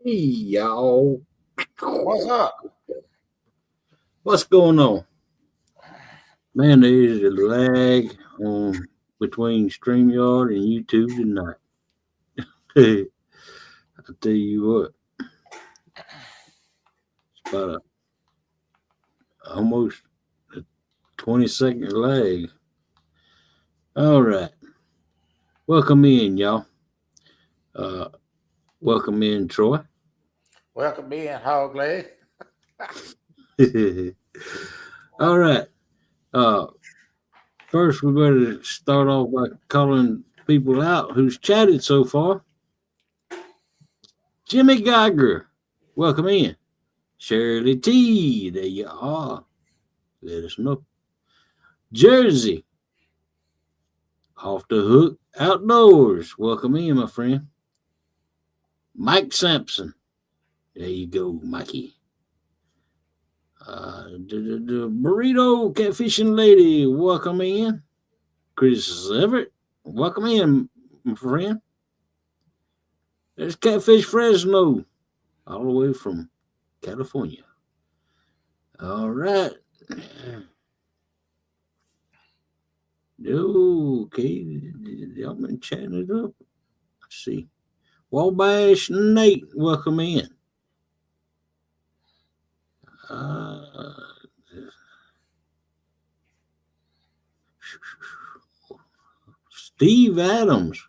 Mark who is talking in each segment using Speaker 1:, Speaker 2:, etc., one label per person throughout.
Speaker 1: Hey, y'all.
Speaker 2: What's up?
Speaker 1: What's going on? Man, there's a lag on between StreamYard and YouTube tonight. I tell you what, it's about almost a 20-second lag. All right. Welcome in, y'all. Uh, welcome in, Troy.
Speaker 2: Welcome in, Hog Leg.
Speaker 1: All right. First, we better start off by calling people out who's chatted so far. Jimmy Geiger, welcome in. Shirley T, there you are. Let us know. Jersey, off the hook outdoors. Welcome in, my friend. Mike Sampson, there you go, Mikey. The burrito catfishing lady, welcome in. Chris Everett, welcome in, my friend. There's Catfish Fresno, all the way from California. All right. Okay, y'all been chatting it up. Let's see. Wabash Nate, welcome in. Steve Adams.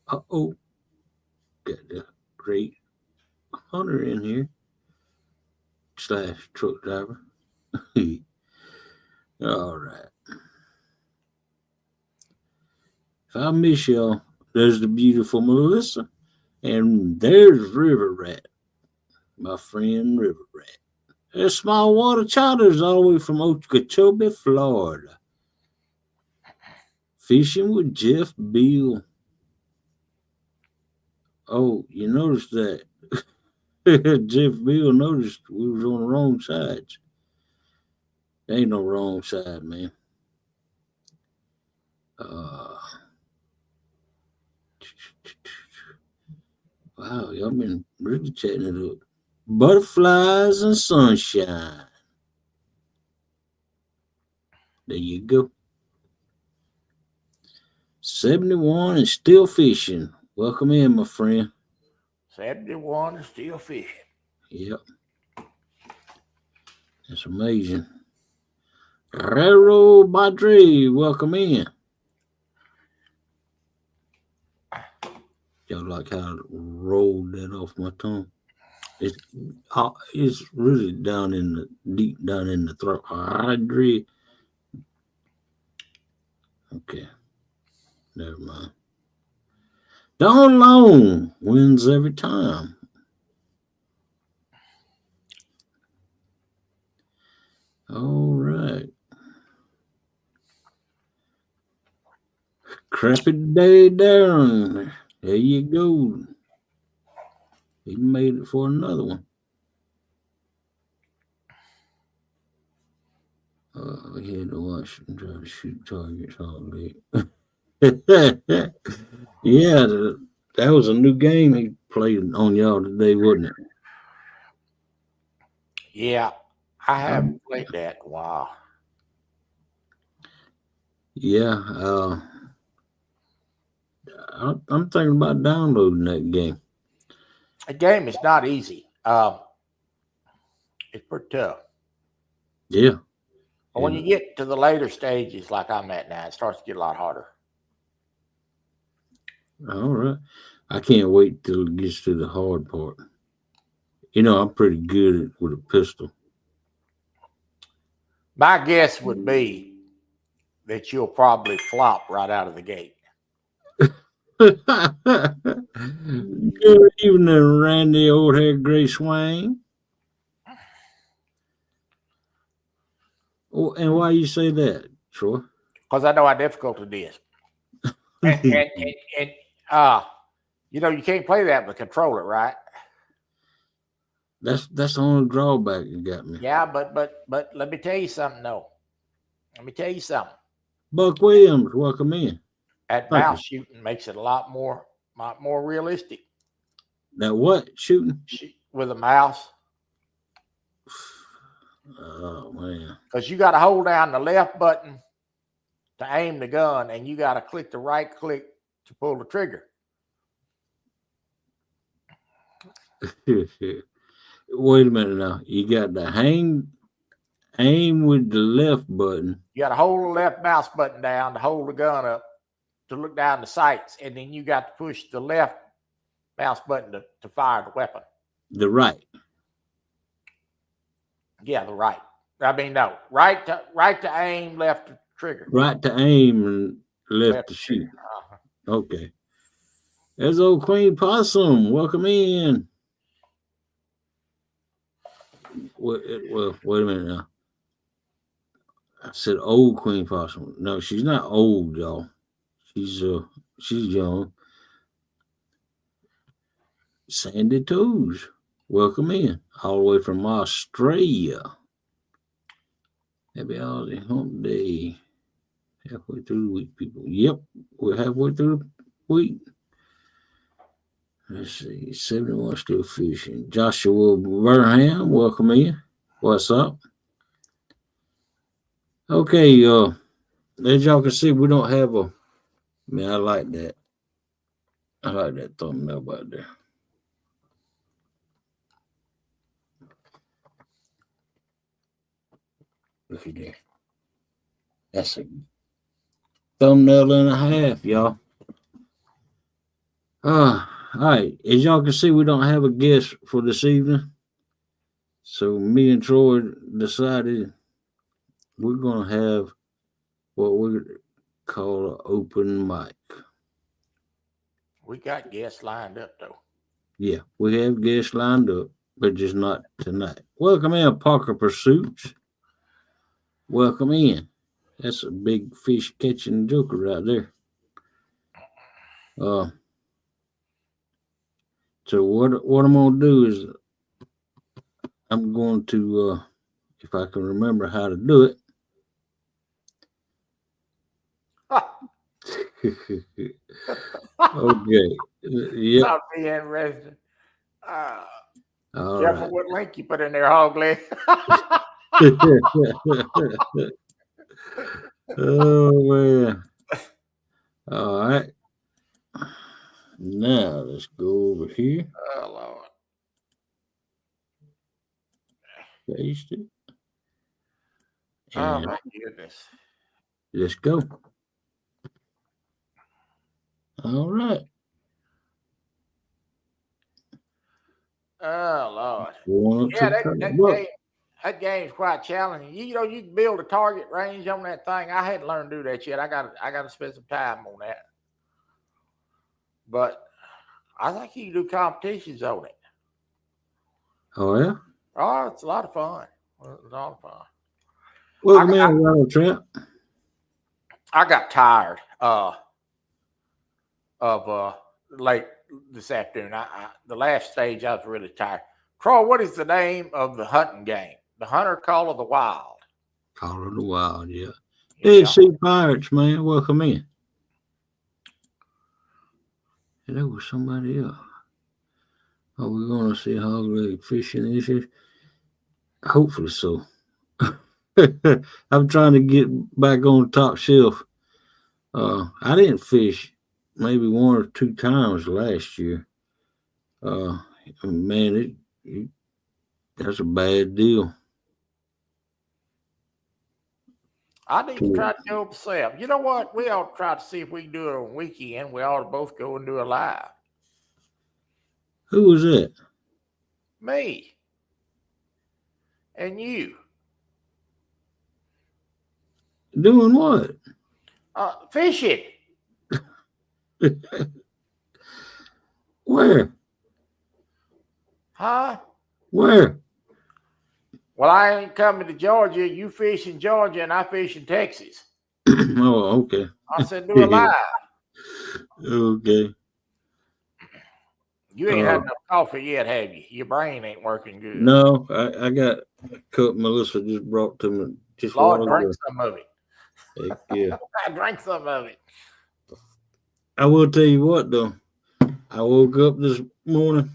Speaker 1: Uh-oh. Got the great hunter in here. / truck driver. All right. If I miss y'all, there's the beautiful Melissa. And there's River Rat. My friend River Rat. There's Small Water Charters all the way from Okeechobee, Florida. Fishing with Jeff Beal. Oh, you noticed that Jeff Beal noticed we was on the wrong sides. There ain't no wrong side, man. Wow, y'all been really chatting it up. Butterflies and sunshine. There you go. 71 and still fishing. Welcome in, my friend.
Speaker 2: 71 and still fishing.
Speaker 1: Yep. That's amazing. Rero Badre, welcome in. Y'all like how I rolled that off my tongue? It's really deep down in the throat. Badre. Okay. Never mind. Don Long wins every time. All right. Crappy Day Darren. There you go. He made it for another one. We had to watch and try to shoot targets all day. Yeah, that was a new game he played on y'all today, wasn't it?
Speaker 2: Yeah, I haven't played that in a while.
Speaker 1: Yeah, I'm thinking about downloading that game.
Speaker 2: The game is not easy. It's pretty tough.
Speaker 1: Yeah.
Speaker 2: But when you get to the later stages, like I'm at now, it starts to get a lot harder.
Speaker 1: All right. I can't wait till it gets to the hard part. You know, I'm pretty good with a pistol.
Speaker 2: My guess would be that you'll probably flop right out of the gate.
Speaker 1: Good evening, Randy, old hair gray swang. Oh, and why you say that, Troy?
Speaker 2: Because I know how difficult it is. And you can't play that with a controller, right?
Speaker 1: that's the only drawback you got me.
Speaker 2: Yeah, but let me tell you something though. Let me tell you something.
Speaker 1: Buck Williams, welcome in.
Speaker 2: That
Speaker 1: Thank you.
Speaker 2: mouse shooting makes it a lot more realistic.
Speaker 1: Now what shooting?
Speaker 2: With a mouse.
Speaker 1: Oh man.
Speaker 2: Because you got to hold down the left button to aim the gun, and you got to click the right click to pull the trigger.
Speaker 1: Wait a minute now. You got to aim with the left button.
Speaker 2: You got to hold the left mouse button down to hold the gun up to look down the sights, and then you got to push the left mouse button to fire the weapon.
Speaker 1: The right.
Speaker 2: Yeah, the right. I mean, no, right to aim, left to trigger.
Speaker 1: Right to aim and left to shoot. Uh-huh. Okay. There's old Queen Possum. Welcome in. Well, wait a minute now. I said old Queen Possum. No, she's not old, y'all. She's young. Sandy Toes. Welcome in. All the way from Australia. Happy holiday hump day. Halfway through the week, people. Yep, we're halfway through the week. Let's see. 71 still fishing. Joshua Burnham, welcome in. What's up? Okay, as y'all can see, we don't have a. Man, I like that. I like that thumbnail right there. Look at there. That's a thumbnail and a half, y'all. All right. As y'all can see, we don't have a guest for this evening. So me and Troy decided we're gonna have what we call an open mic.
Speaker 2: We got guests lined up though.
Speaker 1: Yeah, we have guests lined up, but just not tonight. Welcome in, Parker Pursuits. Welcome in. That's a big fish catching joker right there. So what I'm gonna do is I'm going to if I can remember how to do it. Okay.
Speaker 2: Yeah. Not being resident. Careful right. What link you put in there, hog leg.
Speaker 1: Oh man. All right. Now let's go over here.
Speaker 2: Oh Lord.
Speaker 1: Paste it.
Speaker 2: And oh my goodness.
Speaker 1: Let's go. All right.
Speaker 2: Oh Lord. Yeah, that game's quite challenging. You know, you can build a target range on that thing. I hadn't learned to do that yet. I got to spend some time on that. But I think you can do competitions on it.
Speaker 1: Oh yeah.
Speaker 2: Oh, it's a lot of fun. It's a lot of fun.
Speaker 1: Welcome in, Ronald Trent.
Speaker 2: I got tired of late this afternoon. The last stage I was really tired. Troy, what is the name of the hunting game? The Hunter Call of the Wild.
Speaker 1: Call of the Wild, yeah. Dead Sea Pirates, man. Welcome in. And there was somebody else. Are we going to see hog leg fishing issues? Hopefully so. I'm trying to get back on top shelf. I didn't fish maybe 1 or 2 times last year. Man, that's a bad deal.
Speaker 2: I need to try to go myself. You know what? We ought to try to see if we can do it on weekend. We ought to both go and do a live.
Speaker 1: Who was that?
Speaker 2: Me. And you.
Speaker 1: Doing what?
Speaker 2: Fishing.
Speaker 1: Where?
Speaker 2: Huh?
Speaker 1: Where?
Speaker 2: Well, I ain't coming to Georgia. You fish in Georgia and I fish in Texas.
Speaker 1: Oh, okay.
Speaker 2: I said, do a live.
Speaker 1: Okay.
Speaker 2: You ain't had enough coffee yet, have you? Your brain ain't working good.
Speaker 1: No, I got a cup Melissa just brought to me just
Speaker 2: Lord,
Speaker 1: while
Speaker 2: drink
Speaker 1: ago.
Speaker 2: some of it.
Speaker 1: Heck yeah.
Speaker 2: I drank some of it.
Speaker 1: I will tell you what though. I woke up this morning,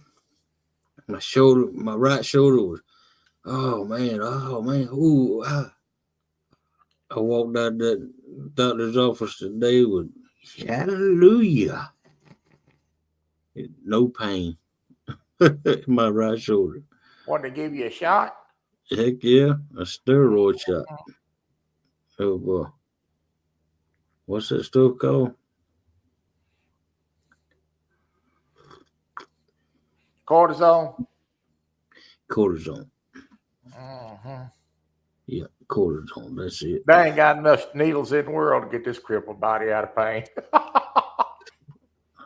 Speaker 1: my right shoulder was, oh man, ooh, I walked out that doctor's office today with hallelujah, no pain in my right shoulder.
Speaker 2: Want to give you a shot?
Speaker 1: Heck yeah, a steroid shot. Oh boy, what's that stuff called?
Speaker 2: Cortisone.
Speaker 1: Cortisone.
Speaker 2: Mm-hmm.
Speaker 1: Yeah, cortisone. That's it.
Speaker 2: They ain't got enough needles in the world to get this crippled body out of pain.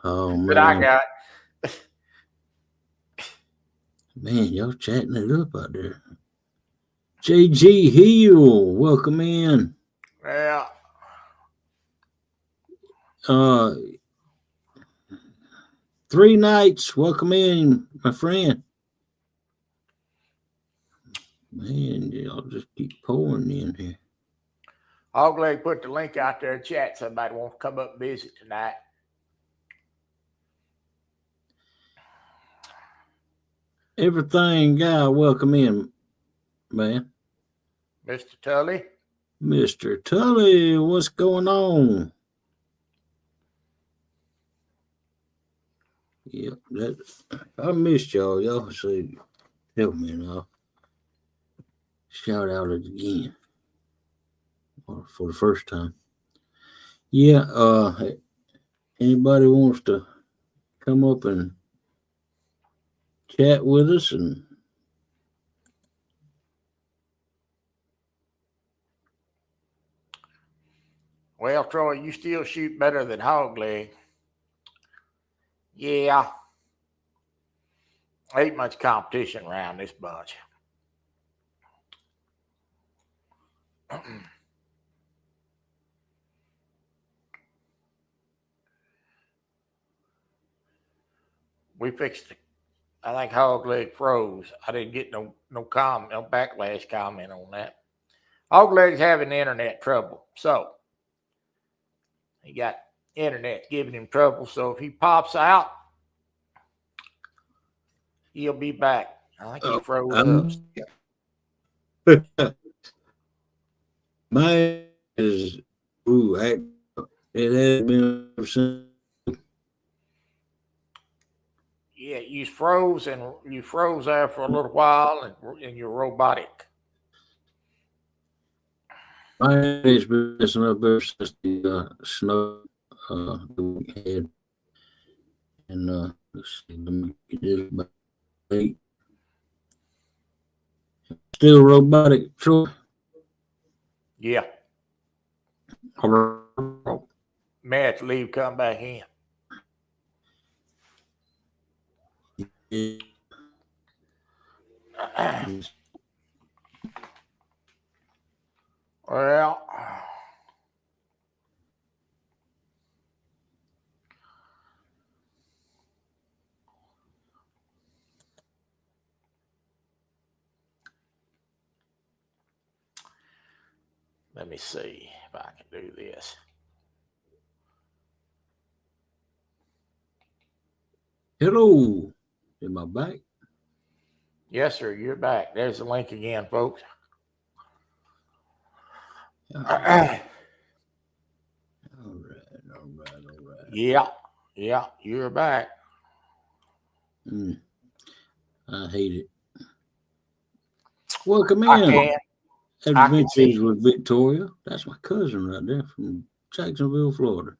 Speaker 1: Oh man,
Speaker 2: But I got.
Speaker 1: Man, y'all chatting it up out there. JG Hill, welcome in.
Speaker 2: Yeah.
Speaker 1: 3 nights, welcome in, my friend. Man, y'all just keep pouring in here.
Speaker 2: I'll gladly put the link out there in chat. Somebody wants to come up and visit tonight.
Speaker 1: Everything guy, welcome in, man.
Speaker 2: Mr. Tully.
Speaker 1: Mr. Tully, what's going on? Yep, I missed y'all. Y'all say, help me and I'll shout out it again for the first time. Yeah, anybody wants to come up and chat with us and
Speaker 2: Well, Troy, you still shoot better than Hog Leg. Yeah. Ain't much competition around this bunch. We fixed it. I think Hog Leg froze. I didn't get no backlash comment on that. Hog Leg's having internet trouble. So he got internet giving him trouble. So if he pops out, he'll be back. I think he froze up.
Speaker 1: My is it has been since.
Speaker 2: Yeah, you froze there for a little while, and you're robotic.
Speaker 1: My has been messing up ever since the snow that we had, and let's see, let me get this about 8. Still robotic, sure.
Speaker 2: Yeah. May have to leave, come back in.
Speaker 1: Yeah.
Speaker 2: Well, let me see if I can do this.
Speaker 1: Hello, am I back?
Speaker 2: Yes, sir. You're back. There's the link again, folks.
Speaker 1: All right.
Speaker 2: Yeah, you're back.
Speaker 1: I hate it. Welcome in. Adventures with Victoria. That's my cousin right there from Jacksonville, Florida.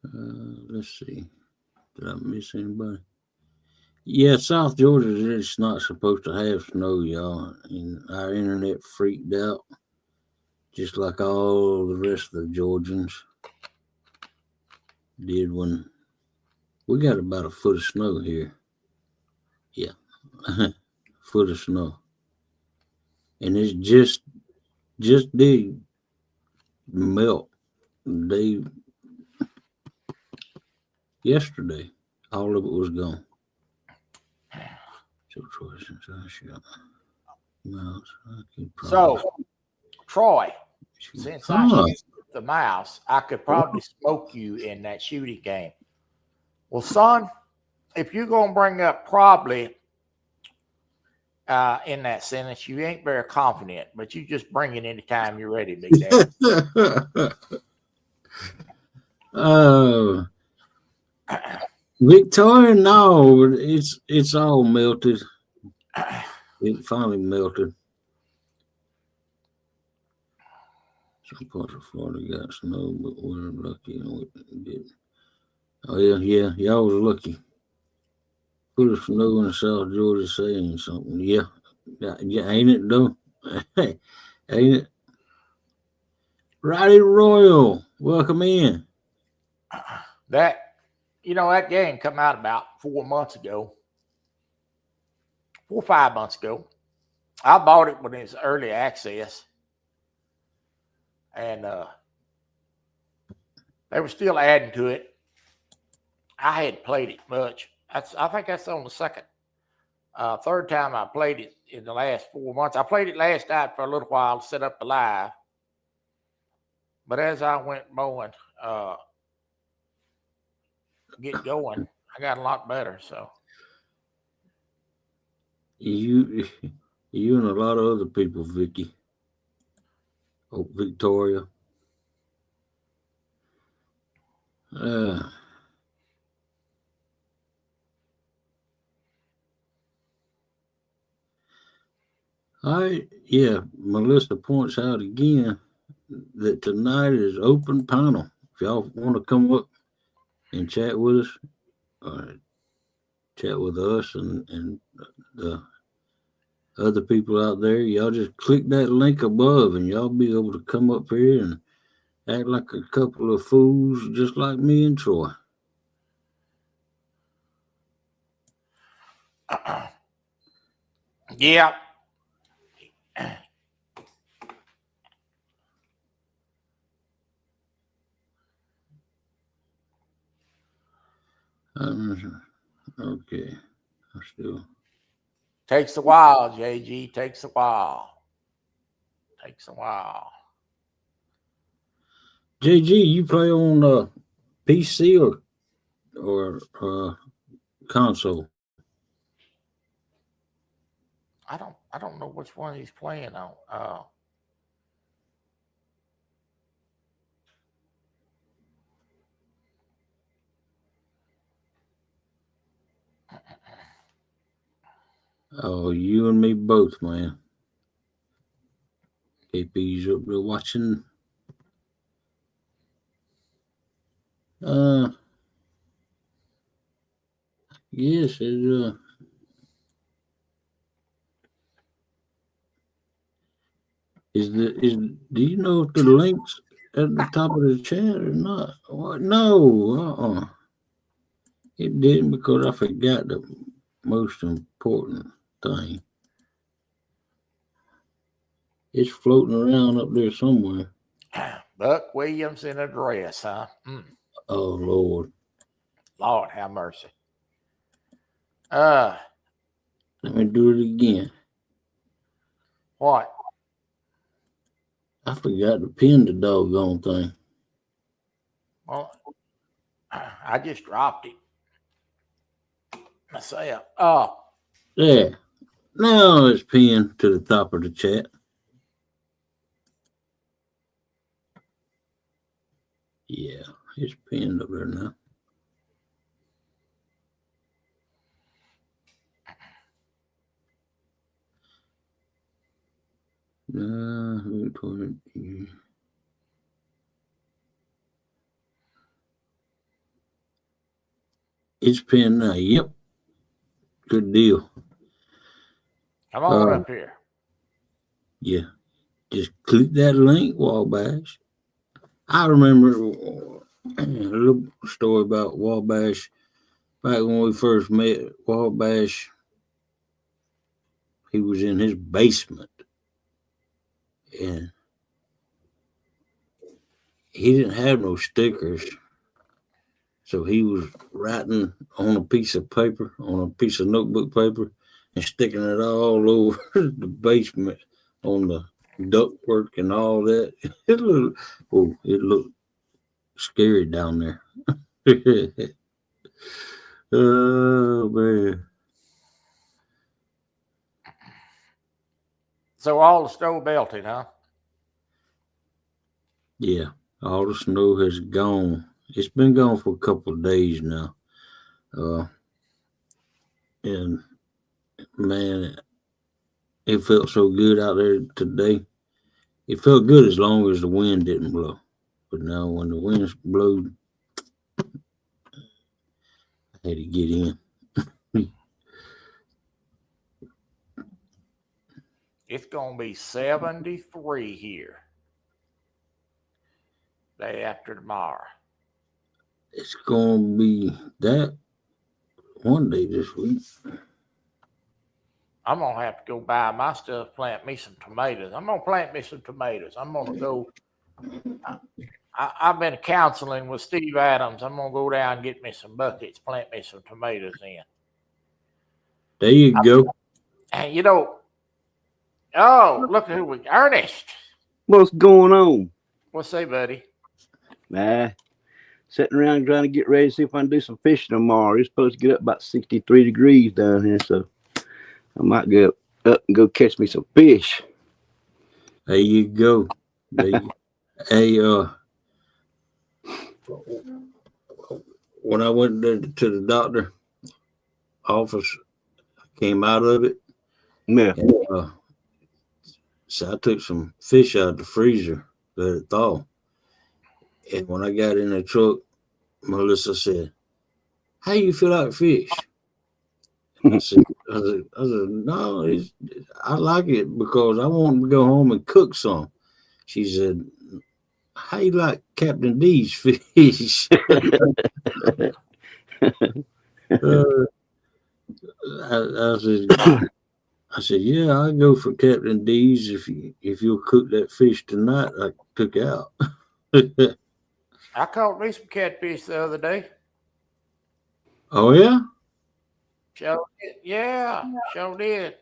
Speaker 1: Let's see. Did I miss anybody? Yeah, South Georgia is not supposed to have snow, y'all. And our internet freaked out. just like all the rest of the Georgians did when we got about a foot of snow here. Yeah, foot of snow, and it's just did melt. They yesterday, all of it was gone. So choices I shot mouse. I can probably.
Speaker 2: So, Troy, since I
Speaker 1: Huh.
Speaker 2: shoot the mouse, I could probably smoke you in that shooting game. Well, son, if you're gonna bring up probably in that sentence, you ain't very confident, but you just bring it anytime you're ready, Big Daddy.
Speaker 1: Oh, Victoria, no, it's all melted. It finally melted. Some parts of Florida got snow, but we're lucky and we didn't get. Oh yeah, y'all was lucky. Put a snow in South Georgia saying something. Yeah, ain't it though? Ain't it? Roddy Royal, welcome in.
Speaker 2: That that game come out about 4 months ago, 4 or 5 months ago. I bought it when it's early access, and they were still adding to it. I hadn't played it much. I think that's on the third time I played it in the last 4 months. I played it last night for a little while to set up the live, but as I went mowing, get going, I got a lot better. So
Speaker 1: You, you and a lot of other people, Vicky. Oh, Victoria. Uh, Melissa points out again that tonight is open panel. If y'all want to come up and chat with us, or chat with us and the other people out there, y'all just click that link above and y'all be able to come up here and act like a couple of fools just like me and Troy.
Speaker 2: yeah,
Speaker 1: Okay, I still.
Speaker 2: takes a while, JG. Takes a while. Takes a while.
Speaker 1: JG, you play on PC or console?
Speaker 2: I don't know which one he's playing on.
Speaker 1: Oh, you and me both, man. KP's up there watching. Uh, yes, is. Do you know if the links at the top of the chat or not? What? No, it didn't because I forgot the most important thing. It's floating around up there somewhere.
Speaker 2: Buck Williams in a dress, huh?
Speaker 1: Oh Lord,
Speaker 2: Lord have mercy. Uh,
Speaker 1: let me do it again.
Speaker 2: what?
Speaker 1: I forgot to pin the doggone thing.
Speaker 2: Well, I just dropped it myself.
Speaker 1: There. Now it's pinned to the top of the chat. Yeah, it's pinned up there now. It's pinned now. Yep. Good deal.
Speaker 2: Come on up here.
Speaker 1: Yeah. Just click that link, Wabash. I remember a little story about Wabash back when we first met. Wabash, he was in his basement and he didn't have no stickers. So he was writing on a piece of paper, on a piece of notebook paper, and sticking it all over the basement on the ductwork and all that. It looked scary down there. Oh man.
Speaker 2: So all the snow melted, huh?
Speaker 1: Yeah, all the snow has gone. It's been gone for a couple of days now. Uh, and man, it felt so good out there today. It felt good as long as the wind didn't blow. But now when the winds blow, I had to get in.
Speaker 2: It's gonna be 73 here day after tomorrow.
Speaker 1: It's gonna be that one day this week.
Speaker 2: I'm gonna have to go buy my stuff, plant me some tomatoes. I'm gonna plant me some tomatoes. I'm gonna go. I've been counseling with Steve Adams. I'm gonna go down and get me some buckets, plant me some tomatoes in.
Speaker 1: There you go.
Speaker 2: And you know, oh, look at who we Ernest.
Speaker 3: What's going on?
Speaker 2: What's say, buddy?
Speaker 3: Nah, sitting around trying to get ready to see if I can do some fishing tomorrow. It's supposed to get up about 63 degrees down here, so I might go up and go catch me some fish.
Speaker 1: There you go. Hey, when I went to the doctor office, I came out of it.
Speaker 3: Yeah.
Speaker 1: And, so I took some fish out of the freezer, let it thaw. And when I got in the truck, Melissa said, "How you feel like fish?" I said, "No, I like it because I want to go home and cook some." She said, "How you like Captain D's fish?" I said, "Yeah, I'll go for Captain D's if you'll cook that fish tonight I took out."
Speaker 2: I caught me some catfish the other day.
Speaker 1: Oh yeah?
Speaker 2: Sure did. Yeah, sure did.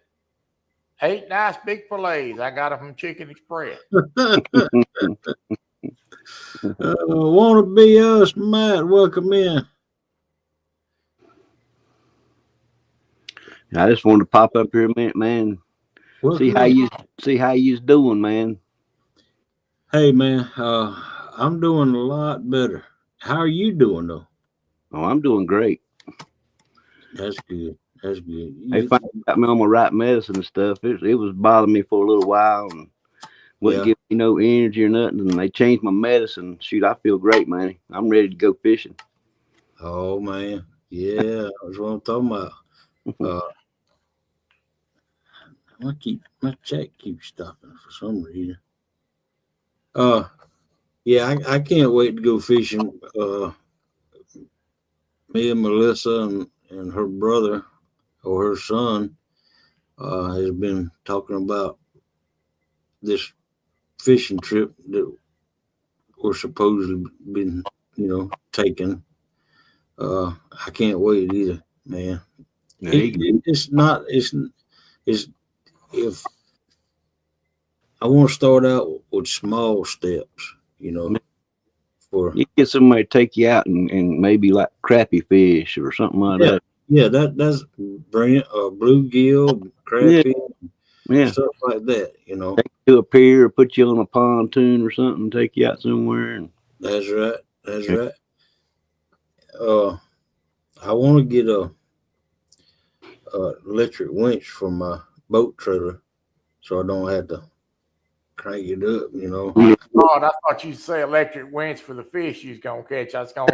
Speaker 2: 8 nice big fillets. I got them from Chicken Express.
Speaker 1: Want to be us, Matt? Welcome in.
Speaker 3: I just wanted to pop up here a minute, man.
Speaker 1: Welcome
Speaker 3: See how you's doing, man.
Speaker 1: Hey man, I'm doing a lot better. How are you doing though?
Speaker 3: Oh, I'm doing great.
Speaker 1: That's good. That's good.
Speaker 3: They finally got me on my right medicine and stuff. It was bothering me for a little while and wouldn't give me no energy or nothing. And they changed my medicine. Shoot, I feel great, man. I'm ready to go fishing.
Speaker 1: Oh man, yeah, that's what I'm talking about. My check keeps stopping for some reason. Yeah, I can't wait to go fishing. Me and Melissa and her brother or her son has been talking about this fishing trip that we're supposedly been, taking. I can't wait either, man. It's not. It's if I want to start out with small steps, for
Speaker 3: you get somebody to take you out and maybe like crappie fish or something like that.
Speaker 1: Yeah, that's brilliant. Bluegill, crappie, stuff like that.
Speaker 3: Take you to a pier, or put you on a pontoon or something, take you out somewhere. And
Speaker 1: that's right. That's right. I want to get a electric winch for my boat trailer, so I don't have to crank it up.
Speaker 2: Oh, I thought you'd say electric winch for the fish you was gonna catch. I was gonna.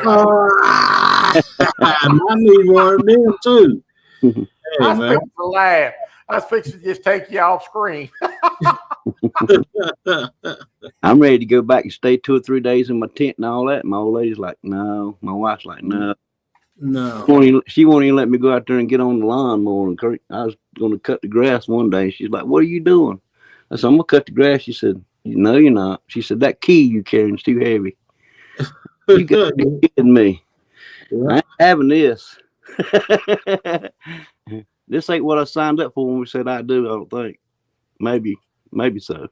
Speaker 1: I need one of them too. Hey,
Speaker 2: I speak for laugh. I was fixing to just take you off screen.
Speaker 3: I'm ready to go back and stay 2 or 3 days in my tent and all that. My old lady's like, no. My wife's like, no.
Speaker 1: No.
Speaker 3: She won't even let me go out there and get on the lawnmower. And I was going to cut the grass one day. She's like, what are you doing? I said, I'm going to cut the grass. She said, no, you're not. She said, that key you carrying is too heavy. You got to be kidding me.
Speaker 1: Yeah.
Speaker 3: I ain't having this. This ain't what I signed up for when we said I do, I don't think. Maybe so.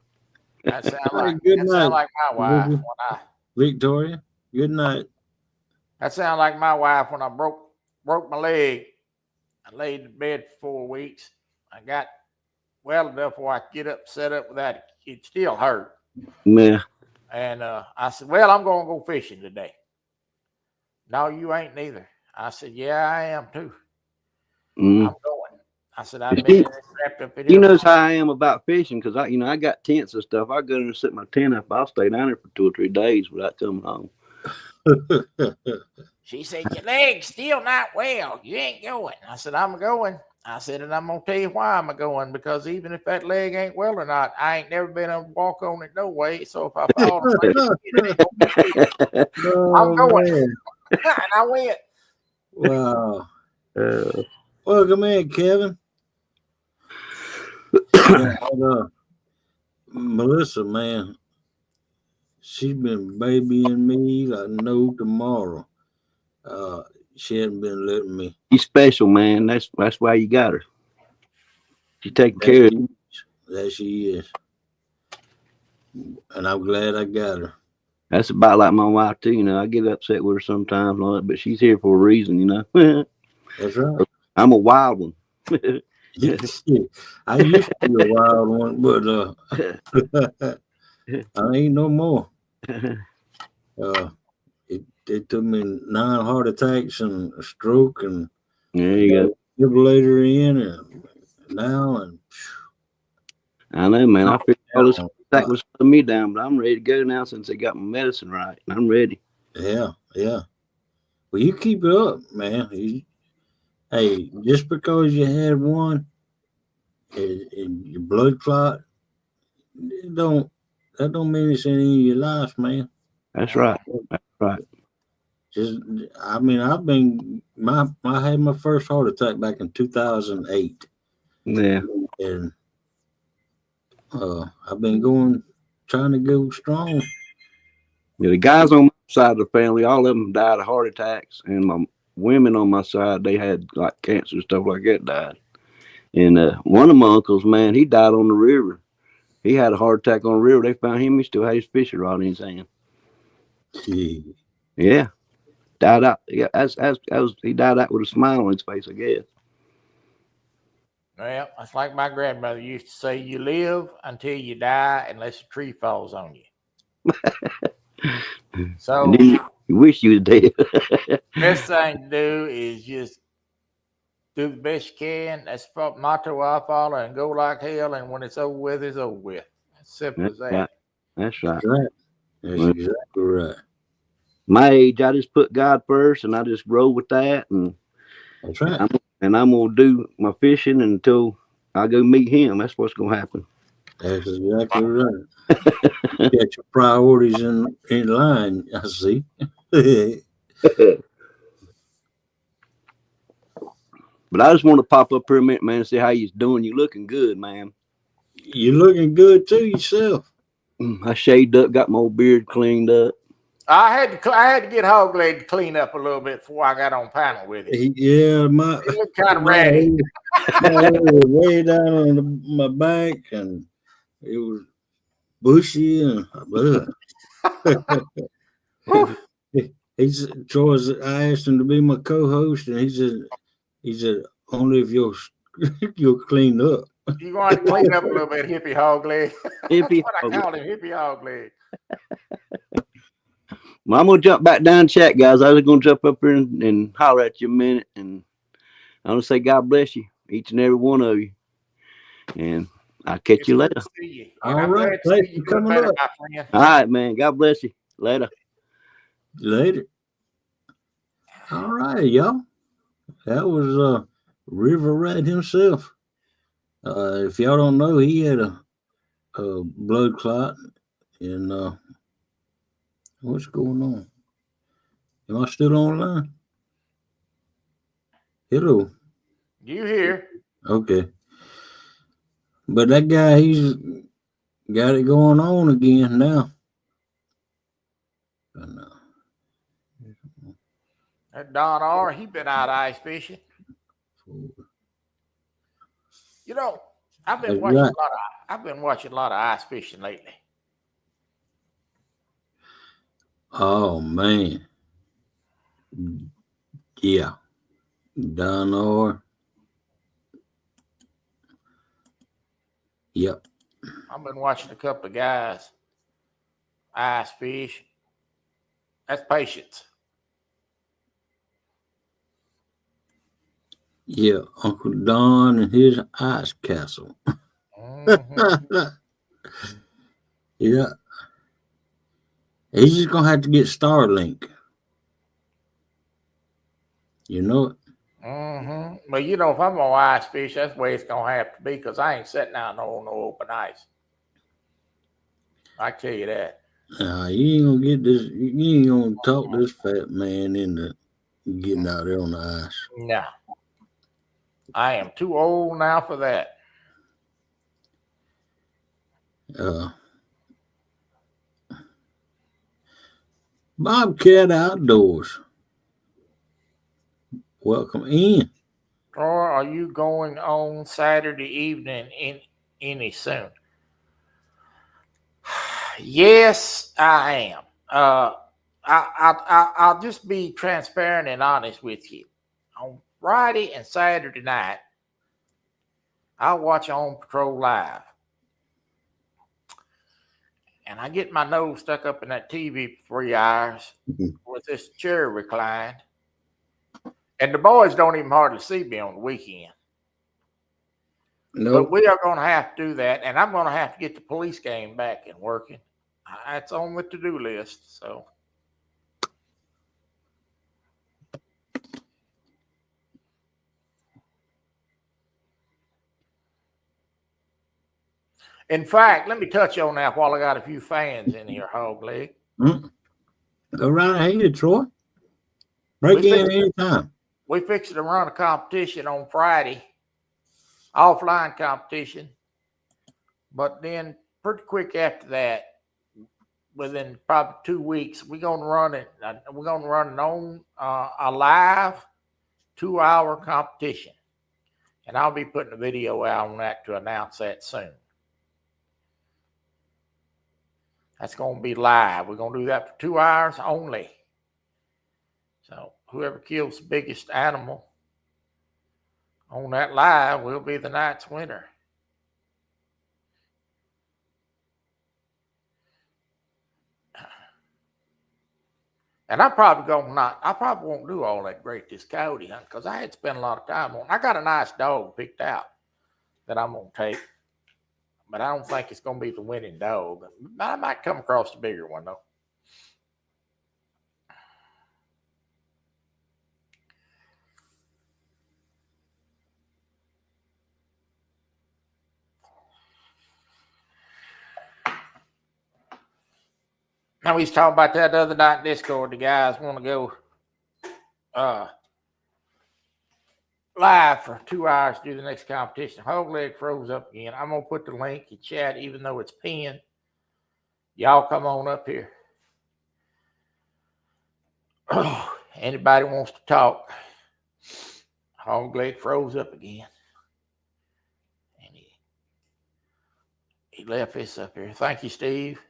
Speaker 2: That sound
Speaker 1: Hey,
Speaker 2: like
Speaker 1: good
Speaker 2: that
Speaker 1: night,
Speaker 2: sound like my wife
Speaker 1: Vicky.
Speaker 2: when I
Speaker 1: Victoria. Good night.
Speaker 2: that sound like my wife when I broke my leg. I laid in bed for 4 weeks. I got well enough where I could get up, set up without it. It still hurt.
Speaker 3: Yeah.
Speaker 2: And I said, well, I'm going to go fishing today. No, you ain't neither. I said, yeah, I am too.
Speaker 3: Mm.
Speaker 2: I'm going. I said, I've been wrapped up in
Speaker 3: He
Speaker 2: here.
Speaker 3: knows how I am about fishing because I got tents and stuff. I go there and set my tent up. I'll stay down there for 2 or 3 days without coming home.
Speaker 2: She said, your leg's still not well. You ain't going. I said, I'm going. I said, and I'm going to tell you why I'm going, because even if that leg ain't well or not, I ain't never been able to walk on it no way. So if I fall, I'm going. And I went.
Speaker 1: Wow. Welcome in, Kevin. Melissa, man, she's been babying me like no tomorrow. She hadn't been letting me.
Speaker 3: She's special, man. That's why you got her. She's taking care of you.
Speaker 1: That she is. And I'm glad I got her.
Speaker 3: That's about like my wife too. I get upset with her sometimes, but she's here for a reason.
Speaker 1: That's right.
Speaker 3: I'm a wild one.
Speaker 1: I used to be a wild one, but I ain't no more. It took me 9 heart attacks and a stroke, and
Speaker 3: there you go.
Speaker 1: Defibrillator in, and now, and
Speaker 3: I know, man. I feel all this attack was slowing me down, but I'm ready to go now since they got my medicine right. I'm ready.
Speaker 1: Yeah. Well, you keep it up, man. Hey, just because you had one and your blood clot, that don't mean it's in your life, man.
Speaker 3: That's right. That's right.
Speaker 1: I had my first heart attack back in 2008.
Speaker 3: Yeah.
Speaker 1: And I've been trying to go strong.
Speaker 3: Yeah, the guys on my side of the family, all of them died of heart attacks, and my women on my side, they had like cancer and stuff like that died. And one of my uncles, man, he died on the river. He had a heart attack on the river. They found him. He still had his fishing rod in his hand. Yeah. Died out. Yeah, he died out with a smile on his face, I guess.
Speaker 2: Well, that's like my grandmother used to say, you live until you die unless a tree falls on you. So
Speaker 3: you wish you was dead.
Speaker 2: best thing to do is just do the best you can. That's the motto I follow, and go like hell, and when it's over with, it's over with. As simple as that.
Speaker 3: Right. That's right.
Speaker 1: That's exactly right.
Speaker 3: My age, I just put God first, and I just roll with that. And
Speaker 1: that's right.
Speaker 3: I'm gonna do my fishing until I go meet Him. That's what's gonna happen.
Speaker 1: That's exactly right. Get your priorities in line. I see.
Speaker 3: But I just want to pop up here a minute, man, and see how you're doing. You looking good, man.
Speaker 1: You're looking good too yourself.
Speaker 3: I shaved up, got my old beard cleaned up.
Speaker 2: I had to get Hog Leg to clean up a little bit before I got on panel with it.
Speaker 1: Yeah,
Speaker 2: it looked kind of ratty.
Speaker 1: My hair was way down on my back, and it was bushy and I asked him to be my co-host, and he said only if you'll clean up.
Speaker 2: You want to clean up a little bit, hippie Hog Leg.
Speaker 3: Hippie
Speaker 2: That's what I call him, hippie Hog Leg.
Speaker 3: Well, I'm gonna jump back down and chat, guys. I was gonna jump up here and holler at you a minute, and I'm gonna say God bless you, each and every one of you, and I'll catch you later.
Speaker 1: All right, thanks for coming up.
Speaker 3: All right, man. God bless you. Later.
Speaker 1: All right, y'all. That was River Rat himself. If y'all don't know, he had a blood clot. And what's going on? Am I still online? Hello.
Speaker 2: You here?
Speaker 1: Okay. But that guy, he's got it going on again now. And,
Speaker 2: That Don R. He been out ice fishing. You know, I've been
Speaker 1: that's
Speaker 2: watching
Speaker 1: right.
Speaker 2: a lot of. I've been watching a lot of ice fishing lately.
Speaker 1: Oh man. Yeah. Don R. Yep.
Speaker 2: I've been watching a couple of guys ice fish. That's patience.
Speaker 1: Yeah. Uncle Don and his ice castle.
Speaker 2: Mm-hmm.
Speaker 1: Yeah. He's just gonna have to get Starlink. You know it.
Speaker 2: Mm-hmm. But you know, if I'm gonna ice fish, that's the way it's gonna have to be because I ain't sitting out on no open ice. I tell you that.
Speaker 1: Nah, you ain't gonna get this. You ain't gonna talk this fat man into getting out there on the ice.
Speaker 2: No, I am too old now for that.
Speaker 1: Uh, Bobcat Outdoors. Welcome in.
Speaker 2: Or are you going on Saturday evening in any soon? Yes, I am. I'll just be transparent and honest with you. On Friday and Saturday night, I'll watch On Patrol Live. And I get my nose stuck up in that TV for 3 hours with this chair reclined. And the boys don't even hardly see me on the weekend.
Speaker 1: No.
Speaker 2: But we are going to have to do that. And I'm going to have to get the police game back and working. That's on the to-do list. So. In fact, let me touch on that while I got a few fans in here, Hog Leg.
Speaker 1: Go right ahead, Troy. Break in anytime.
Speaker 2: We fixed to run a competition on Friday, offline competition. But then pretty quick after that, within probably 2 weeks, we're gonna run it. We're gonna run a live 2-hour competition, and I'll be putting a video out on that to announce that soon. That's gonna be live. We're gonna do that for 2 hours only. So whoever kills the biggest animal on that live will be the night's winner. And I probably won't do all that great this coyote hunt because I had spent a lot of time on. I got a nice dog picked out that I'm gonna take, but I don't think it's gonna be the winning dog. I might come across a bigger one though. Now we was talking about that the other night in Discord. The guys want to go live for 2 hours to do the next competition. Hog Leg froze up again. I'm gonna put the link in chat, even though it's pinned. Y'all come on up here. Oh, anybody wants to talk? Hog Leg froze up again. And he left this up here. Thank you, Steve.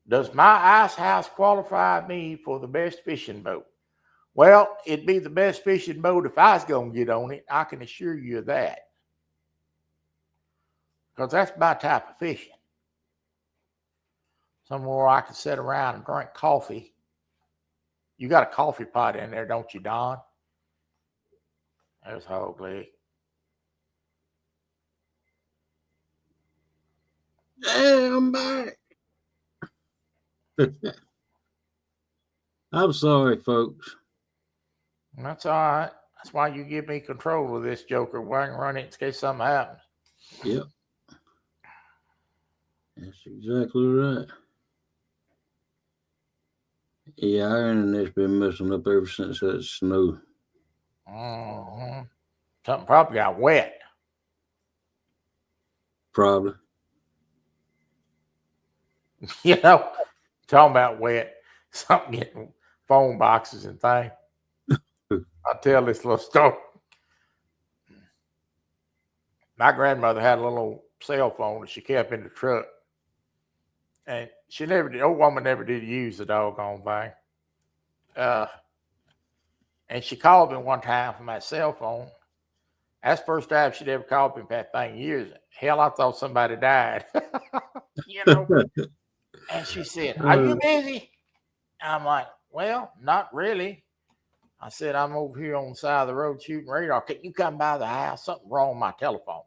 Speaker 2: Does my ice house qualify me for the best fishing boat? Well, it'd be the best fishing boat if I was going to get on it. I can assure you of that. Because that's my type of fishing. Somewhere I can sit around and drink coffee. You got a coffee pot in there, don't you, Don? There's Hog Leg.
Speaker 1: Hey, I'm back. I'm sorry, folks.
Speaker 2: That's all right. That's why you give me control of this joker. Where I can run it in case something happens.
Speaker 1: Yep. That's exactly right. Yeah, our internet's been messing up ever since that snow.
Speaker 2: Mm-hmm. Something probably got wet.
Speaker 1: Probably.
Speaker 2: You know, talking about wet. Something getting phone boxes and things. I'll tell this little story. My grandmother had a little cell phone that she kept in the truck. And she never did, old woman never did use the doggone thing. And she called me one time from that cell phone. That's the first time she'd ever called me from that thing in years. Hell, I thought somebody died. You know? And she said, "Are you busy?" I'm like, "Well, not really." I said, "I'm over here on the side of the road shooting radar. Can you come by the house? Something wrong with my telephone."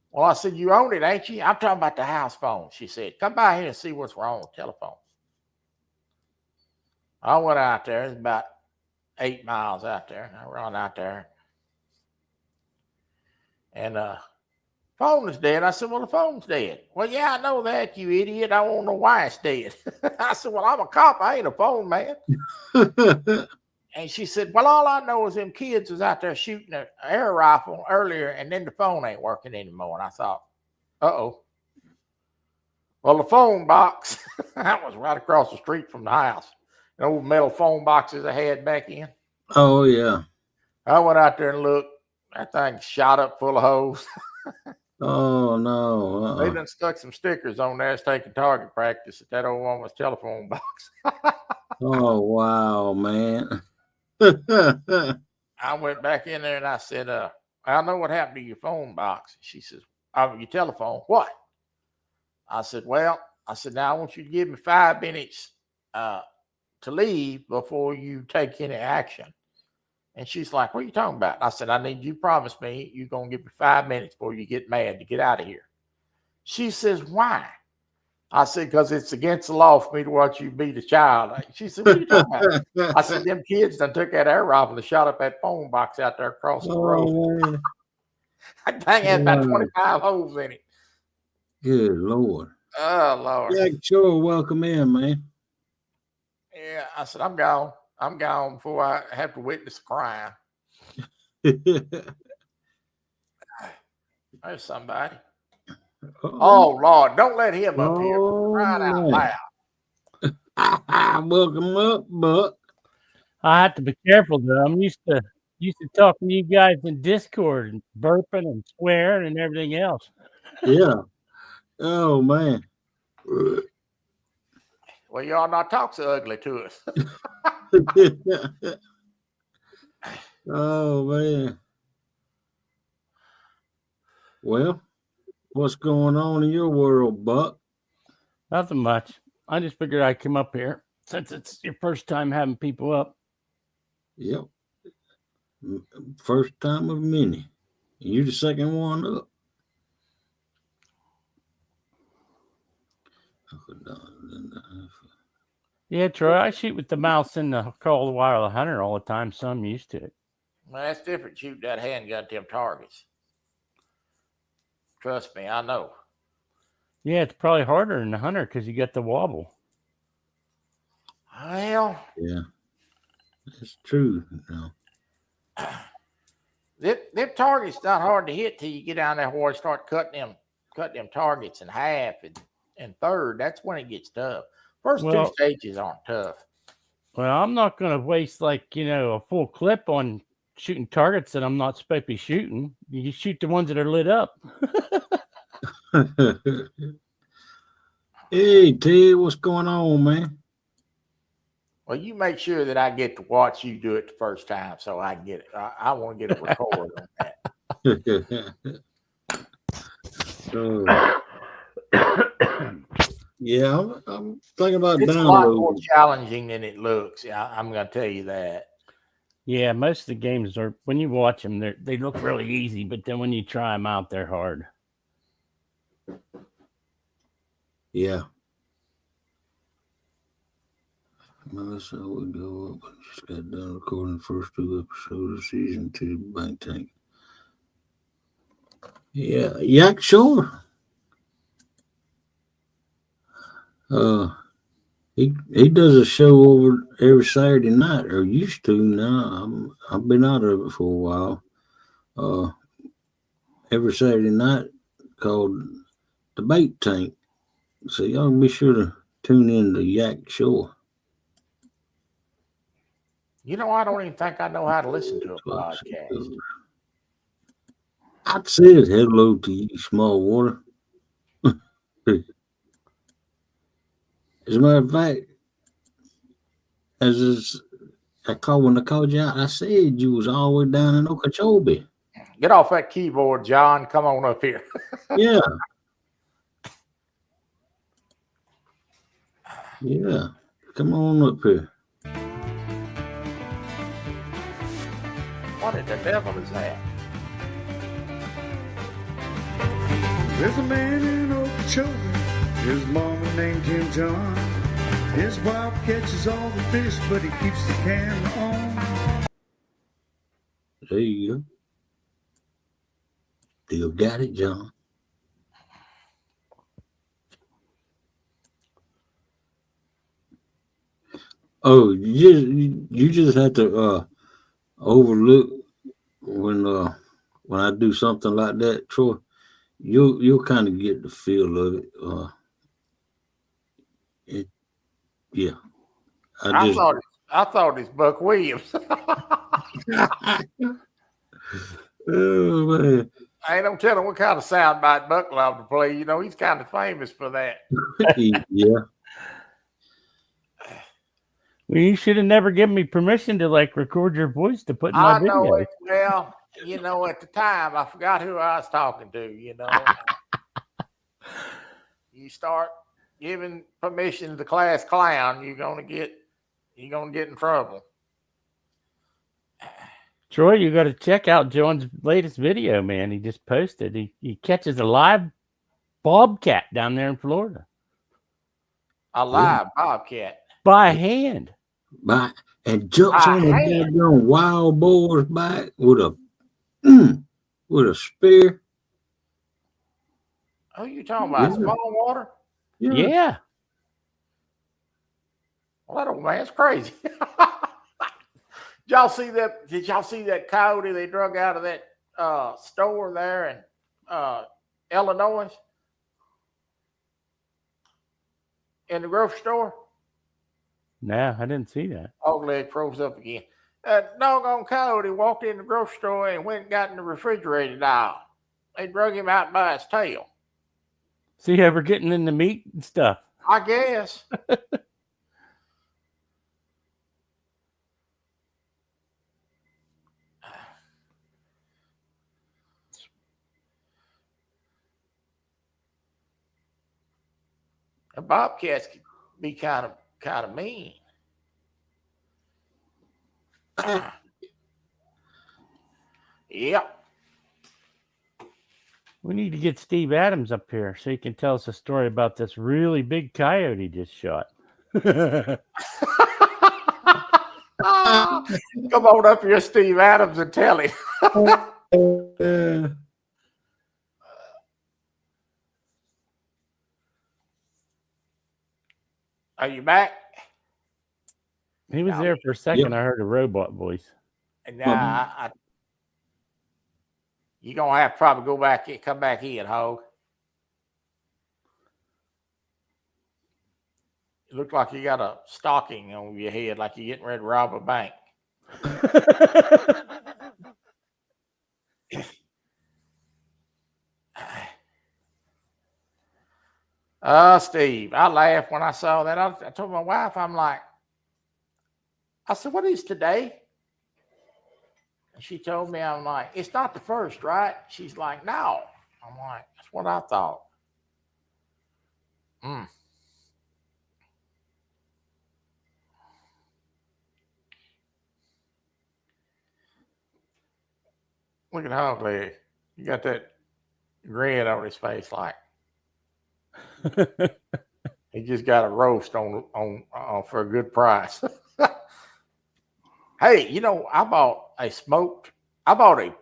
Speaker 2: Well, I said, "You own it, ain't you?" "I'm talking about the house phone." She said, "Come by here and see what's wrong with the telephone." I went out there. It's about 8 miles out there. I run out there. And phone is dead. I said, "Well, the phone's dead." "Well, yeah, I know that, you idiot. I don't know why it's dead." I said, "Well, I'm a cop. I ain't a phone man." And she said, "Well, all I know is them kids was out there shooting an air rifle earlier, and then the phone ain't working anymore." And I thought, uh-oh. Well, the phone box, that was right across the street from the house. The old metal phone boxes I had back in.
Speaker 1: Oh, yeah.
Speaker 2: I went out there and looked. That thing shot up full of holes.
Speaker 1: Oh, no.
Speaker 2: They done stuck some stickers on there. It's taking target practice at that old woman's telephone box.
Speaker 1: Oh, wow, man.
Speaker 2: I went back in there and I said, "I know what happened to your phone box." She says, "Your telephone." "What?" I said, "Well," I said, "now I want you to give me 5 minutes to leave before you take any action." And she's like, "What are you talking about?" I said, "I need you to promise me you're going to give me 5 minutes before you get mad to get out of here." She says, "Why?" I said, "Because it's against the law for me to watch you beat a child." She said, "What are you talking about?" I said, "Them kids done took that air rifle and shot up that phone box out there across the road."
Speaker 1: Oh, man.
Speaker 2: That thing had about
Speaker 1: Wow.
Speaker 2: 25 holes in it.
Speaker 1: Good Lord.
Speaker 2: Oh, Lord.
Speaker 1: Yeah, sure. Welcome in, man.
Speaker 2: Yeah, I said, I'm gone. I'm gone before I have to witness a crime. There's somebody. Oh, Lord, don't let him up here. Crying out loud.
Speaker 1: Welcome up, Buck.
Speaker 4: I have to be careful though. I'm used to talking to you guys in Discord and burping and swearing and everything else.
Speaker 1: Yeah. Oh, man.
Speaker 2: Well, y'all not talk so ugly to us.
Speaker 1: Oh, man. Well, what's going on in your world, Buck?
Speaker 4: Nothing much. I just figured I'd come up here since it's your first time having people up.
Speaker 1: Yep. First time of many. You the second one up.
Speaker 4: Yeah, Troy, I shoot with the mouse in the call the wire hunter all the time, so I'm used to it.
Speaker 2: Well, that's different. Shoot that handgun them targets. Trust me, I know.
Speaker 4: Yeah, it's probably harder than the hunter because you got the wobble.
Speaker 2: Well,
Speaker 1: yeah, it's true. You know.
Speaker 2: Them targets not hard to hit till you get down there where you start cutting them targets in half and third. That's when it gets tough. First two stages aren't tough.
Speaker 4: Well, I'm not going to waste a full clip on shooting targets that I'm not supposed to be shooting. You shoot the ones that are lit up.
Speaker 1: Hey, Ted, what's going on, man?
Speaker 2: Well, you make sure that I get to watch you do it the first time so I can get it. I want to get a record on that.
Speaker 1: Yeah, I'm thinking about
Speaker 2: it's
Speaker 1: downloading.
Speaker 2: a lot more challenging than it looks. I'm going to tell you that.
Speaker 4: Yeah, most of the games are, when you watch them, they look really easy, but then when you try them out, they're hard.
Speaker 1: Yeah. Melissa would go up and just got done recording the first 2 episodes of season 2 Bank Tank. Yeah, Yak Shore. He does a show over every Saturday night, or used to. Now I've been out of it for a while. Uh, every Saturday night called the Bait Tank. So y'all be sure to tune in to Yak Shore.
Speaker 2: You know, I don't even think I know how to listen to a podcast.
Speaker 1: I said hello to you, small water. As a matter of fact, when I called you out, I said you was all the way down in Okeechobee.
Speaker 2: Get off that keyboard, John. Come on up here.
Speaker 1: Yeah. Yeah. Come on up here.
Speaker 2: What in the devil is that?
Speaker 5: There's a man in Okeechobee, his mama named him John. His wife catches all the fish, but he keeps the camera on.
Speaker 1: There you go. Still got it, John. Oh, you just have to overlook when I do something like that, Troy. You'll kind of get the feel of it. Yeah.
Speaker 2: I thought it's Buck Williams.
Speaker 1: Oh man.
Speaker 2: I ain't no telling what kind of soundbite Buck loved to play. You know, he's kind of famous for that.
Speaker 1: Yeah.
Speaker 4: Well, you should have never given me permission to record your voice to put in my video.
Speaker 2: Know it. Well, you know, at the time I forgot who I was talking to. You know, you start giving permission to the class clown, you're gonna get in trouble.
Speaker 4: Troy, you got to check out John's latest video, man. He just posted. He catches a live bobcat down there in Florida.
Speaker 2: A live bobcat
Speaker 4: by hand.
Speaker 1: And jumps on a goddamn wild boar's back with a spear.
Speaker 2: Oh, you talking about small water?
Speaker 4: Yeah.
Speaker 2: Well, that old man's crazy. Did y'all see that coyote they drug out of that store there in Illinois? In the grocery store?
Speaker 4: No, I didn't see that.
Speaker 2: Old leg froze up again. That doggone coyote walked in the grocery store and went and got in the refrigerator aisle. They drug him out by his tail.
Speaker 4: See, ever getting in the meat and stuff?
Speaker 2: I guess. The bobcats can be kind of mean. Yep.
Speaker 4: We need to get Steve Adams up here so he can tell us a story about this really big coyote he just shot.
Speaker 2: Come on up here, Steve Adams, and tell him. Are you back?
Speaker 4: He was there for a second. Yep. I heard a robot voice.
Speaker 2: And you're going to have to probably come back in, Hog. It looked like you got a stocking on your head, like you're getting ready to rob a bank. Steve, I laughed when I saw that. I told my wife, I said, what is today? And she told me, I'm like, it's not the first, right? She's like, no. I'm like, that's what I thought. Look at Hog Leg. You got that grin on his face like. He just got a roast on for a good price. Hey, you know, I bought a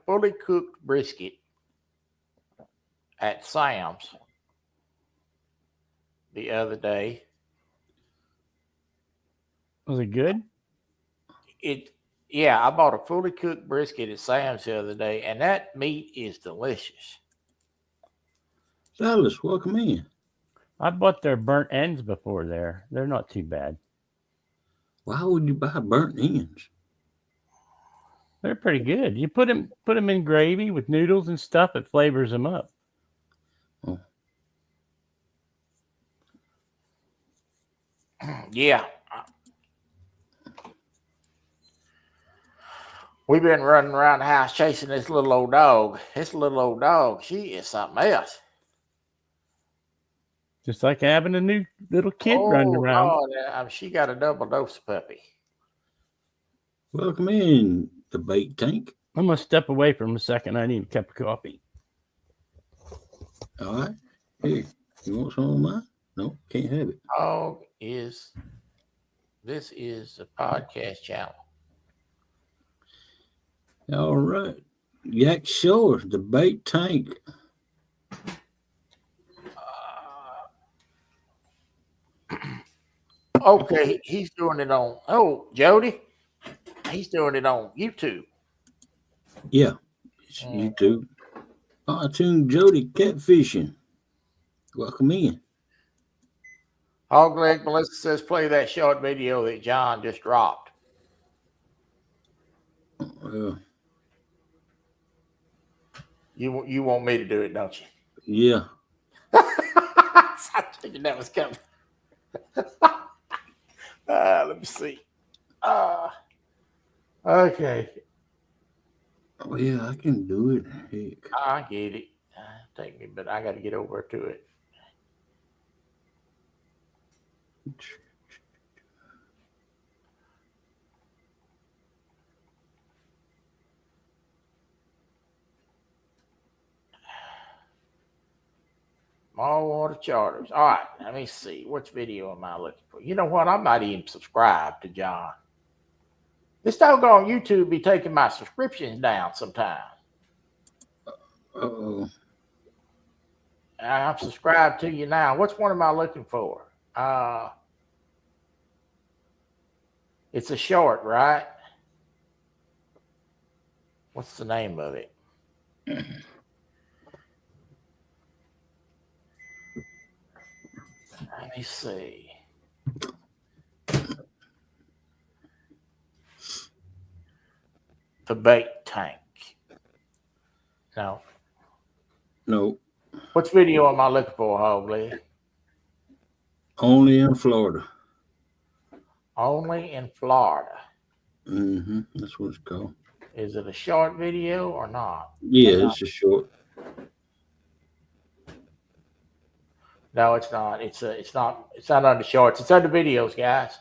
Speaker 2: fully cooked brisket at Sam's the other day.
Speaker 4: Was it good?
Speaker 2: Yeah, I bought a fully cooked brisket at Sam's the other day, and that meat is delicious.
Speaker 1: Dallas, welcome in.
Speaker 4: I bought their burnt ends before there. They're not too bad.
Speaker 1: Why would you buy burnt ends?
Speaker 4: They're pretty good. You put them in gravy with noodles and stuff. It flavors them up.
Speaker 1: Oh.
Speaker 2: Yeah. We've been running around the house chasing this little old dog. This little old dog, she is something else.
Speaker 4: Just like having a new little kid running around.
Speaker 2: Lord, she got a double dose puppy.
Speaker 1: Welcome in, the bait tank.
Speaker 4: I'm going to step away for a second. I need a cup of coffee.
Speaker 1: All right. Here, you want some of mine? No, can't have it.
Speaker 2: This is a podcast channel.
Speaker 1: All right. Yak Shores, the bait tank.
Speaker 2: Okay, he's doing it on, Jody, he's doing it on YouTube.
Speaker 1: Yeah, it's YouTube. Cartoon Jody Catfishing. Welcome in.
Speaker 2: Hogleg Melissa says play that short video that John just dropped. You want me to do it, don't you?
Speaker 1: Yeah.
Speaker 2: I figured that was coming. Let me see. Okay.
Speaker 1: Oh, yeah, I can do it. Heck.
Speaker 2: I get it. Take me, but I got to get over to it. Small water charters. All right, let me see. Which video am I looking for? You know what? I might even subscribe to John. This doggone YouTube be taking my subscriptions down sometime.
Speaker 1: Uh-oh.
Speaker 2: I'm subscribed to you now. Which one am I looking for? It's a short, right? What's the name of it? Let me see. The bait tank. No.
Speaker 1: No.
Speaker 2: Which video am I looking for, Hogley?
Speaker 1: Only in Florida.
Speaker 2: Only in Florida.
Speaker 1: Mm-hmm. That's what it's called.
Speaker 2: Is it a short video or not?
Speaker 1: Yeah, it's a short.
Speaker 2: No, it's not. It's not under shorts. It's under videos, guys.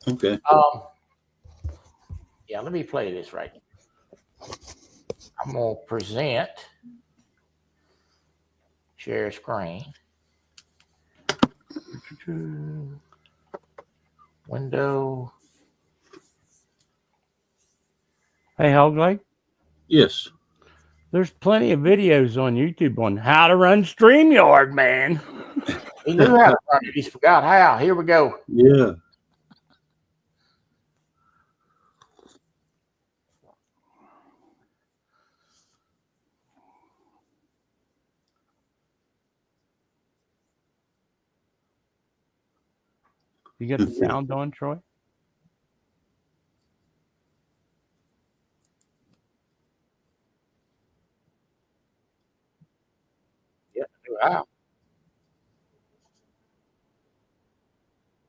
Speaker 1: Okay.
Speaker 2: Yeah, let me play this right. I'm gonna present. Share screen. Window.
Speaker 4: Hey, Hogleg.
Speaker 1: Yes.
Speaker 4: There's plenty of videos on YouTube on how to run StreamYard, man.
Speaker 2: He knew how to run it. He just forgot how. Here we go.
Speaker 1: Yeah.
Speaker 4: You got the sound on, Troy?
Speaker 2: Yeah, wow.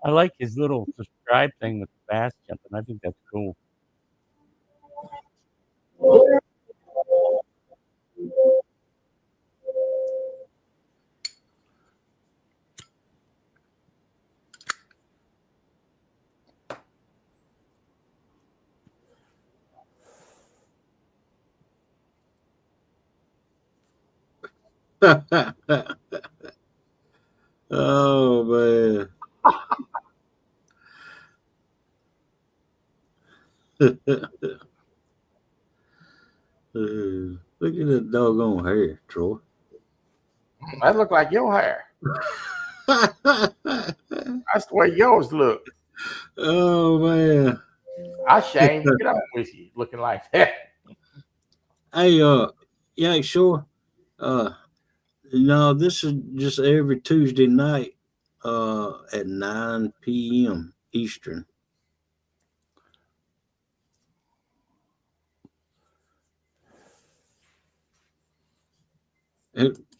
Speaker 4: I like his little subscribe thing with the bass jumping. I think that's cool.
Speaker 1: Oh, man. Look at that doggone hair, Troy.
Speaker 2: That look like your hair. That's the way yours look.
Speaker 1: Oh man.
Speaker 2: I shame to get on with you looking like that.
Speaker 1: Hey, yeah, sure. No, this is just every Tuesday night, at 9 p.m. Eastern.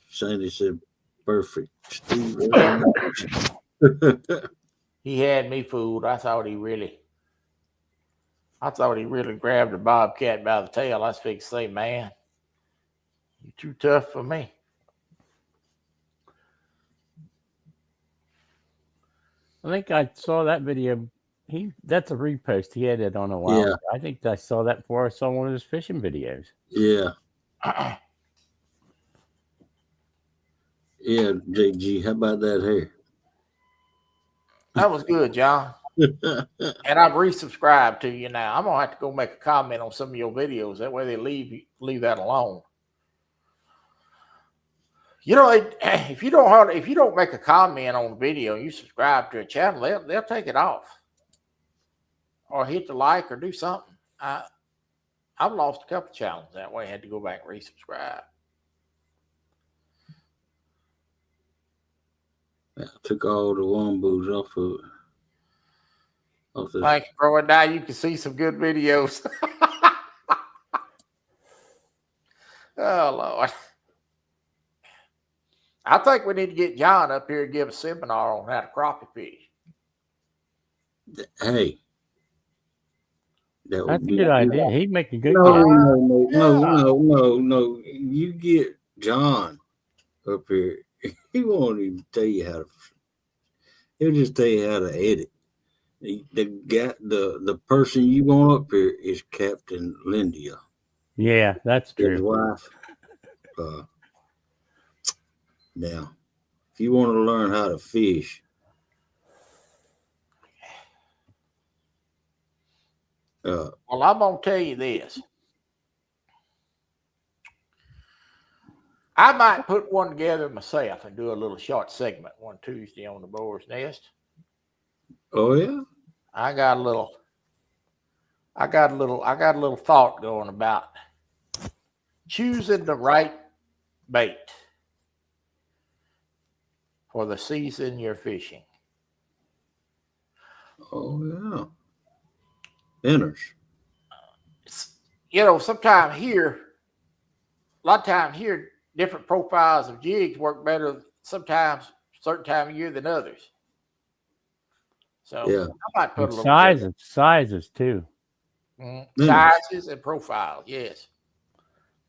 Speaker 1: Sandy said, "Perfect, Steve."
Speaker 2: He had me fooled. I thought he really grabbed the bobcat by the tail. I was fixing to say, man, you're too tough for me.
Speaker 4: I think I saw that video. That's a repost. He had it on a while
Speaker 1: Yeah.
Speaker 4: ago. I think I saw that before I saw one of his fishing videos.
Speaker 1: Yeah, yeah, JG. How about that hair?
Speaker 2: That was good, John. And I've resubscribed to you now. I'm gonna have to go make a comment on some of your videos. That way they leave that alone. You know, if you don't make a comment on the video and you subscribe to a channel, they'll take it off or hit the like or do something. I've lost a couple channels that way. I had to go back and resubscribe.
Speaker 1: I took all the womboos off the.
Speaker 2: Thanks, bro. And now you can see some good videos. Oh Lord. I think we need to get John up here and give a seminar on how to crappie fish.
Speaker 1: Hey, that
Speaker 4: That's
Speaker 1: would
Speaker 4: a
Speaker 1: be
Speaker 4: good idea. He'd make a good
Speaker 1: No,
Speaker 4: guest.
Speaker 1: no. You get John up here. He won't even tell you how to. He'll just tell you how to edit. The person you want up here is Captain Lindia,
Speaker 4: Yeah, that's
Speaker 1: his
Speaker 4: true.
Speaker 1: wife. Now, if you want to learn how to fish,
Speaker 2: Well, I'm gonna tell you this. I might put one together myself and do a little short segment one Tuesday on the Boar's Nest.
Speaker 1: oh yeah,
Speaker 2: I got a little thought going about choosing the right bait for the season you're fishing.
Speaker 1: oh yeah, inners.
Speaker 2: You know, sometimes here, a lot of times here, different profiles of jigs work better sometimes certain time of year than others. So
Speaker 1: Yeah.
Speaker 2: I might put a little
Speaker 4: Sizes too.
Speaker 2: sizes and profiles, yes.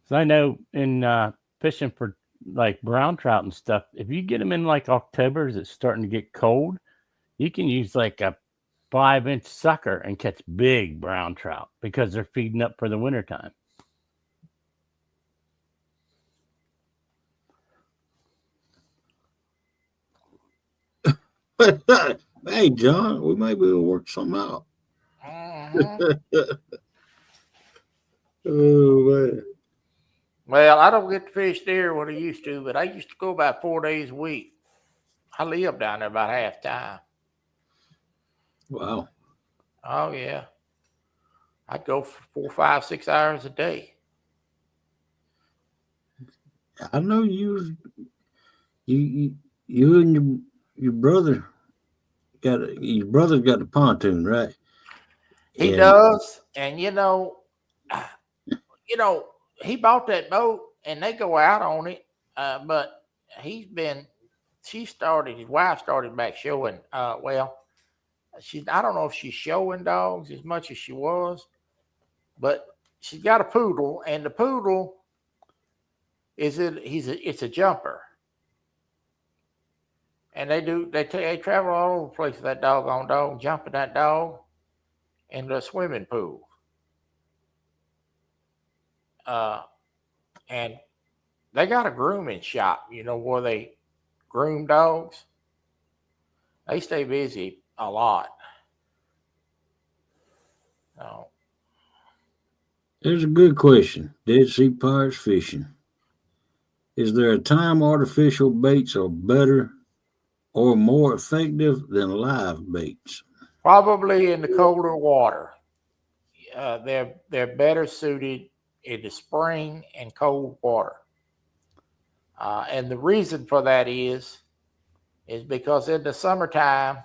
Speaker 4: So I know in fishing for like brown trout and stuff, if you get them in like October as it's starting to get cold, you can use like a 5-inch sucker and catch big brown trout because they're feeding up for the wintertime.
Speaker 1: Hey, John, we might be able to work something out. Oh man.
Speaker 2: Well, I don't get to fish there what I used to, but I used to go about 4 days a week. I live down there about half time.
Speaker 1: Wow.
Speaker 2: Oh yeah. I'd go for 4, 5, 6 hours a day.
Speaker 1: I know you and your brother your brother's got the pontoon, right?
Speaker 2: He does, and you know, he bought that boat and they go out on it. But his wife started back showing. I don't know if she's showing dogs as much as she was, but she's got a poodle, and the poodle it's a jumper. And they travel all over the place with that doggone dog, jumping that dog in the swimming pool. And they got a grooming shop, where they groom dogs. They stay busy a lot. So,
Speaker 1: There's a good question. Dead Sea Pirates fishing. Is there a time artificial baits are better or more effective than live baits?
Speaker 2: probably in the colder water. They're better suited in the spring and cold water. And the reason for that is because in the summertime,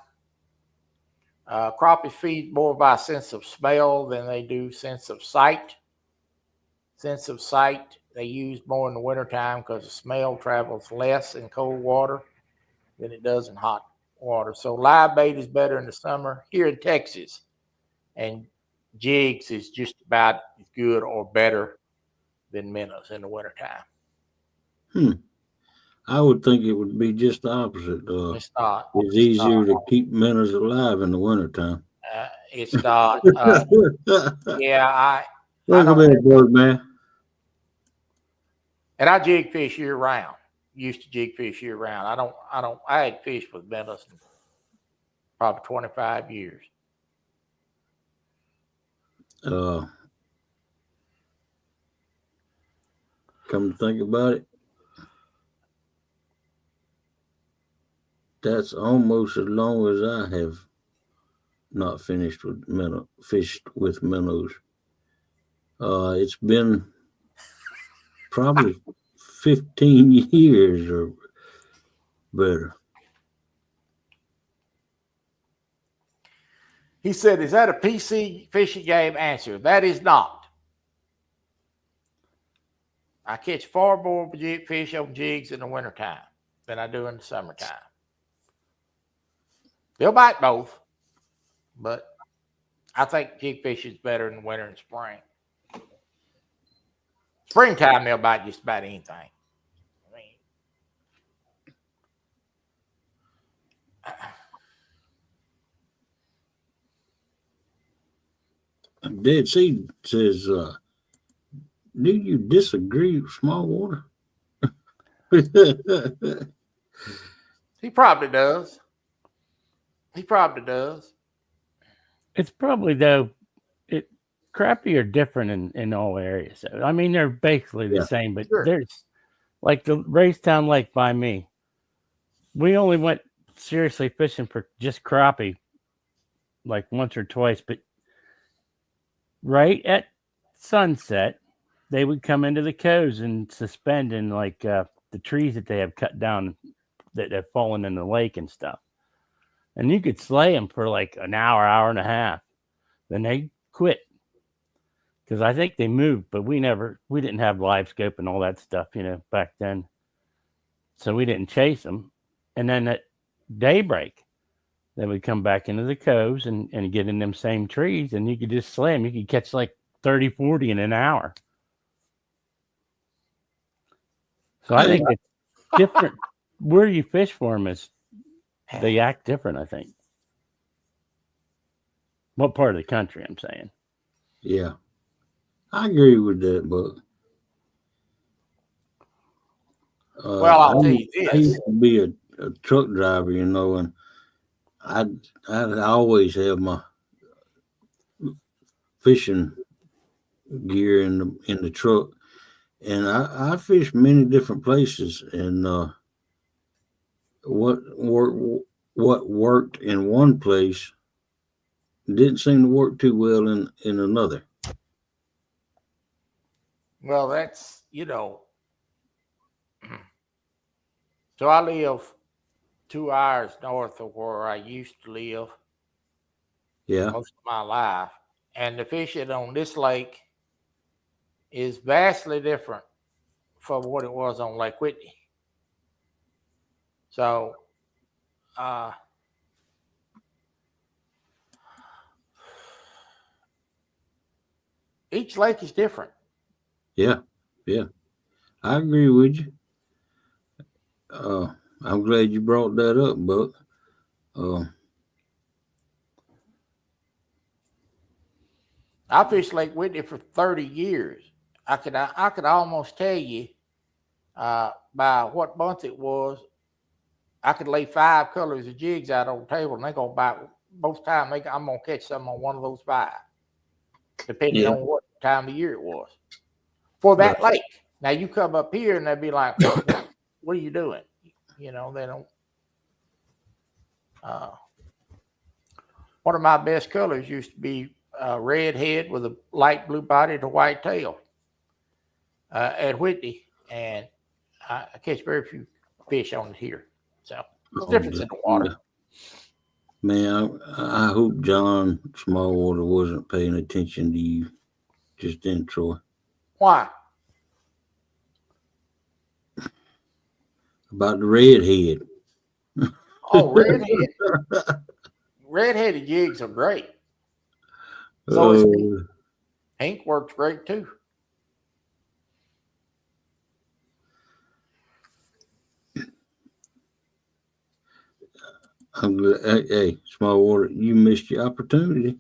Speaker 2: crappie feed more by sense of smell than they do sense of sight. Sense of sight they use more in the wintertime because the smell travels less in cold water than it does in hot water. So live bait is better in the summer here in Texas, and jigs is just about as good or better than minnows in the wintertime.
Speaker 1: I would think it would be just the opposite.
Speaker 2: It's not.
Speaker 1: It's easier to keep minnows alive in the wintertime.
Speaker 2: It's not. Yeah, I
Speaker 1: Look at
Speaker 2: don't.
Speaker 1: that bird, man.
Speaker 2: And I jig fish year round. Used to jig fish year round. I had fished with minnows in probably 25 years.
Speaker 1: Come to think about it, that's almost as long as I have not fished with minnows. It's been probably 15 years or better.
Speaker 2: He said, "Is that a PC fishing game?" Answer: that is not. I catch far more fish on jigs in the wintertime than I do in the summertime. They'll bite both, but I think jig fishing is better in the winter and spring. Springtime, they'll bite just about anything.
Speaker 1: Dead Sea says, do you disagree with small water?
Speaker 2: He probably does. He probably does.
Speaker 4: It's probably though. Crappie are different in all areas. I mean, they're basically the same, but
Speaker 2: Sure.
Speaker 4: There's like the Raystown Lake by me. We only went seriously fishing for just crappie like once or twice, but right at sunset, they would come into the coves and suspend in like the trees that they have cut down that have fallen in the lake and stuff. And you could slay them for like an hour and a half. Then they quit. Because I think they moved, but we didn't have live scope and all that stuff, back then. So we didn't chase them. And then at daybreak, they would come back into the coves and get in them same trees, and you could just slay them. You could catch like 30, 40 in an hour. So I think it's different. Where you fish for them they act different, I think. What part of the country, I'm saying.
Speaker 1: Yeah. I agree with that, but
Speaker 2: Well, I'll tell you
Speaker 1: I
Speaker 2: this.
Speaker 1: used to be a truck driver, and I'd always have my fishing gear in the truck, and I fished many different places, and what worked in one place didn't seem to work too well in another.
Speaker 2: Well, that's, so I live 2 hours north of where I used to live most of my life. And the fishing on this lake is vastly different from what it was on Lake Whitney. So, each lake is different.
Speaker 1: Yeah. I agree with you. I'm glad you brought that up, Buck.
Speaker 2: I fished Lake Whitney for 30 years. I could almost tell you by what month it was I could lay 5 colors of jigs out on the table, and they're gonna bite both times. I'm gonna catch something on one of those 5, depending
Speaker 1: Yeah.
Speaker 2: on what time of year it was for that lake. Now you come up here, and they'd be like, "What are you doing?" You know, they don't. One of my best colors used to be red head with a light blue body and a white tail at Whitney, and I catch very few fish on it here. So there's a difference in the water.
Speaker 1: Man, I hope John Smallwater wasn't paying attention to you just then, Troy.
Speaker 2: Why?
Speaker 1: About the redhead.
Speaker 2: Oh, redhead. Redheaded jigs are great. So is pink. Pink works great too.
Speaker 1: I'm glad, hey, Smallwater, you missed your opportunity.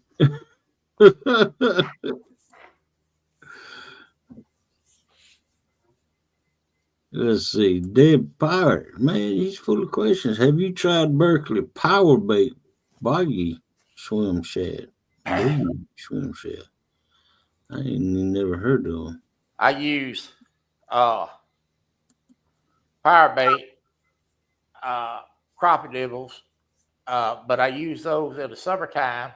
Speaker 1: Let's see. Deb Pirate. Man, he's full of questions. Have you tried Berkeley Power Bait Boggy Swim Shad? Swim Shad. I ain't never heard of them.
Speaker 2: I use fire bait, crappie dibbles, but I use those in the summertime.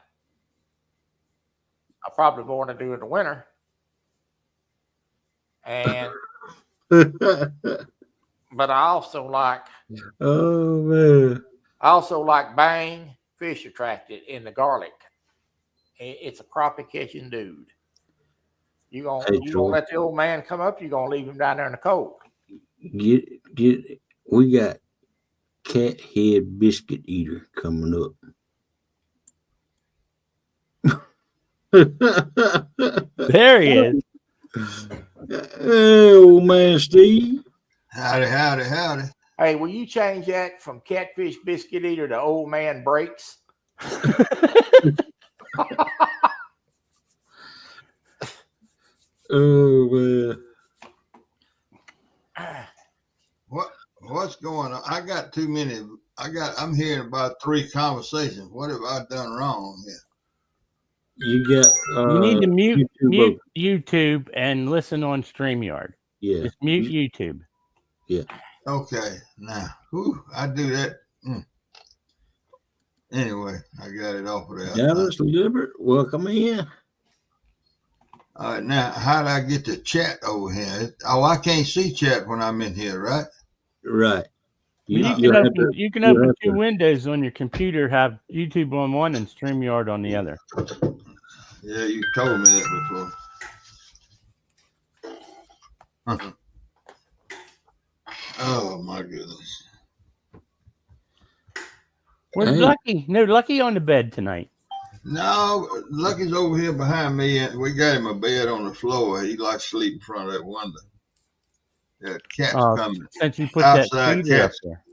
Speaker 2: I probably want to do it in the winter. And but I also like Bang Fish Attracted in the garlic. It's a crappie catching dude. You gonna let the old man come up? You gonna leave him down there in the cold?
Speaker 1: We got Cat Head Biscuit Eater coming up.
Speaker 4: There he is.
Speaker 1: Hey, old man Steve.
Speaker 6: Howdy.
Speaker 2: Hey, will you change that from Catfish Biscuit Eater to Old Man Breaks?
Speaker 1: Oh man.
Speaker 6: What's going on? I got too many. I'm hearing about 3 conversations. What have I done wrong here?
Speaker 1: You got
Speaker 4: you need to mute YouTube and listen on StreamYard.
Speaker 1: Yeah.
Speaker 4: Just mute YouTube.
Speaker 1: Yeah.
Speaker 6: Okay. Now, I do that. Anyway, I got it off of there.
Speaker 1: Dallas Libert, welcome in.
Speaker 6: All right, now how do I get the chat over here? Oh, I can't see chat when I'm in here, right?
Speaker 1: Right.
Speaker 4: You can open 2 windows on your computer, have YouTube on one and StreamYard on the other.
Speaker 6: Yeah, you told me that before. Oh my goodness.
Speaker 4: Where's Lucky? No, Lucky on the bed tonight.
Speaker 6: No, Lucky's over here behind me, and we got him a bed on the floor. He likes to sleep in front of that window. That cat's coming.
Speaker 4: Since you put
Speaker 6: outside
Speaker 4: that feeder up
Speaker 6: cats.
Speaker 4: there.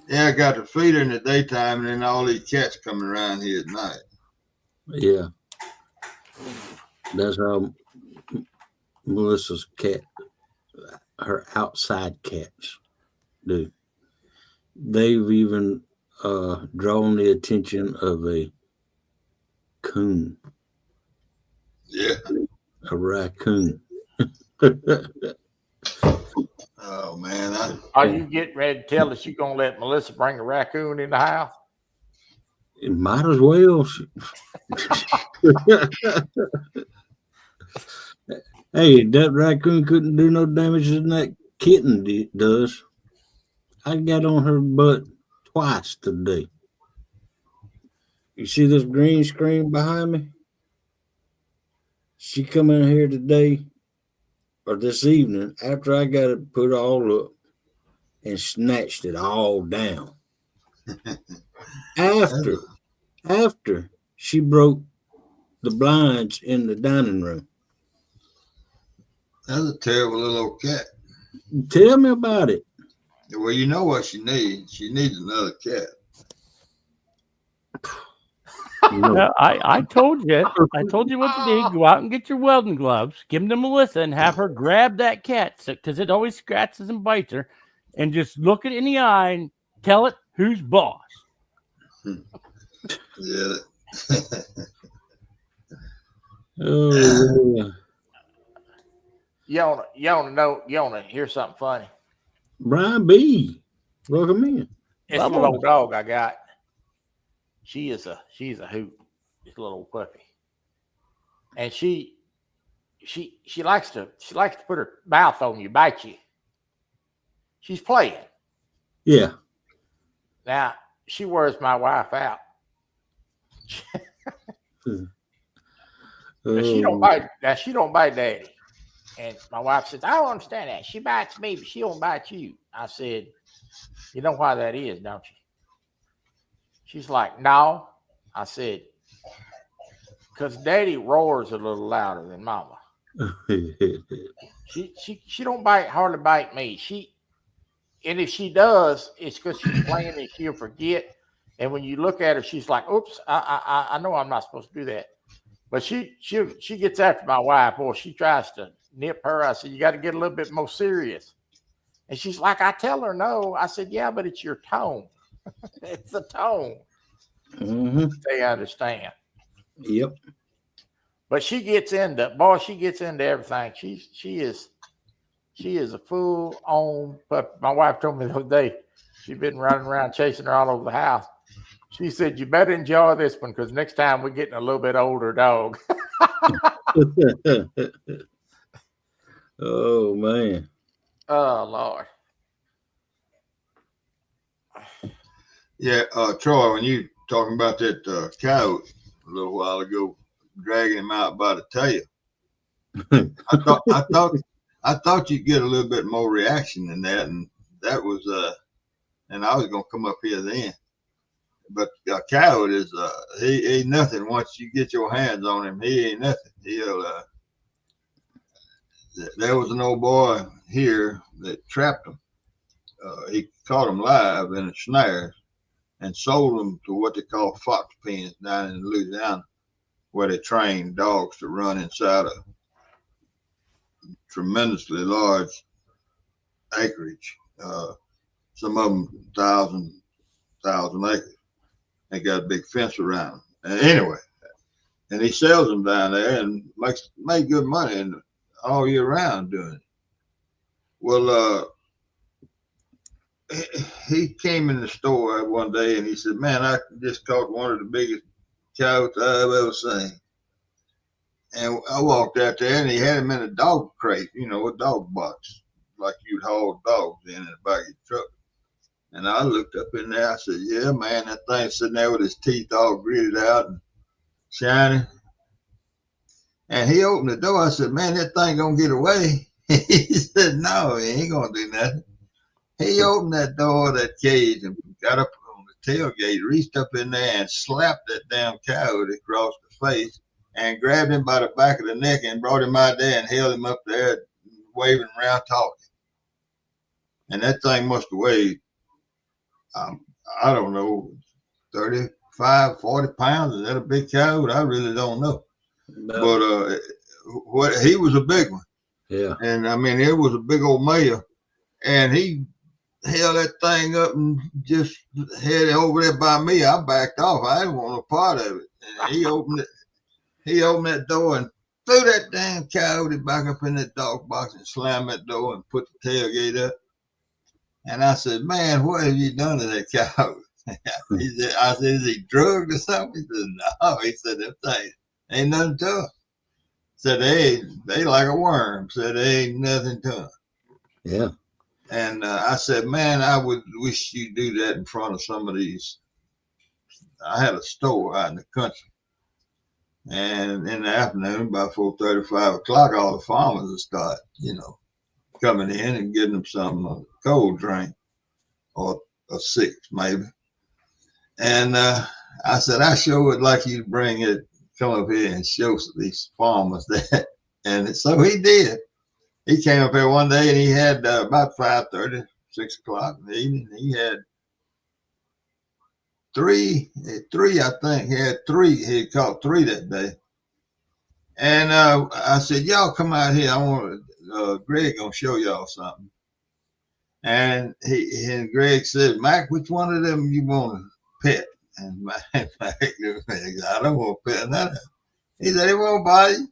Speaker 6: Yeah, I got the feeder in the daytime, and then all these cats coming around here at night.
Speaker 1: Yeah. That's how Melissa's cat, her outside cats do. They've even drawn the attention of a coon.
Speaker 6: Yeah.
Speaker 1: A raccoon.
Speaker 6: Oh, man.
Speaker 2: Are you getting ready to tell us you're going to let Melissa bring a raccoon in the house?
Speaker 1: It might as well. Hey, that raccoon couldn't do no damage than that kitten does. I got on her butt twice today. You see this green screen behind me? She come in here today or this evening after I got it put all up and snatched it all down. After she broke the blinds in the dining room.
Speaker 6: That's a terrible little old cat.
Speaker 1: Tell me about it.
Speaker 6: Well, you know what she needs. She needs another cat.
Speaker 4: No, I told you. I told you what to do. Go out and get your welding gloves, give them to Melissa, and have her grab that cat because it always scratches and bites her, and just look it in the eye and tell it Who's boss?
Speaker 6: Yeah.
Speaker 1: Oh, yeah.
Speaker 2: You wanna hear something funny?
Speaker 1: Brian B. Welcome in.
Speaker 2: It's a little old dog I got. She's a hoot. This little old puppy. And she likes to put her mouth on you, bite you. She's playing.
Speaker 1: Yeah.
Speaker 2: Now she wears my wife out. But she don't bite. Now she don't bite Daddy. And my wife says, I don't understand that. She bites me, but she don't bite you. I said, you know why that is, don't you? She's like, no. I said, because Daddy roars a little louder than Mama. She don't hardly bite me. And if she does, it's because she's playing and she'll forget. And when you look at her, she's like, oops, I know I'm not supposed to do that. But she gets after my wife. Boy, she tries to nip her. I said, you got to get a little bit more serious. And she's like, I tell her no. I said, yeah, but it's your tone. It's the tone.
Speaker 1: Mm-hmm.
Speaker 2: They understand.
Speaker 1: Yep.
Speaker 2: But she gets into everything. She is a full on puppy. My wife told me the other day she'd been running around chasing her all over the house. She said, you better enjoy this one because next time we're getting a little bit older dog.
Speaker 1: Oh, man.
Speaker 2: Oh, Lord.
Speaker 6: Yeah, Troy, when you talking about that coyote a little while ago, dragging him out by the tail, I thought you'd get a little bit more reaction than that, and that was and I was gonna come up here then. But a coyote is he ain't nothing. Once you get your hands on him, he ain't nothing. He'll there was an old boy here that trapped him. He caught him live in a snare and sold them to what they call fox pens down in Louisiana, where they train dogs to run inside a tremendously large acreage. Some of them 1,000 acres. They got a big fence around them. Anyway, and he sells them down there and make good money and all year round doing it. Well, he came in the store one day and he said, man, I just caught one of the biggest coyotes I've ever seen. And I walked out there and he had him in a dog crate, a dog box, like you'd haul dogs in the back of your truck. And I looked up in there. I said, yeah, man, that thing's sitting there with his teeth all gritted out and shining. And he opened the door. I said, man, that thing gonna get away. He said, no, he ain't gonna do nothing. He opened that door of that cage and got up on the tailgate, reached up in there and slapped that damn coyote across the face and grabbed him by the back of the neck and brought him out there and held him up there waving around talking. And that thing must have weighed, I don't know, 35, 40 pounds. Is that a big coyote? I really don't know. No. But he was a big one.
Speaker 1: Yeah.
Speaker 6: And I mean, it was a big old male. And he held that thing up and just had it over there by me. I backed off. I didn't want no part of it. And he opened that door and threw that damn coyote back up in that dog box and slammed that door and put the tailgate up. And I said, man, what have you done to that coyote? I said, is he drugged or something? He said, no. He said, that thing ain't nothing to him. Said, they like a worm. Said, they ain't nothing to him.
Speaker 1: Yeah.
Speaker 6: And I said, man, I would wish you'd do that in front of some of these. I had a store out in the country. And in the afternoon, about 4:30, 5 o'clock, all the farmers would start, coming in and getting them some cold drink or a 6 maybe. And I said, I sure would like you to come up here and show these farmers that. And so he did. He came up here one day and he had about 5:30, 6 o'clock in the evening. He had three, I think. He had 3. He had caught 3 that day. And I said, y'all come out here. I want Greg gonna show y'all something. And and Greg said, Mac, which one of them you want to pet? And Mac said, I don't want to pet none of them. He said, he won't bite you.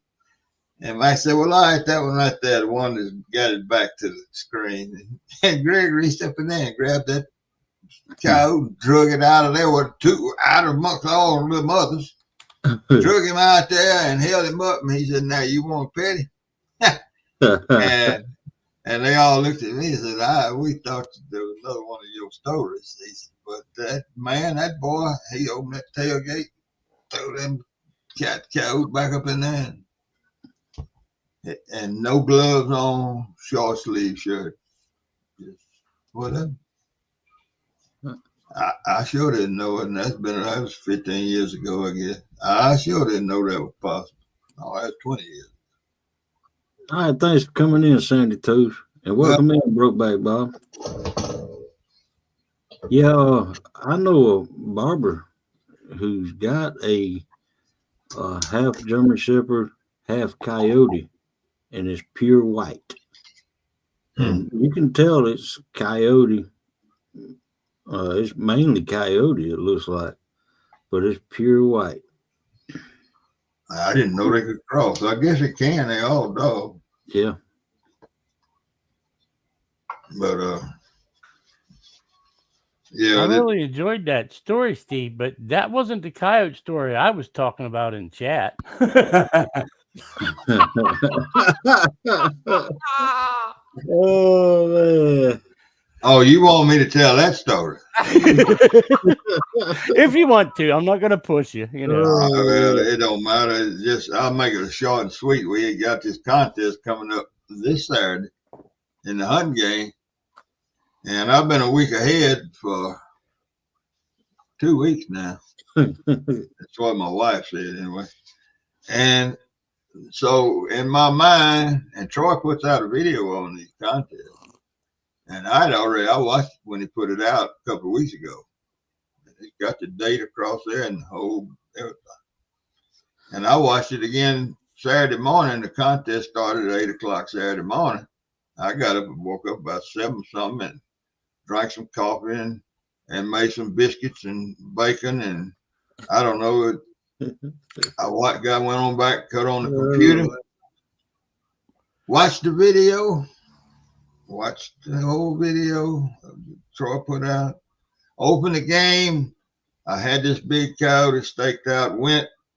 Speaker 6: And Mac said, well, all right, that one right there, the one that's got it back to the screen. And Greg reached up in there and grabbed that cow, drug it out of there with out amongst all the mothers, drug him out there and held him up. And he said, now you want to pet him? And they all looked at me and said, we thought there was another one of your stories. He said, but that boy, he opened that tailgate, threw them cow back up in there. And no gloves on, short sleeve shirt. Just whatever. I sure didn't know it, and that was 15 years ago, I guess. I sure didn't know that was possible. Oh, that's 20 years.
Speaker 1: All right, thanks for coming in, Sandy Toes. And welcome in, Brokeback Bob. Yeah, I know a barber who's got a half German Shepherd, half Coyote, and it's pure white. And you can tell it's Coyote. It's mainly Coyote, it looks like, but it's pure white.
Speaker 6: I didn't know they could cross. I guess it can. They all dog.
Speaker 1: Yeah.
Speaker 6: But yeah,
Speaker 4: I really enjoyed that story, Steve, but that wasn't the coyote story I was talking about in chat.
Speaker 1: Oh man.
Speaker 6: Oh, you want me to tell that story?
Speaker 4: If you want to, I'm not going to push you. You know,
Speaker 6: well, it don't matter. It's just I'll make it short and sweet. We got this contest coming up this Saturday in the hunting game, and I've been a week ahead for 2 weeks now. That's what my wife said anyway. And so in my mind, and Troy puts out a video on these contests. And I watched it when he put it out a couple of weeks ago. It's got the date across there and the whole everything. And I watched it again Saturday morning. The contest started at 8 o'clock Saturday morning. I got up and woke up about 7 something and drank some coffee and made some biscuits and bacon. And I don't know. Went on back, cut on the computer, watched the video. Watched the whole video Troy put out. Opened the game. I had this big cow that staked out,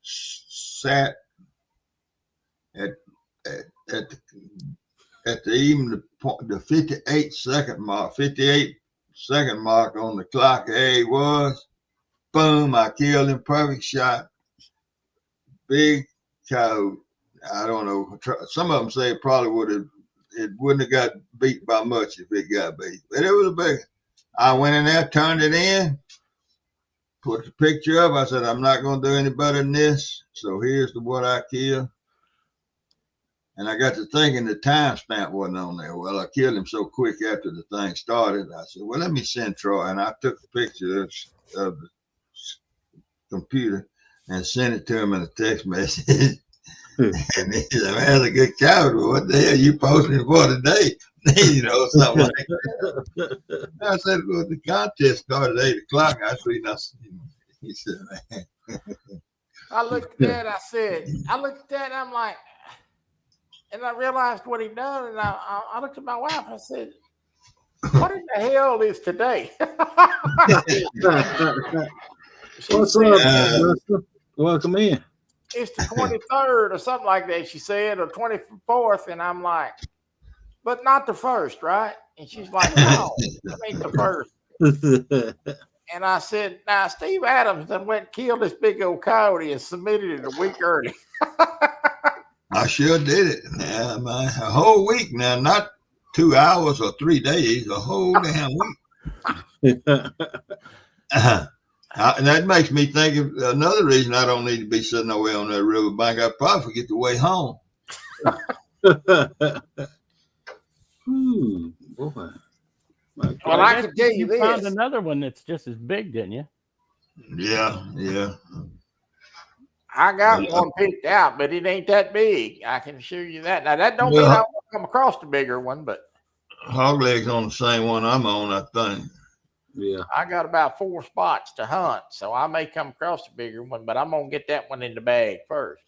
Speaker 6: sat at the 58 second mark on the clock. There he was. Boom! I killed him. Perfect shot. Big cow. I don't know. Some of them say it probably wouldn't have got beat by much if it got beat. But it was a big. I went in there, turned it in, put the picture up. I said, I'm not going to do any better than this. So here's what I killed. And I got to thinking the timestamp wasn't on there. Well, I killed him so quick after the thing started. I said, well, let me send Troy. And I took the picture of the computer and sent it to him in a text message. And he said, man, that's a good cow. What the hell you posting for today? Something like that. I said, well, the contest started at 8 o'clock. I said, nothing. He said, man.
Speaker 2: I looked at that, and I'm like, and I realized what he'd done. And I looked at my wife and I said, what in the hell is today?
Speaker 1: What's up? Welcome in.
Speaker 2: It's the 23rd or something like that, she said, or 24th. And I'm like, but not the first, right? And she's like, no, that ain't the first. And I said, now, Steve Adams then went and killed this big old coyote and submitted it a week early.
Speaker 6: I sure did it. Yeah, a whole week now, not 2 hours or 3 days, a whole damn week. And that makes me think of another reason I don't need to be sitting away on that riverbank. I probably forget the way home.
Speaker 1: Ooh, boy.
Speaker 2: Well, I can tell you
Speaker 4: this. You found
Speaker 2: this.
Speaker 4: another one that's just as big, didn't you?
Speaker 6: Yeah.
Speaker 2: I got one picked out, but it ain't that big. I can assure you that. Now, that don't mean I won't come across the bigger one, but.
Speaker 6: Hog leg's on the same one I'm on, I think.
Speaker 1: Yeah.
Speaker 2: I got about 4 spots to hunt, so I may come across a bigger one, but I'm gonna get that one in the bag first.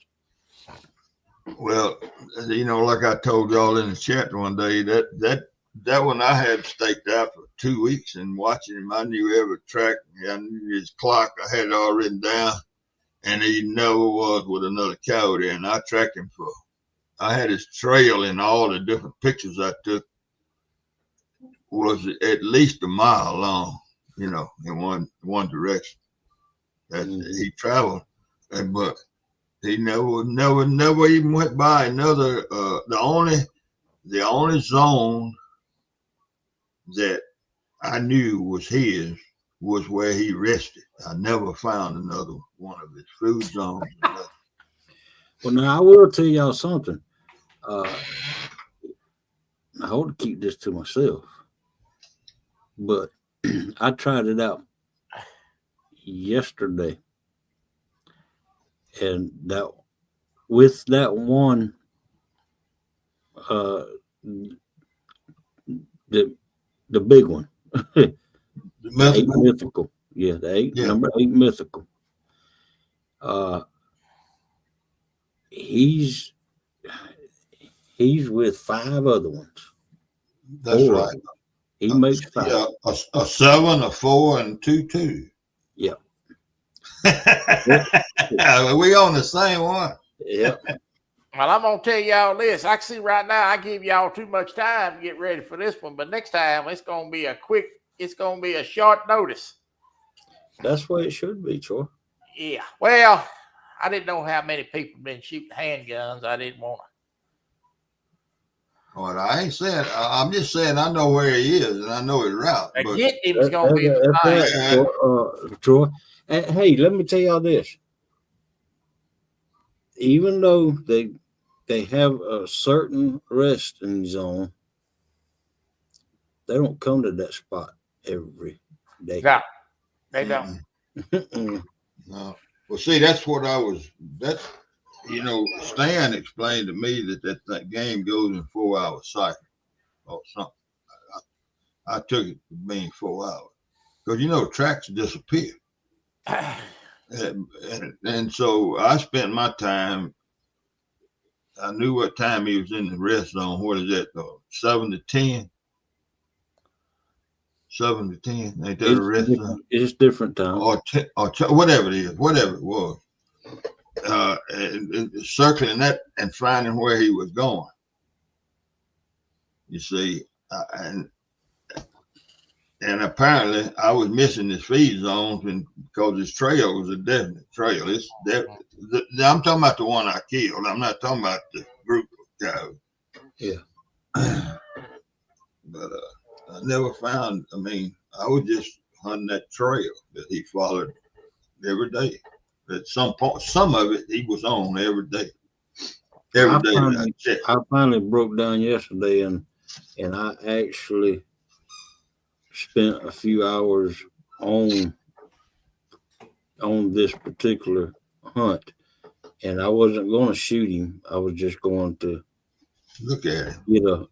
Speaker 6: Well, like I told y'all in the chat one day, that one I had staked out for 2 weeks, and watching him, I knew every track. I knew his clock. I had it all written down, and he never was with another cow there. And I tracked him I had his trail in all the different pictures I took was at least a mile long, in one direction. That he traveled, but he never even went by another. The only zone that I knew was his was where he rested. I never found another one of his food zones.
Speaker 1: Well, now I will tell y'all something. I hope to keep this to myself, but I tried it out yesterday, and with that one, the big one,
Speaker 6: The
Speaker 1: the 8 mythical, yeah, number 8 mythical. He's with 5 other ones.
Speaker 6: That's right.
Speaker 1: He makes 5.
Speaker 6: Yeah, a 7, a 4, and 2.
Speaker 1: Yep.
Speaker 6: We on the same one.
Speaker 1: Yep.
Speaker 2: Well, I'm gonna tell y'all this. I can see right now I give y'all too much time to get ready for this one, but next time it's gonna be a short notice.
Speaker 1: That's what it should be, Troy.
Speaker 2: Yeah. Well, I didn't know how many people been shooting handguns. I didn't want to.
Speaker 6: Well, I ain't saying. I'm just saying I know where he is and I know his route.
Speaker 2: But get him's gonna be the
Speaker 1: right, Troy. Hey, let me tell y'all this. Even though they have a certain resting zone, they don't come to that spot every day.
Speaker 2: No, they don't.
Speaker 6: No. Well, see, that's what I was. Stan explained to me that game goes in 4-hour cycle or something. I took it to being 4 hours because tracks disappear. And so I spent my time. I knew what time he was in the rest zone. What is that? 7 to 10. 7 to 10. Ain't that a rest zone?
Speaker 1: It's different time.
Speaker 6: Or whatever it is, whatever it was. And circling that and finding where he was going. You see, and apparently I was missing his feed zones because his trail was a definite trail. I'm talking about the one I killed. I'm not talking about the group of cows.
Speaker 1: Yeah.
Speaker 6: But I never found. I mean, I was just hunting that trail that he followed every day. At some point, some of it he was on every day.
Speaker 1: I finally broke down yesterday, and I actually spent a few hours on this particular hunt, and I wasn't going to shoot him. I was just going to
Speaker 6: look at him,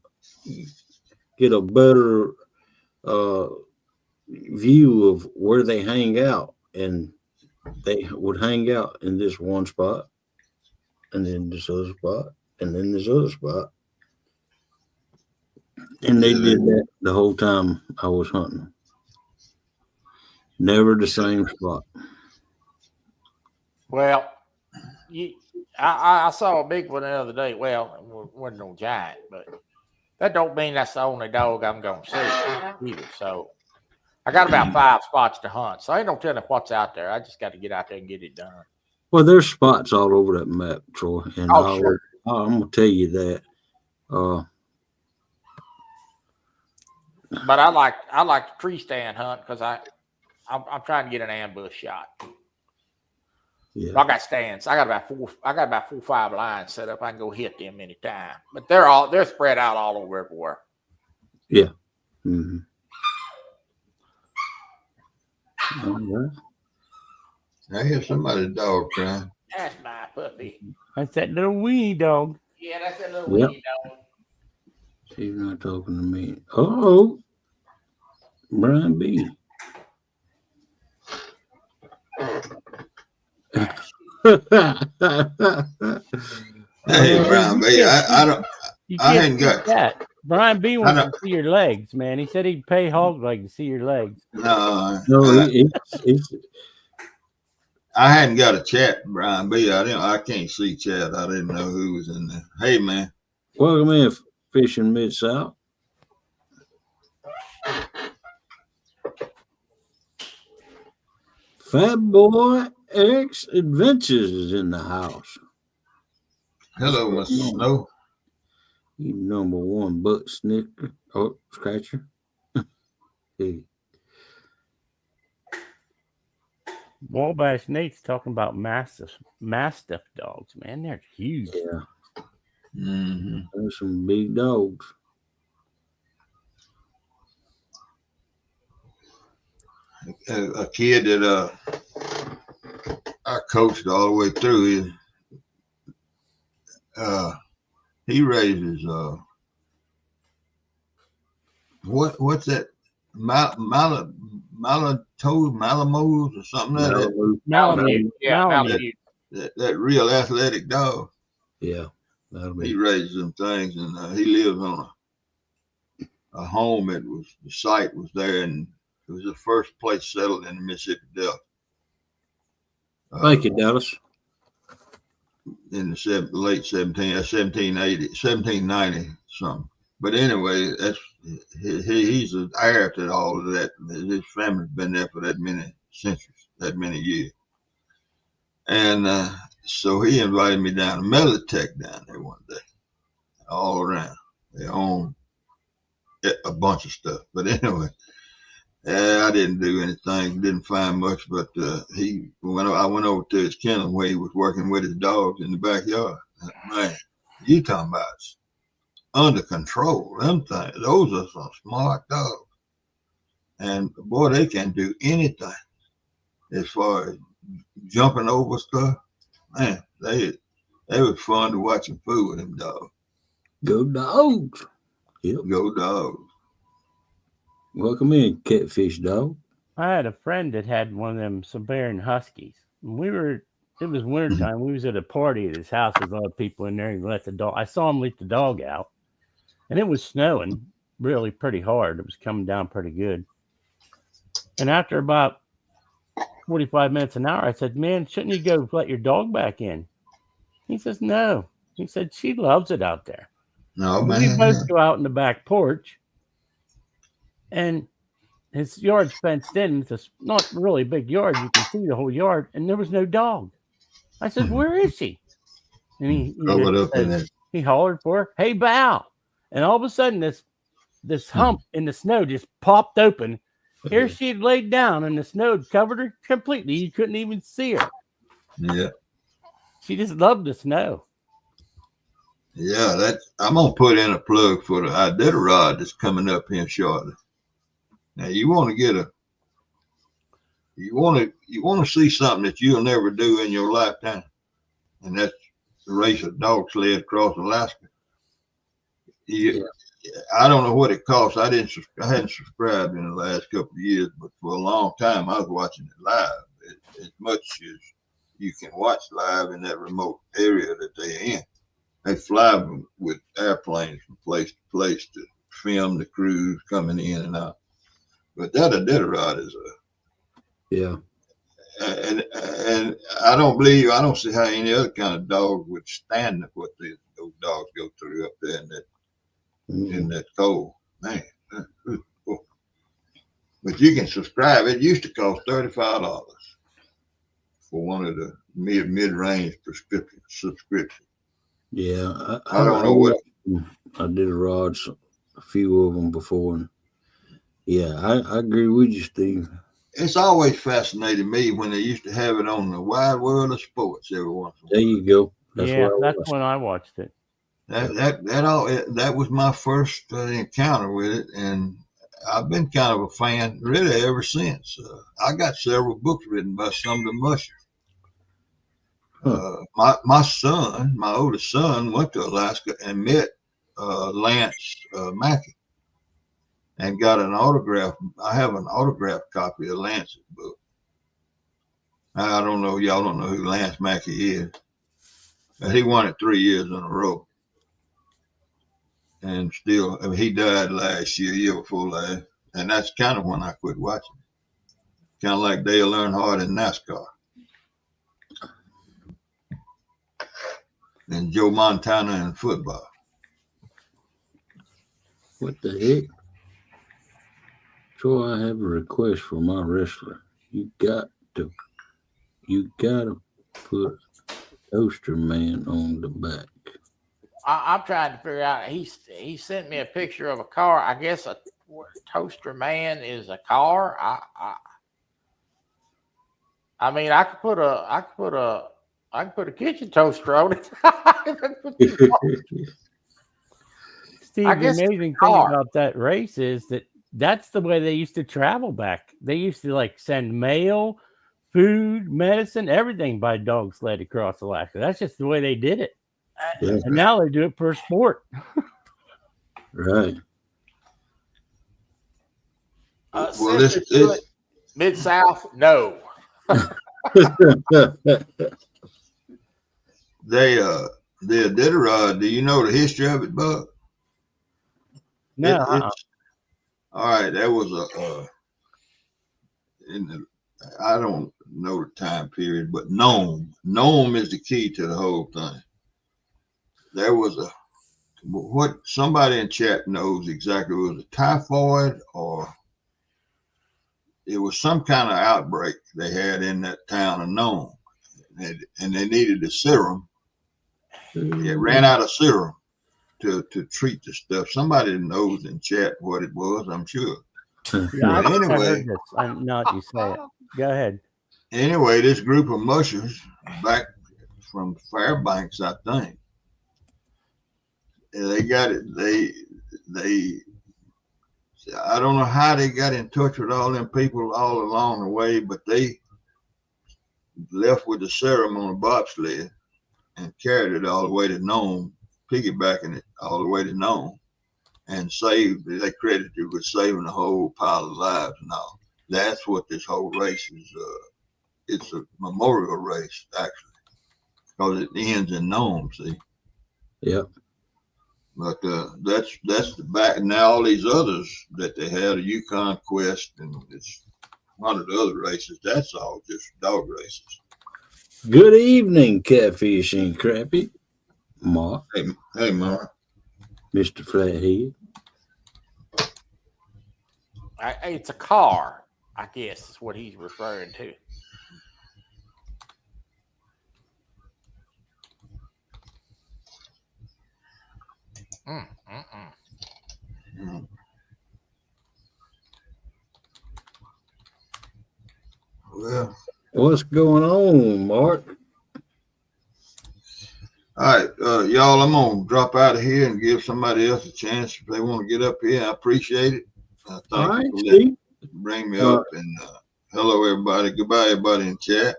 Speaker 1: get a better view of where they hang out, and they would hang out in this one spot, and then this other spot, and then this other spot. And they did that the whole time I was hunting. Never the same spot.
Speaker 2: Well, I saw a big one the other day. Well, it wasn't no giant, but that don't mean that's the only dog I'm going to see either. So I got about 5 spots to hunt. So I ain't no telling what's out there. I just got to get out there and get it done.
Speaker 1: Well, there's spots all over that map, Troy. And
Speaker 2: sure.
Speaker 1: I'm going to tell you that.
Speaker 2: But I like the tree stand hunt because I'm trying to get an ambush shot.
Speaker 1: Yeah.
Speaker 2: I got stands. I got about 4 or 5 lines set up. I can go hit them anytime. But they're spread out all over everywhere.
Speaker 1: Yeah. Mm-hmm. All right.
Speaker 6: I hear somebody's dog crying.
Speaker 2: That's my puppy.
Speaker 4: That's that little weenie dog.
Speaker 2: Yeah, that's that little weenie dog.
Speaker 1: She's not talking to me. Oh, Brian B.
Speaker 6: Hey, Brian
Speaker 4: You
Speaker 6: B.
Speaker 4: can't
Speaker 6: I don't.
Speaker 4: You
Speaker 6: I
Speaker 4: can't
Speaker 6: hadn't
Speaker 4: see
Speaker 6: got.
Speaker 4: that. Brian B
Speaker 6: I
Speaker 4: wants
Speaker 6: don't.
Speaker 4: to see your legs, man. He said he'd pay hog leg to see your legs.
Speaker 6: No,
Speaker 1: no, it's
Speaker 6: I hadn't got a chat, Brian B. I can't see chat. I didn't know who was in there. Hey, man.
Speaker 1: welcome in, Fishing Mid South. Fat Boy X Adventures is in the house.
Speaker 6: Hello, Miss Snow.
Speaker 1: You number one butt snicker. Oh, scratcher. Hey.
Speaker 4: Wabash Nate's talking about mastiff dogs, man. They're huge.
Speaker 1: Yeah.
Speaker 6: Mm-hmm.
Speaker 1: There's some big dogs.
Speaker 6: A kid that I coached all the way through. He raises what's that Malamutes or something like that.
Speaker 4: Malamute.
Speaker 2: Yeah,
Speaker 4: Malamute.
Speaker 6: That real athletic dog.
Speaker 1: Yeah. That'll
Speaker 6: He
Speaker 1: be.
Speaker 6: raises them things, and he lives on a home. It was the site was there, and it was the first place settled in the Mississippi Delta.
Speaker 1: Thank you, Dallas.
Speaker 6: In the late 1790 something. But anyway, that's he's an heir to all of that. His family's been there for that many centuries, that many years. And so he invited me down to Melitech down there one day, all around. They own a bunch of stuff. But anyway, I didn't do anything, didn't find much. But when I went over to his kennel where he was working with his dogs in the backyard, man, you talking about under control. Them things, those are some smart dogs. And boy, they can do anything as far as jumping over stuff. Man, they was fun to watch them fool with them dogs.
Speaker 1: Go dogs. Yep.
Speaker 6: Go dogs.
Speaker 1: Welcome in, Catfish Dog.
Speaker 4: I had a friend that had one of them Siberian Huskies. It was wintertime. We was at a party at his house. There's a lot of people in there. He let the dog. I saw him let the dog out, and it was snowing really pretty hard. It was coming down pretty good. And after about 45 minutes an hour, I said, "Man, shouldn't you go let your dog back in?" He says, "No." He said, "She loves it out there."
Speaker 6: No,
Speaker 4: We
Speaker 6: man.
Speaker 4: both go out in the back porch, and his yard's fenced in. It's not really a big yard. You can see the whole yard, and there was no dog. I said, "Where is she?" And he
Speaker 6: Covered up in
Speaker 4: says-
Speaker 6: it.
Speaker 4: he hollered for her, "Hey, Bow!" And all of a sudden, this hump in the snow just popped open. Here she had laid down, and the snow had covered her completely. You couldn't even see her.
Speaker 6: Yeah.
Speaker 4: She just loved the snow.
Speaker 6: Yeah, I'm gonna put in a plug for the Iditarod that's coming up here shortly. Now you want to see something that you'll never do in your lifetime, and that's the race of dog sled across Alaska. I don't know what it costs. I hadn't subscribed in the last couple of years, but for a long time I was watching it live as much as you can watch live in that remote area that they're in. They fly with airplanes from place to place to film the crews coming in and out. But that Iditarod is
Speaker 1: Yeah.
Speaker 6: and I don't see how any other kind of dog would stand what those dogs go through up there in that cold, man. But you can subscribe. It used to cost $35 for one of the mid-range subscription.
Speaker 1: Yeah.
Speaker 6: I don't know what.
Speaker 1: I did a few of them before. And yeah, I agree with you, Steve.
Speaker 6: It's always fascinated me when they used to have it on the Wide World of Sports every once in a while.
Speaker 1: There you go.
Speaker 4: That's when I watched it.
Speaker 6: That was my first encounter with it, and I've been kind of a fan really ever since. I got several books written by some of the mushers. My oldest son, went to Alaska and met Lance Mackey and got an autograph. I have an autograph copy of Lance's book. I don't know. Y'all don't know who Lance Mackey is. But he won it 3 years in a row. And still, I mean, he died last year before last. And that's kind of when I quit watching. Kind of like Dale Earnhardt in NASCAR. And Joe Montana in football.
Speaker 1: What the heck? Troy, I have a request for my wrestler. You gotta put Toaster Man on the back.
Speaker 2: I'm trying to figure out. He sent me a picture of a car. I guess a Toaster Man is a car. I mean, I could put a kitchen toaster on it.
Speaker 4: Steve,
Speaker 2: I
Speaker 4: the
Speaker 2: guess
Speaker 4: amazing thing
Speaker 2: car.
Speaker 4: about that race is that's the way they used to travel back. They used to like send mail, food, medicine, everything by dog sled across Alaska. That's just the way they did it.
Speaker 1: Yeah.
Speaker 4: And now they do it per sport.
Speaker 1: Right.
Speaker 6: Well, this
Speaker 2: Mid-South, no.
Speaker 6: the Iditarod, do you know the history of it, Buck?
Speaker 4: No,
Speaker 6: It's all right. That was I don't know the time period, but Nome is the key to the whole thing. There was what somebody in chat knows exactly. It was a typhoid or it was some kind of outbreak they had in that town of Nome, and they needed a serum. It ran out of serum to treat the stuff. Somebody knows in chat what it was, I'm sure.
Speaker 4: yeah, I think I
Speaker 6: Anyway.
Speaker 4: heard this. I know what you say it. Go ahead.
Speaker 6: Anyway, this group of mushers back from Fairbanks, I think, they got it. They I don't know how they got in touch with all them people all along the way, but they left with the serum on a bobsled and carried it all the way to Nome, piggybacking it all the way to Nome, and saved. They credited it with saving a whole pile of lives and all. That's what this whole race is. It's a memorial race actually, because it ends in Nome. See.
Speaker 1: Yep.
Speaker 6: But that's the back. Now all these others that they had, a Yukon Quest and it's one of the other races, that's all just dog races.
Speaker 1: Good evening, Catfish and Crappy. Mark,
Speaker 6: Hey, Mark.
Speaker 1: Mr. Flathead.
Speaker 2: It's a car, I guess is what he's referring to.
Speaker 6: Well,
Speaker 1: What's going on, Mark?
Speaker 6: all right, y'all, I'm gonna drop out of here and give somebody else a chance if they want to get up here. I appreciate it.
Speaker 1: All
Speaker 6: Thank
Speaker 1: right,
Speaker 6: you for letting
Speaker 1: Steve.
Speaker 6: bring me up, and hello everybody. Goodbye everybody in chat.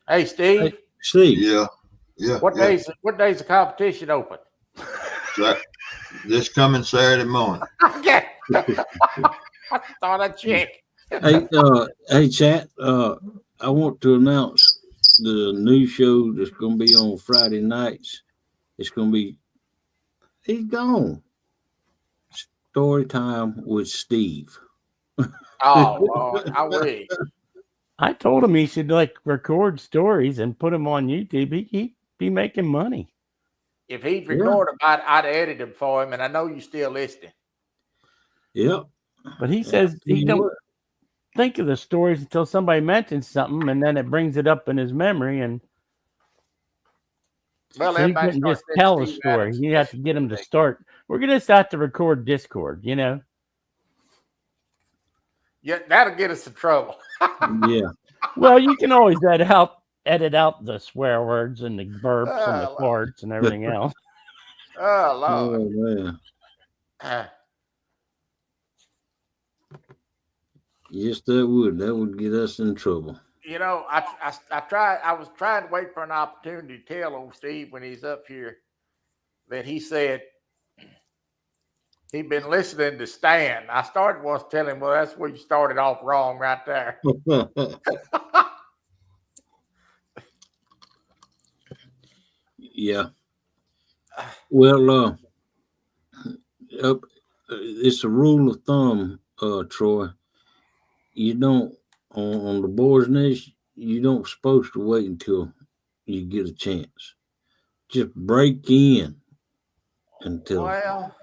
Speaker 2: Hey, Steve.
Speaker 1: Steve.
Speaker 6: Yeah.
Speaker 2: What day's the competition open?
Speaker 6: So, this coming Saturday morning.
Speaker 2: Okay. I thought I'd check.
Speaker 1: Hey, chat. I want to announce the new show that's going to be on Friday nights. It's going to be. He's gone. Story time with Steve.
Speaker 2: Oh, Lord, I wish.
Speaker 4: I told him he should like record stories and put them on YouTube. He'd be making money.
Speaker 2: If he'd record them, I'd edit them for him, and I know you still listening.
Speaker 1: Yep.
Speaker 4: But he says he don't think of the stories until somebody mentions something, and then it brings it up in his memory, and
Speaker 2: Well,
Speaker 4: so he
Speaker 2: everybody
Speaker 4: couldn't
Speaker 2: starts
Speaker 4: just tell a
Speaker 2: Steve
Speaker 4: story.
Speaker 2: Adams
Speaker 4: You have to get him to start. We're gonna just have to record Discord, you know.
Speaker 2: Yeah, that'll get us in trouble.
Speaker 1: Yeah.
Speaker 4: Well, you can always edit out the swear words and the burps and the farts and everything else.
Speaker 2: Oh, Lord.
Speaker 1: Oh, man. Yes, that would get us in trouble.
Speaker 2: You know, I was trying to wait for an opportunity to tell old Steve when he's up here that he said He'd been listening to Stan. I started once telling him, well, that's where you started off wrong right there.
Speaker 1: Yeah. Well, it's a rule of thumb, Troy. You don't on the boar's nest. You don't supposed to wait until you get a chance. Just break in until.
Speaker 2: Well,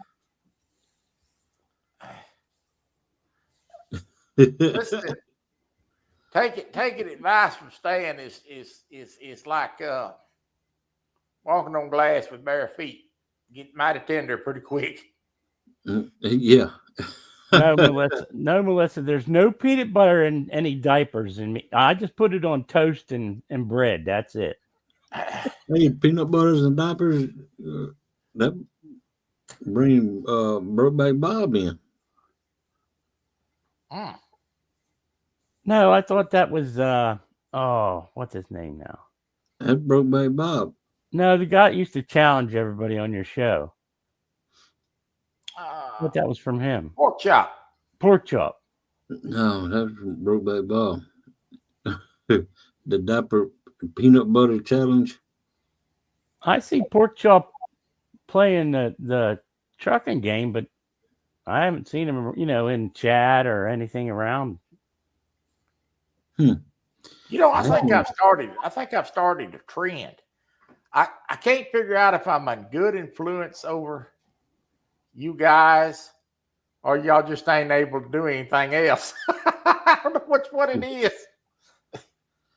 Speaker 2: listen, taking advice from Stan is like walking on glass with bare feet. Get mighty tender pretty quick.
Speaker 1: Yeah.
Speaker 4: No, Melissa. No, Melissa. There's no peanut butter in any diapers in me. I just put it on toast and bread. That's it.
Speaker 1: Hey, peanut butters and diapers. That bring Brokeback Bob in.
Speaker 2: Mm.
Speaker 4: No, I thought that was what's his name now?
Speaker 1: That's Brokeback Bob.
Speaker 4: No, the guy used to challenge everybody on your show. But that was from him.
Speaker 2: Pork chop.
Speaker 4: Pork chop.
Speaker 1: No, that's from Brokeback Bob. The diaper peanut butter challenge.
Speaker 4: I see Pork Chop playing the trucking game, but I haven't seen him, in chat or anything around.
Speaker 2: I think I've started a trend. I can't figure out if I'm a good influence over you guys or y'all just ain't able to do anything else. I don't know what it is.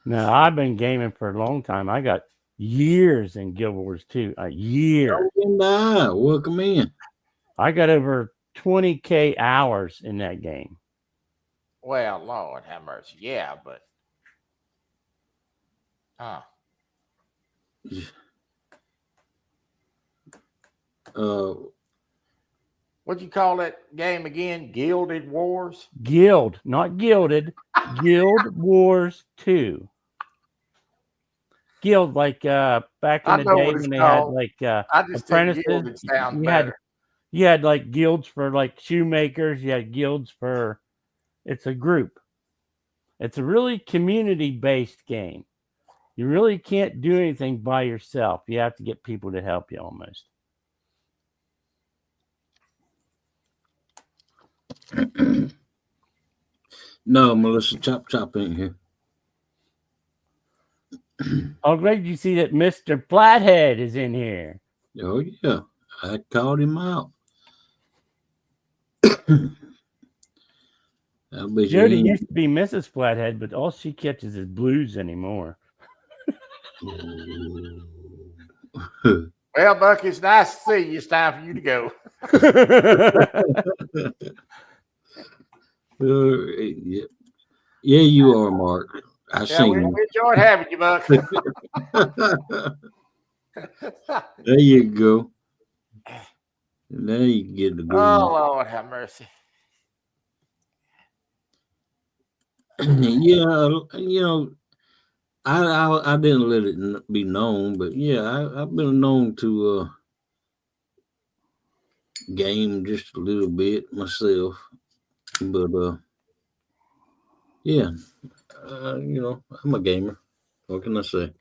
Speaker 4: No, I've been gaming for a long time. I got years in Guild Wars 2. Years.
Speaker 1: Welcome in.
Speaker 4: I got over 20K hours in that game.
Speaker 2: Well, Lord have mercy. Yeah, but what'd you call that game again? Gilded Wars?
Speaker 4: Guild, not gilded. Guild Wars 2. Guild, like back in the day when they had like
Speaker 2: I just
Speaker 4: apprentices.
Speaker 2: think gilded sounds better.
Speaker 4: You had like guilds for like shoemakers. You had guilds for. It's a group. It's a really community-based game. You really can't do anything by yourself. You have to get people to help you almost.
Speaker 1: No, Melissa, Chop ain't here.
Speaker 4: Oh, great. You see that Mr. Flathead is in here.
Speaker 1: Oh, yeah. I called him out.
Speaker 4: Jody used to be Mrs. Flathead, but all she catches is blues anymore.
Speaker 2: Well, Buck, it's nice to see you. It's time for you to go.
Speaker 1: Yeah, you are, Mark. I seen
Speaker 2: we
Speaker 1: you.
Speaker 2: enjoyed having you, Buck.
Speaker 1: There you go. Now you get the good.
Speaker 2: Oh, Lord have mercy.
Speaker 1: Yeah, I didn't let it be known, but yeah, I've been known to game just a little bit myself, but yeah, I'm a gamer. What can I say?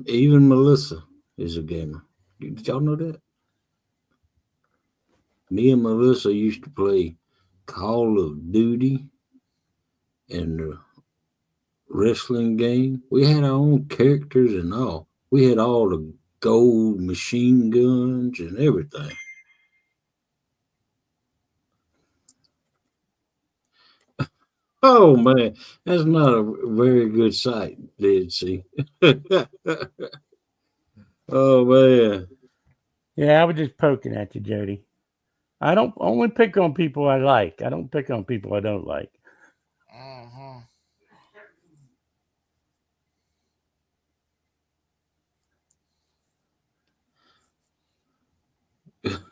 Speaker 1: Even Melissa is a gamer. Did y'all know that? Me and Melissa used to play Call of Duty and the wrestling game. We had our own characters and all. We had all the gold machine guns and everything. Oh man, that's not a very good sight, did see. Oh man.
Speaker 4: Yeah, I was just poking at you, Jody. I don't only pick on people I like. I don't pick on people I don't like.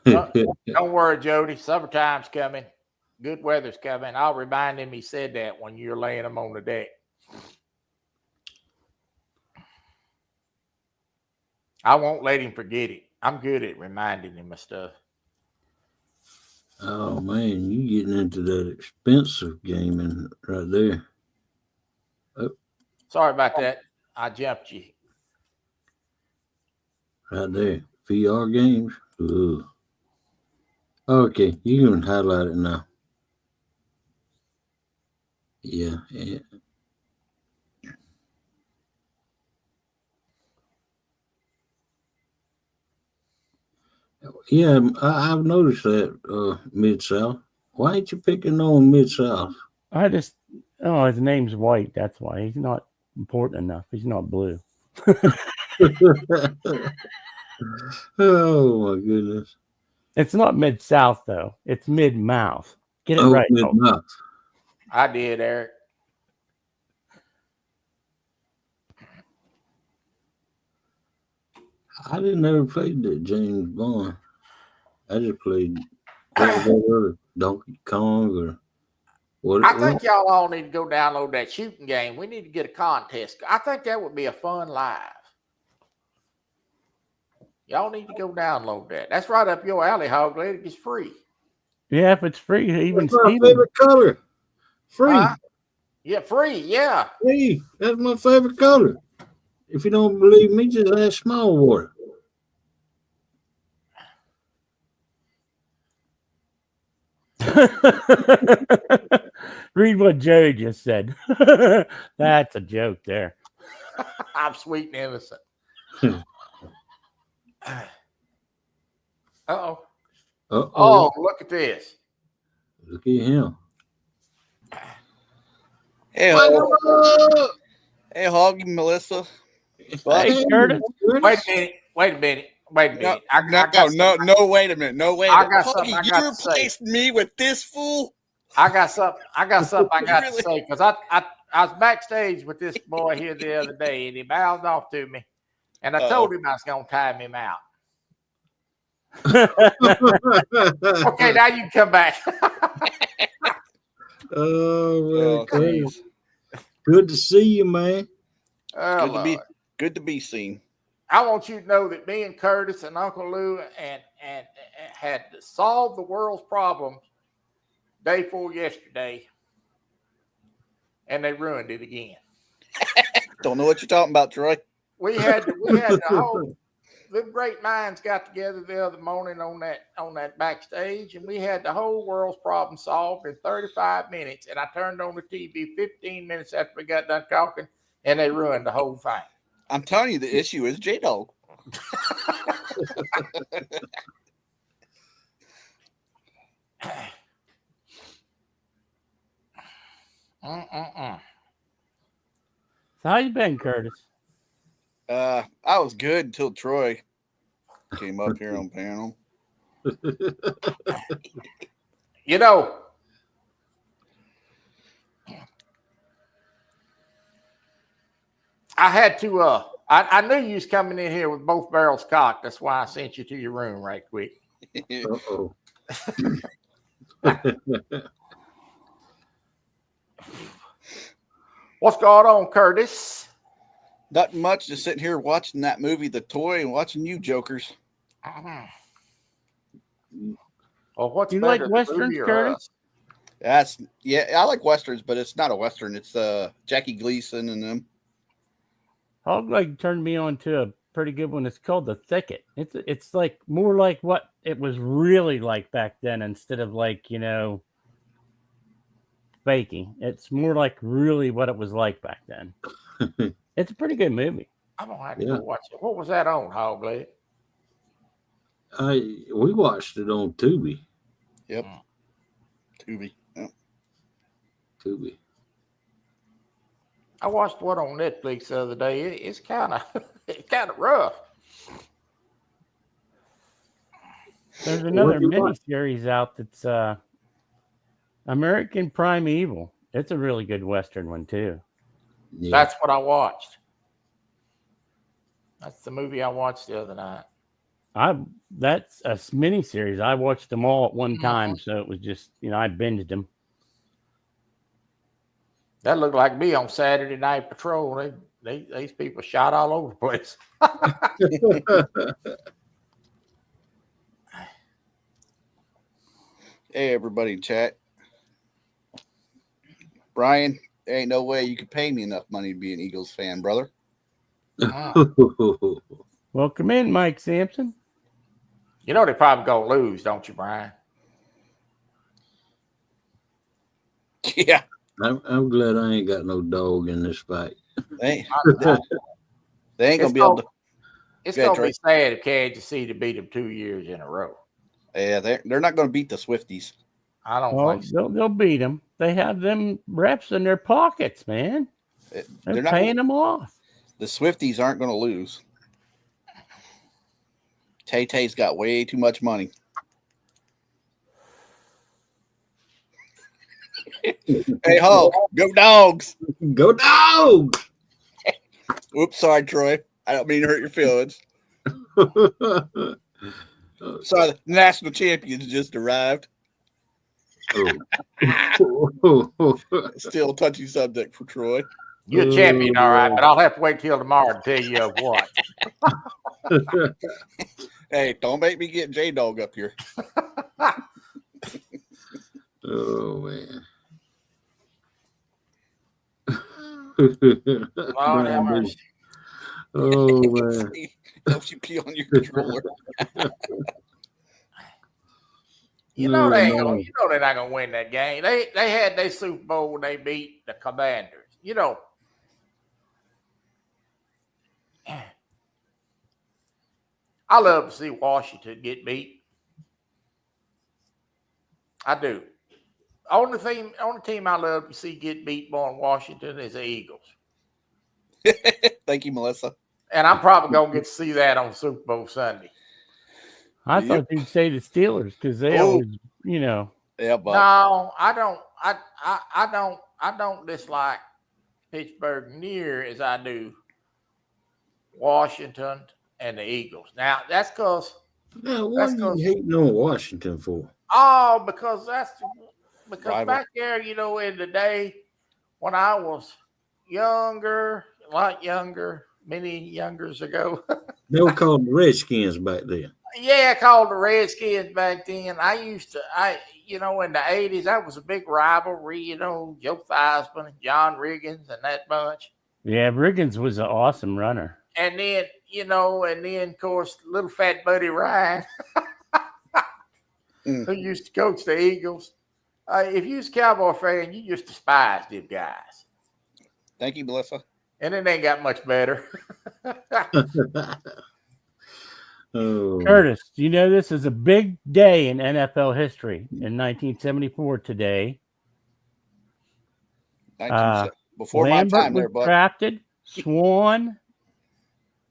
Speaker 2: Don't worry, Jody. Summertime's coming. Good weather's coming. I'll remind him he said that when you're laying him on the deck. I won't let him forget it. I'm good at reminding him of stuff.
Speaker 1: Oh man, you getting into that expensive gaming right there.
Speaker 2: Sorry about that. I jumped you.
Speaker 1: Right there. VR games. Ugh. Okay, you can highlight it now. Yeah, yeah. Yeah, I've noticed that, Mid South. Why ain't you picking on Mid South?
Speaker 4: I just, oh, his name's White. That's why he's not important enough. He's not blue.
Speaker 1: Oh my goodness.
Speaker 4: It's not Mid South though. It's Mid Mouth. Get it
Speaker 1: Oh,
Speaker 4: right.
Speaker 1: Mid
Speaker 4: folks.
Speaker 1: Mouth.
Speaker 2: I did, Eric.
Speaker 1: I didn't ever play that James Bond. I just played what was that other Donkey Kong or what?
Speaker 2: I think y'all all need to go download that shooting game. We need to get a contest. I think that would be a fun live. Y'all need to go download that. That's right up your alley, Hog Leg. It's free.
Speaker 4: Yeah, if it's free, even
Speaker 1: That's my
Speaker 4: Steven.
Speaker 1: favorite color. Free.
Speaker 2: Huh? Yeah, free. Yeah.
Speaker 1: Free. That's my favorite color. If you don't believe me, just ask Small Water.
Speaker 4: Read what Jerry just said. That's a joke there.
Speaker 2: I'm sweet and innocent. Uh-oh.
Speaker 1: Uh-oh.
Speaker 2: Oh, look at this.
Speaker 1: Look at him.
Speaker 7: Hey, Hog. Hey, Hog and Melissa.
Speaker 4: Hey, Curtis.
Speaker 2: Wait a minute.
Speaker 7: No, wait a minute. No, wait a
Speaker 2: I
Speaker 7: minute.
Speaker 2: got
Speaker 7: Hoggy,
Speaker 2: something I
Speaker 7: you
Speaker 2: got to say.
Speaker 7: replaced me with this fool?
Speaker 2: I got something I got to
Speaker 7: Really?
Speaker 2: say because I was backstage with this boy here the other day and he mouthed off to me and I told him I was going to time him out. Okay, now you can come back.
Speaker 1: Oh, man.
Speaker 7: Jeez.
Speaker 1: Good to see you, man.
Speaker 2: Oh,
Speaker 7: Good to be seen.
Speaker 2: I want you to know that me and Curtis and Uncle Lou and had to solve the world's problems day before yesterday, and they ruined it again.
Speaker 7: Don't know what you're talking about, Troy.
Speaker 2: We had the whole the great minds got together the other morning on that backstage, and we had the whole world's problem solved in 35 minutes. And I turned on the TV 15 minutes after we got done talking, and they ruined the whole thing.
Speaker 7: I'm telling you, the issue is J-Dog.
Speaker 4: So how you been, Curtis?
Speaker 7: I was good until Troy came up here on panel.
Speaker 2: You know, I had to. I knew you was coming in here with both barrels cocked. That's why I sent you to your room right quick.
Speaker 1: Uh-oh.
Speaker 2: What's going on, Curtis?
Speaker 7: Not much, just sitting here watching that movie, The Toy, and watching you jokers.
Speaker 2: Well, what's
Speaker 4: You
Speaker 2: better,
Speaker 4: like
Speaker 2: the
Speaker 4: westerns,
Speaker 2: movie or
Speaker 4: Curtis?
Speaker 2: us?
Speaker 7: I like westerns, but it's not a western. It's Jackie Gleason and them.
Speaker 4: Hog Leg turned me on to a pretty good one. It's called The Thicket. It's like more like what it was really like back then instead of like, faking. It's more like really what it was like back then. It's a pretty good movie.
Speaker 2: I'm gonna have to go watch it. What was that on, Hogleg?
Speaker 1: We watched it on Tubi.
Speaker 7: Yep. Tubi. Yep.
Speaker 1: Tubi.
Speaker 2: I watched one on Netflix the other day. It's kind of rough.
Speaker 4: There's another
Speaker 1: What you
Speaker 4: mini
Speaker 1: watch?
Speaker 4: series out that's American Primeval. It's a really good western one too.
Speaker 1: Yeah.
Speaker 2: That's what I watched. That's the movie I watched the other night.
Speaker 4: That's a mini series. I watched them all at one time, so it was just I binged them.
Speaker 2: That looked like me on Saturday Night Patrol. These people shot all over the place.
Speaker 7: Hey, everybody in chat. Brian, there ain't no way you could pay me enough money to be an Eagles fan, brother.
Speaker 4: Welcome in, Mike Sampson.
Speaker 2: You know they probably gonna lose, don't you, Brian?
Speaker 7: Yeah.
Speaker 1: I'm glad I ain't got no dog in this fight.
Speaker 7: They ain't going to be able to.
Speaker 2: It's
Speaker 7: Go ahead,
Speaker 2: going to
Speaker 7: Trey.
Speaker 2: be sad if Kansas City beat them 2 years in a row.
Speaker 7: Yeah, they're not going to beat the Swifties.
Speaker 2: I don't
Speaker 4: Well,
Speaker 2: think so.
Speaker 4: they'll beat them. They have them reps in their pockets, man. They're
Speaker 7: not
Speaker 4: paying them off.
Speaker 7: The Swifties aren't going to lose. Tay-Tay's got way too much money. Hey, Hulk, go Dogs.
Speaker 1: Go Dogs!
Speaker 7: Oops, sorry, Troy. I don't mean to hurt your feelings. Sorry, the national champions just arrived. Still a touchy subject for Troy.
Speaker 2: You're a champion, all right, but I'll have to wait till tomorrow to tell you of what.
Speaker 7: Hey, don't make me get J-Dog up here.
Speaker 1: Oh, man.
Speaker 2: Lord have mercy.
Speaker 1: Oh, man.
Speaker 7: Helps you pee on your controller.
Speaker 2: You know they're not gonna win that game. They had their Super Bowl when they beat the Commanders. You know. I love to see Washington get beat. I do. Only team I love to see get beat more in Washington is the Eagles.
Speaker 7: Thank you, Melissa.
Speaker 2: And I'm probably gonna get to see that on Super Bowl Sunday.
Speaker 4: I thought you'd say the Steelers because they always,
Speaker 7: Yeah, but
Speaker 2: no, I don't. I don't dislike Pittsburgh near as I do Washington and the Eagles. Now that's because.
Speaker 1: Now, what are you hating on Washington for?
Speaker 2: Oh, because
Speaker 7: Rival.
Speaker 2: back there, you know, in the day when I was younger, a lot younger, many youngers ago.
Speaker 1: They were called the Redskins back then.
Speaker 2: Yeah, I called the Redskins back then. You know, in the 80s, that was a big rivalry, you know, Joe Theismann, John Riggins, and that bunch.
Speaker 4: Yeah, Riggins was an awesome runner.
Speaker 2: And then, of course, little fat Buddy Ryan, who used to coach the Eagles. If you was a Cowboy fan, you just despised them guys.
Speaker 7: Thank you, Melissa.
Speaker 2: And it ain't got much better.
Speaker 1: Oh.
Speaker 4: Curtis, do you know this is a big day in NFL history in 1974 today?
Speaker 7: Before
Speaker 4: Lambert
Speaker 7: my time
Speaker 4: was
Speaker 7: there, bud.
Speaker 4: drafted, Swan,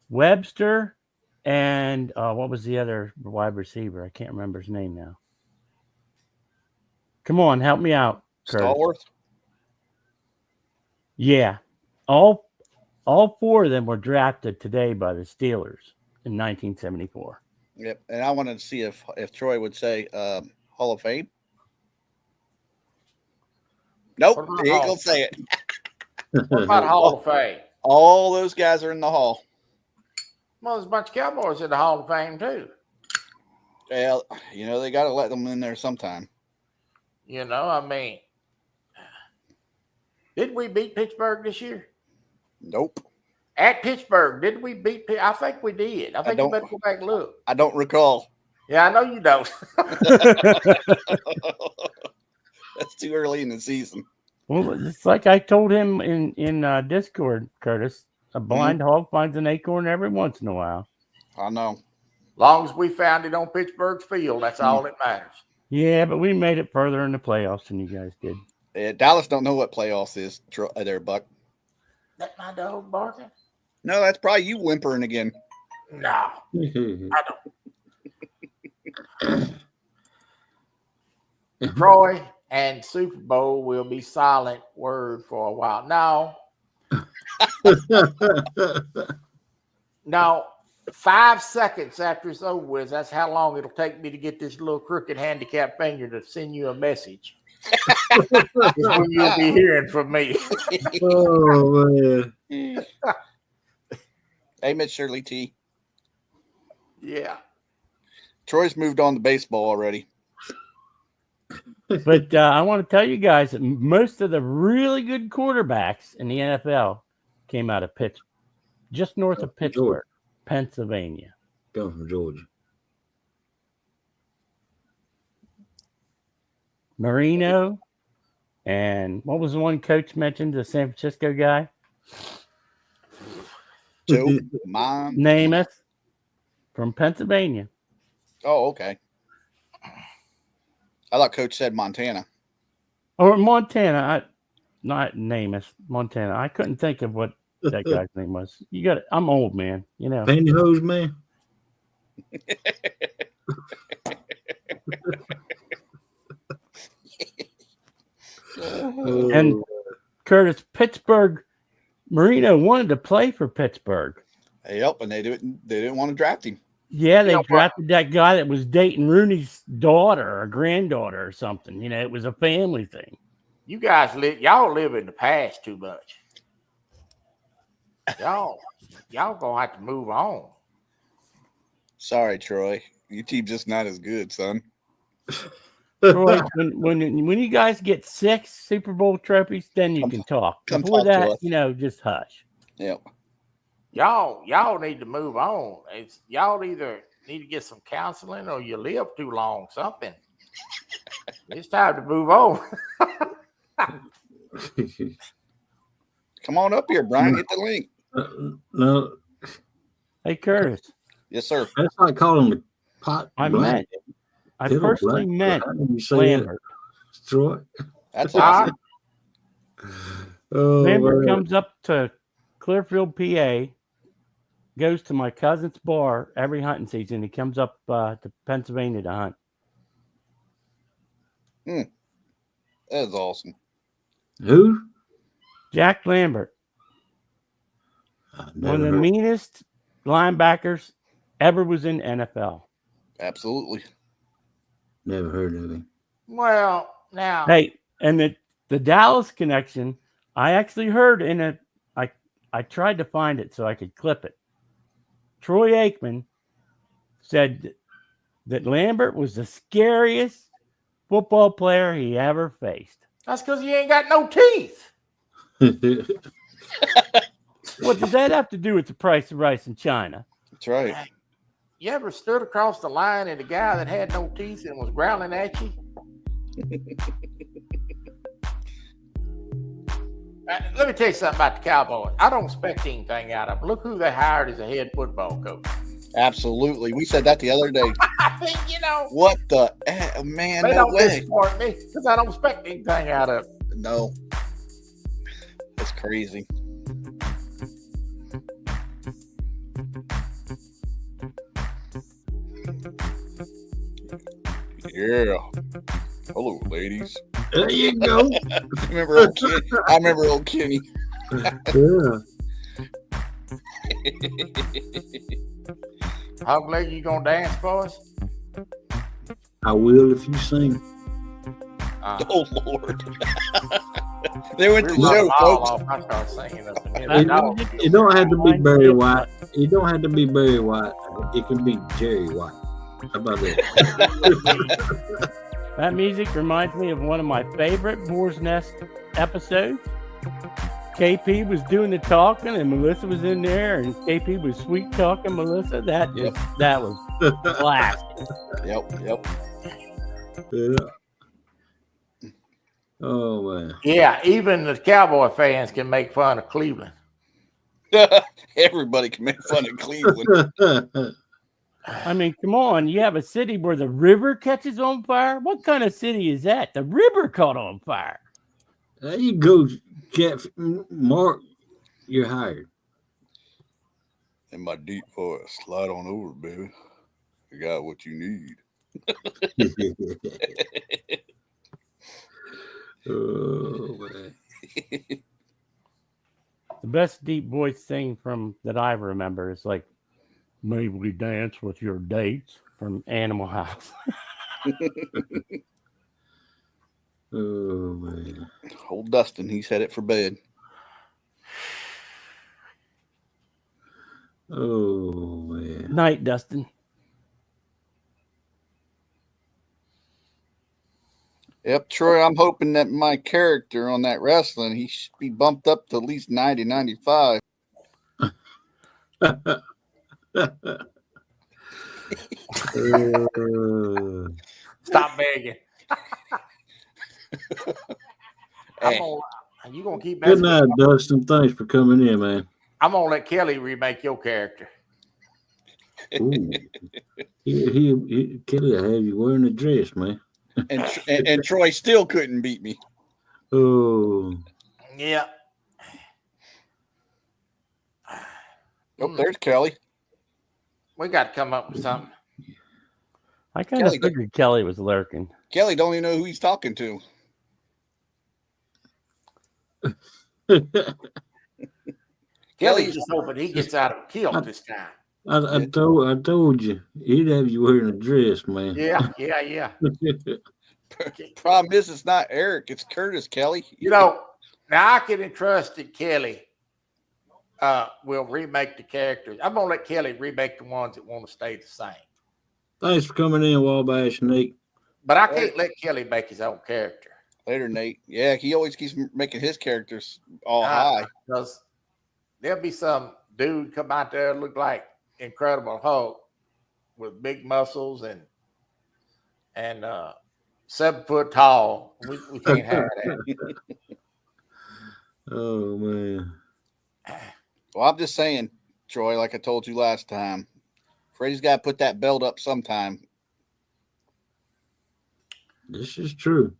Speaker 4: Webster, and what was the other wide receiver? I can't remember his name now. Come on, help me out, Curtis.
Speaker 7: Stallworth?
Speaker 4: Yeah. All four of them were drafted today by the Steelers in 1974.
Speaker 7: Yep. And I wanted to see if Troy would say Hall of Fame. Nope. He ain't going to say it.
Speaker 2: What about Hall of Fame?
Speaker 7: All those guys are in the Hall.
Speaker 2: Well, there's a bunch of Cowboys in the Hall of Fame, too.
Speaker 7: Well, you know, they got to let them in there sometime.
Speaker 2: You know, I mean, did we beat Pittsburgh this year?
Speaker 7: Nope.
Speaker 2: At Pittsburgh, did we beat Pittsburgh? I think we did. I think you better go back and look.
Speaker 7: I don't recall.
Speaker 2: Yeah, I know you don't.
Speaker 7: That's too early in the season.
Speaker 4: Well, it's like I told him in Discord, Curtis. A blind hog finds an acorn every once in a while.
Speaker 7: I know.
Speaker 2: Long as we found it on Pittsburgh's field, that's all that matters.
Speaker 4: Yeah, but we made it further in the playoffs than you guys did.
Speaker 7: Yeah, Dallas don't know what playoffs is there, Buck.
Speaker 2: That my dog barking?
Speaker 7: No, that's probably you whimpering again.
Speaker 2: No, I don't. Troy and Super Bowl will be silent word for a while. Now, 5 seconds after it's over with, that's how long it'll take me to get this little crooked handicap finger to send you a message. Is when you'll be hearing from me.
Speaker 1: Oh, man.
Speaker 7: Hey, Miss Shirley T.
Speaker 2: Yeah.
Speaker 7: Troy's moved on to baseball already.
Speaker 4: But I want to tell you guys that most of the really good quarterbacks in the NFL came out of Pittsburgh, just north of Pittsburgh,
Speaker 1: Georgia.
Speaker 4: Pennsylvania.
Speaker 1: Come from Georgia.
Speaker 4: Marino, and what was the one coach mentioned, the San Francisco guy?
Speaker 7: Joe, mine.
Speaker 4: Namath from Pennsylvania.
Speaker 7: Oh, okay. I thought Coach said Montana.
Speaker 4: Or Montana. Not Namath, Montana. I couldn't think of what that guy's name was. You got it. I'm old, man. You know.
Speaker 1: Pantyhose man.
Speaker 4: And Curtis, Pittsburgh, Marino wanted to play for Pittsburgh.
Speaker 7: Yep, and they didn't want to draft him.
Speaker 4: Yeah, they drafted that guy that was dating Rooney's daughter or granddaughter or something. You know, it was a family thing.
Speaker 2: You guys y'all live in the past too much. Y'all gonna have to move on.
Speaker 7: Sorry, Troy. Your team's just not as good, son.
Speaker 4: Troy, when you guys get 6 Super Bowl trophies, then you can talk. Before that, just hush.
Speaker 7: Yep.
Speaker 2: Y'all need to move on. Y'all either need to get some counseling or you live too long. Something. It's time to move on.
Speaker 7: Come on up here, Brian. Get the link.
Speaker 1: No.
Speaker 4: Hey, Curtis.
Speaker 7: Yes, sir.
Speaker 1: That's like calling the pot.
Speaker 4: I
Speaker 1: Little
Speaker 4: personally
Speaker 1: black.
Speaker 4: meant
Speaker 1: How do you say
Speaker 4: Lambert.
Speaker 1: it? Troy.
Speaker 7: That's awesome.
Speaker 1: Oh,
Speaker 4: Lambert
Speaker 1: man.
Speaker 4: comes up to Clearfield, PA, goes to my cousin's bar every hunting season. He comes up to Pennsylvania to hunt.
Speaker 7: That is awesome.
Speaker 1: Who?
Speaker 4: Jack Lambert, one of the meanest linebackers ever was in NFL.
Speaker 7: Absolutely.
Speaker 1: Never heard of him.
Speaker 2: Well, now.
Speaker 4: Hey, and the Dallas connection, I actually heard I tried to find it so I could clip it. Troy Aikman said that Lambert was the scariest football player he ever faced.
Speaker 2: That's because he ain't got no teeth.
Speaker 4: What does that have to do with the price of rice in China?
Speaker 7: That's right.
Speaker 2: You ever stood across the line at a guy that had no teeth and was growling at you? Let me tell you something about the Cowboys. I don't expect anything out of them. Look who they hired as a head football coach.
Speaker 7: Absolutely. We said that the other day.
Speaker 2: I think,
Speaker 7: What the man?
Speaker 2: They
Speaker 7: No
Speaker 2: don't
Speaker 7: way.
Speaker 2: disappoint me because I don't expect anything out of them.
Speaker 7: No. That's crazy. Yeah. Hello, ladies.
Speaker 1: There you go.
Speaker 7: I remember old Kenny.
Speaker 1: Yeah.
Speaker 2: Hog leg, you gonna dance for us?
Speaker 1: I will if you sing.
Speaker 7: Oh Lord. They went to
Speaker 2: We
Speaker 7: the
Speaker 2: run
Speaker 7: show,
Speaker 2: them all
Speaker 7: folks.
Speaker 2: off. I start singing up in here.
Speaker 1: It don't have to be Barry White. It don't have to be Barry White. It can be Jerry White. How about that?
Speaker 4: That music reminds me of one of my favorite Boar's Nest episodes. KP was doing the talking and Melissa was in there and KP was sweet talking Melissa. That was classic.
Speaker 7: Yep.
Speaker 1: Yeah. Oh man.
Speaker 2: Yeah, even the Cowboy fans can make fun of Cleveland.
Speaker 7: Everybody can make fun of Cleveland.
Speaker 4: I mean, come on. You have a city where the river catches on fire? What kind of city is that? The river caught on fire.
Speaker 1: There you go, Jeff. Mark, you're hired.
Speaker 7: In my deep voice, slide on over, baby. I got what you need.
Speaker 1: Oh man.
Speaker 4: The best deep voice thing that I remember is like, "May we dance with your dates" from Animal House.
Speaker 1: Oh man.
Speaker 7: Old Dustin, he's headed for bed.
Speaker 1: Oh man.
Speaker 4: Night, Dustin.
Speaker 7: Yep, Troy, I'm hoping that my character on that wrestling, he should be bumped up to at least 90, 95.
Speaker 2: Stop begging.
Speaker 7: Hey,
Speaker 2: You gonna keep
Speaker 1: Good
Speaker 2: messing
Speaker 1: night,
Speaker 2: with me?
Speaker 1: Dustin. Thanks for coming in, man.
Speaker 2: I'm gonna let Kelly remake your character.
Speaker 1: Ooh. Kelly will have you wearing a dress, man.
Speaker 7: and Troy still couldn't beat me.
Speaker 1: Oh,
Speaker 2: Yeah.
Speaker 7: Oh, there's Kelly.
Speaker 2: We got to come up with something.
Speaker 4: I kind of
Speaker 7: Kelly,
Speaker 4: figured Kelly was lurking.
Speaker 7: Kelly don't even know who he's talking to.
Speaker 2: Kelly's just hoping he gets out of kill this time.
Speaker 1: I told you he'd have you wearing a dress, man.
Speaker 2: Yeah.
Speaker 7: Problem is, it's not Eric, it's Curtis, Kelly.
Speaker 2: You know, now I can entrust that Kelly will remake the characters. I'm gonna let Kelly remake the ones that want to stay the same.
Speaker 1: Thanks for coming in, Wabash Nate.
Speaker 2: But I can't let Kelly make his own character.
Speaker 7: Later, Nate. Yeah, he always keeps making his characters all high.
Speaker 2: Because there'll be some dude come out there look like Incredible Hulk with big muscles and 7 foot tall. We can't have that.
Speaker 1: Oh man.
Speaker 7: Well, I'm just saying, Troy, like I told you last time, Freddie's got to put that belt up sometime.
Speaker 1: This is true.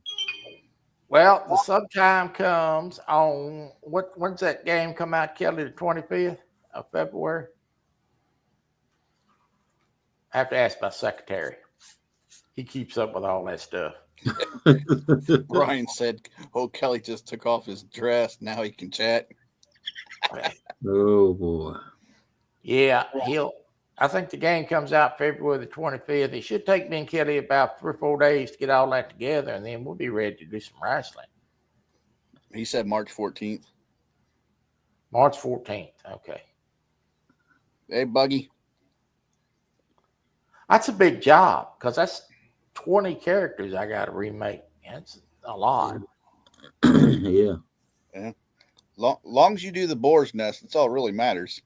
Speaker 2: Well, the sometime comes on when's that game come out, Kelly? The 25th of February. I have to ask my secretary. He keeps up with all that stuff.
Speaker 7: Brian said, "Oh, Kelly just took off his dress. Now he can chat."
Speaker 1: Oh boy.
Speaker 2: Yeah, I think the game comes out February the 25th. It should take me and Kelly about 3 or 4 days to get all that together, and then we'll be ready to do some wrestling.
Speaker 7: He said March 14th.
Speaker 2: March 14th. Okay.
Speaker 7: Hey, Buggy.
Speaker 2: That's a big job because that's 20 characters I got to remake. That's a lot.
Speaker 1: Yeah.
Speaker 7: Long as you do the boar's nest, that's all really matters.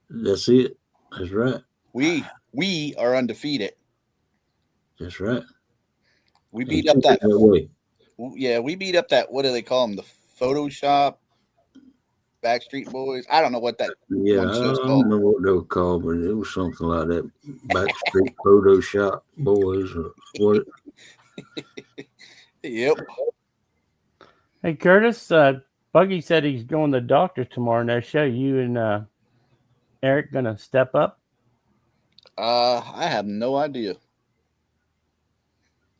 Speaker 1: That's it. That's right.
Speaker 7: We are undefeated.
Speaker 1: That's right.
Speaker 7: We beat up that
Speaker 1: way.
Speaker 7: Yeah, we beat up that, what do they call them? The Photoshop Backstreet Boys. I don't know what that
Speaker 1: Yeah,
Speaker 7: one
Speaker 1: I
Speaker 7: show's
Speaker 1: don't
Speaker 7: called.
Speaker 1: remember what they were called, but it was something like that. Backstreet Photoshop Boys or what?
Speaker 7: Yep.
Speaker 4: Hey, Curtis, Buggy said he's going to the doctor tomorrow. No show. You and Eric gonna step up?
Speaker 7: I have no idea.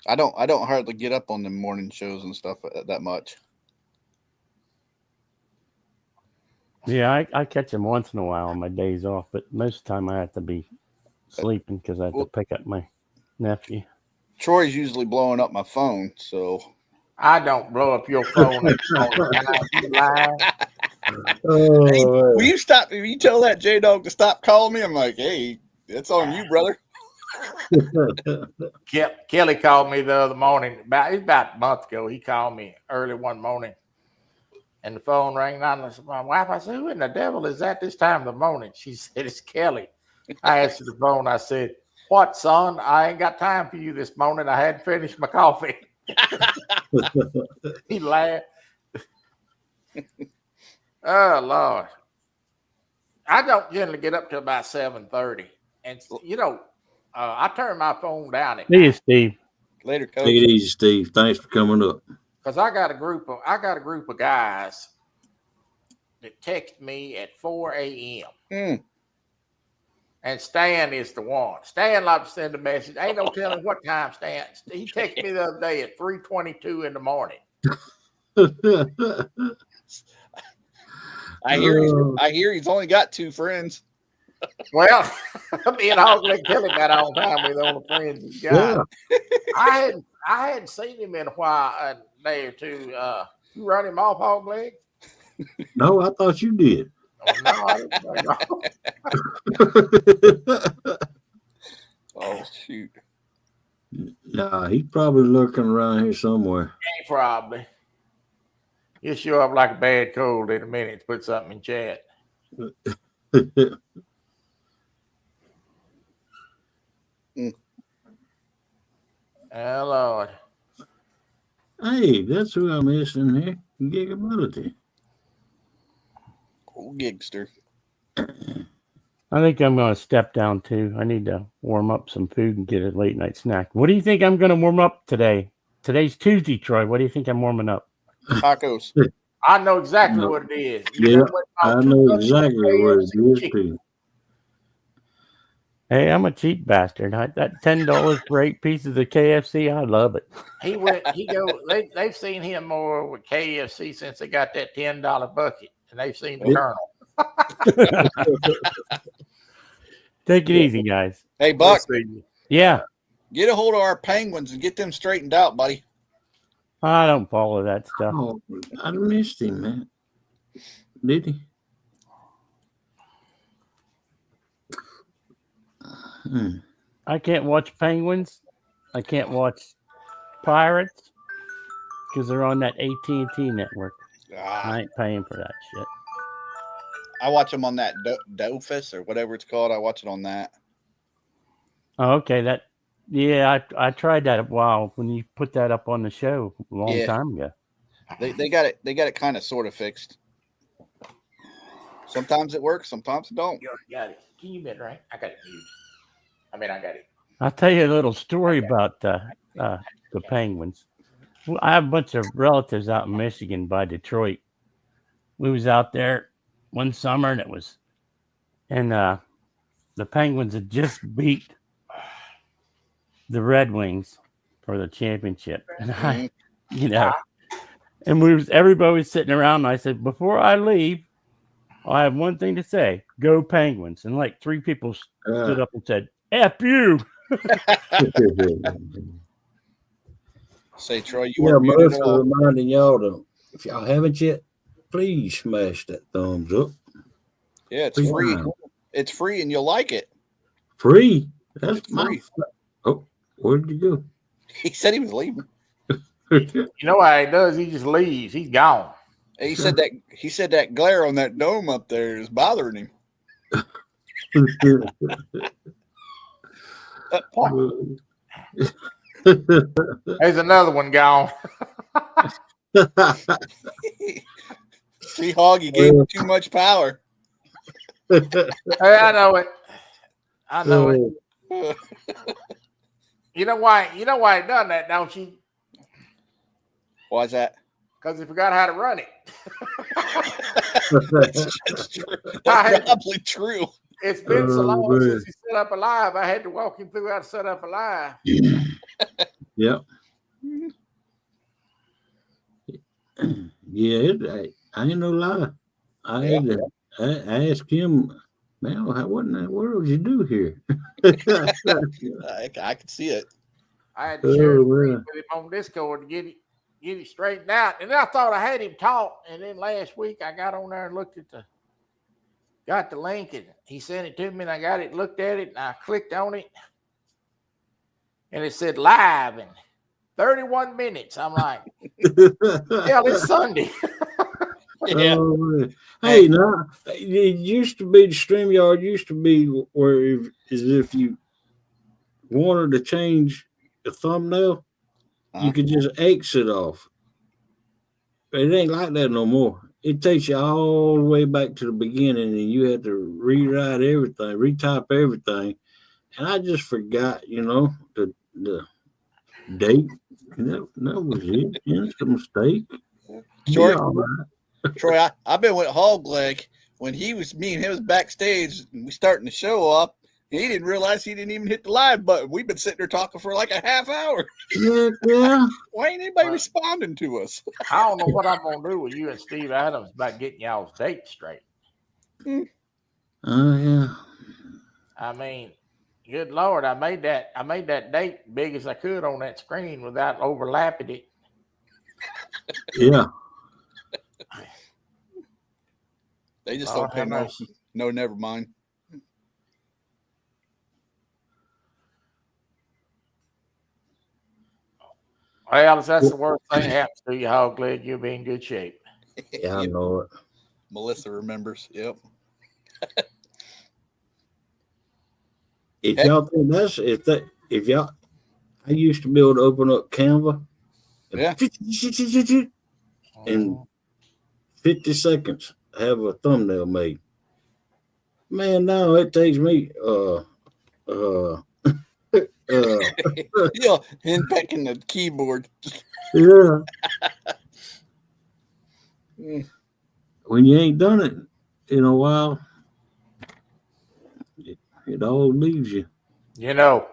Speaker 7: I don't hardly get up on the morning shows and stuff that much.
Speaker 4: Yeah, I catch him once in a while on my days off, but most of the time I have to be sleeping because I have to pick up my nephew.
Speaker 7: Troy's usually blowing up my phone, so
Speaker 2: I don't blow up your phone.
Speaker 7: Hey, will you stop? Will you tell that J-Dog to stop calling me? I'm like, hey, that's on you, brother.
Speaker 2: Kelly called me the other morning. About a month ago, he called me early one morning, and the phone rang. And I said, "My wife," I said, "Who in the devil is that this time of the morning?" She said, "It's Kelly." I answered the phone. I said, "What, son? I ain't got time for you this morning. I hadn't finished my coffee." He laughed. Oh Lord, I don't generally get up till about 7:30, and I turn my phone down at
Speaker 4: See you, Steve.
Speaker 7: Later,
Speaker 1: Take
Speaker 7: Coach.
Speaker 1: it easy, Steve. Thanks for coming up.
Speaker 2: because I got a group of guys that text me at 4 a.m. And Stan is the one. Stan likes to send a message. Ain't no telling what time Stan. He texted me the other day at 3:22 in the morning.
Speaker 7: I hear he's only got 2 friends.
Speaker 2: Well, me and Hogleg Kelly got on time with the only friends he's got. Yeah. I hadn't seen him in a while, a day or two. You run him off, Hogleg?
Speaker 1: No, I thought you did.
Speaker 2: Oh, no, I didn't.
Speaker 7: Oh shoot!
Speaker 1: Nah, he's probably lurking around here somewhere.
Speaker 2: Ain't probably. He'll show up like a bad cold in a minute to put something in chat. Oh, Lord.
Speaker 1: Hey, that's who I missed in here. Gigability.
Speaker 7: Old gigster.
Speaker 4: I think I'm going to step down too. I need to warm up some food and get a late night snack. What do you think I'm going to warm up today? Today's Tuesday, Troy. What do you think I'm warming up?
Speaker 7: Tacos.
Speaker 2: I know exactly
Speaker 1: No.
Speaker 2: what it is.
Speaker 1: Yeah, I know
Speaker 2: $2
Speaker 1: exactly what it is
Speaker 2: chicken.
Speaker 1: too.
Speaker 4: Hey, I'm a cheap bastard. That $10 for 8 pieces of KFC, I love it.
Speaker 2: They've seen him more with KFC since they got that $10 bucket, and they've seen the Colonel.
Speaker 4: Take it easy, guys.
Speaker 7: Hey, Buck,
Speaker 4: Yeah,
Speaker 7: get a hold of our penguins and get them straightened out, buddy.
Speaker 4: I don't follow that stuff.
Speaker 1: Oh, I missed him, man. Did he?
Speaker 4: I can't watch Penguins. I can't watch Pirates because they're on that AT&T network. I ain't paying for that shit.
Speaker 7: I watch them on that Dofus or whatever it's called. I watch it on that.
Speaker 4: Oh, okay, I tried that a while when you put that up on the show a long time ago.
Speaker 7: They got it kind of sort of fixed. Sometimes it works, sometimes it don't.
Speaker 2: You got it. Can you bet right? I got it muted. I got it.
Speaker 4: I'll tell you a little story about the Penguins. Well, I have a bunch of relatives out in Michigan by Detroit. We was out there one summer, and the Penguins had just beat the Red Wings for the championship, and everybody was sitting around. And I said, before I leave, I have one thing to say: go Penguins! And like 3 people stood up and said, "F you."
Speaker 7: Say, Troy,
Speaker 1: Melissa reminding y'all to, if y'all haven't yet, please smash that thumbs up.
Speaker 7: Yeah, it's free. It's free, and you'll like it.
Speaker 1: Free? That's
Speaker 7: free.
Speaker 1: Oh, where did you go?
Speaker 7: He said he was leaving.
Speaker 2: You know what he does? He just leaves. He's gone.
Speaker 7: He said that glare on that dome up there is bothering him.
Speaker 2: There's another one gone.
Speaker 7: See, Hog, you gave him too much power.
Speaker 2: Hey, I know it. I know it. You know why he done that, don't you?
Speaker 7: Why is that?
Speaker 2: Because he forgot how to run it.
Speaker 7: That's true. That's probably true.
Speaker 2: It's been so long since he set up alive. I had to walk him through how to set up alive.
Speaker 1: Yep. Yeah, I ain't no lie. I asked him, man, what in the world did you do here?
Speaker 7: I could see it.
Speaker 2: I had to share with him on Discord to get it straightened out. And I thought I had him taught. And then last week I got on there and got the link, and he sent it to me, and I got it, looked at it, and I clicked on it, and it said live in 31 minutes. I'm like, hell, it's Sunday.
Speaker 7: Yeah.
Speaker 1: Hey, now it used to be the StreamYard used to be where if you wanted to change the thumbnail, you could just exit off. It ain't like that no more. It takes you all the way back to the beginning, and you have to rewrite everything, retype everything. And I just forgot, the date. That was it. It's a mistake.
Speaker 7: Troy, I've been with Hogleg when me and him was backstage, and we starting the show up. And he didn't realize he didn't even hit the live button. We've been sitting there talking for like a half hour.
Speaker 1: Yeah.
Speaker 7: Why ain't anybody responding to us?
Speaker 2: I don't know what I'm gonna do with you and Steve Adams about getting y'all's date straight.
Speaker 1: Oh yeah.
Speaker 2: I mean, good Lord, I made that date big as I could on that screen without overlapping it.
Speaker 1: Yeah.
Speaker 7: They just don't pay no, never mind.
Speaker 2: Well, if that's the worst thing that happens to you, hog leg, you'll be in good shape.
Speaker 1: Yeah, I know it.
Speaker 7: Melissa remembers. Yep.
Speaker 1: If y'all think if y'all, I used to be able to open up Canva and
Speaker 7: Yeah.
Speaker 1: in 50 seconds have a thumbnail made. Man, now it takes me
Speaker 7: Yeah, and back in the keyboard.
Speaker 1: yeah.
Speaker 7: Mm.
Speaker 1: When you ain't done it in a while, it all leaves you.
Speaker 2: You know,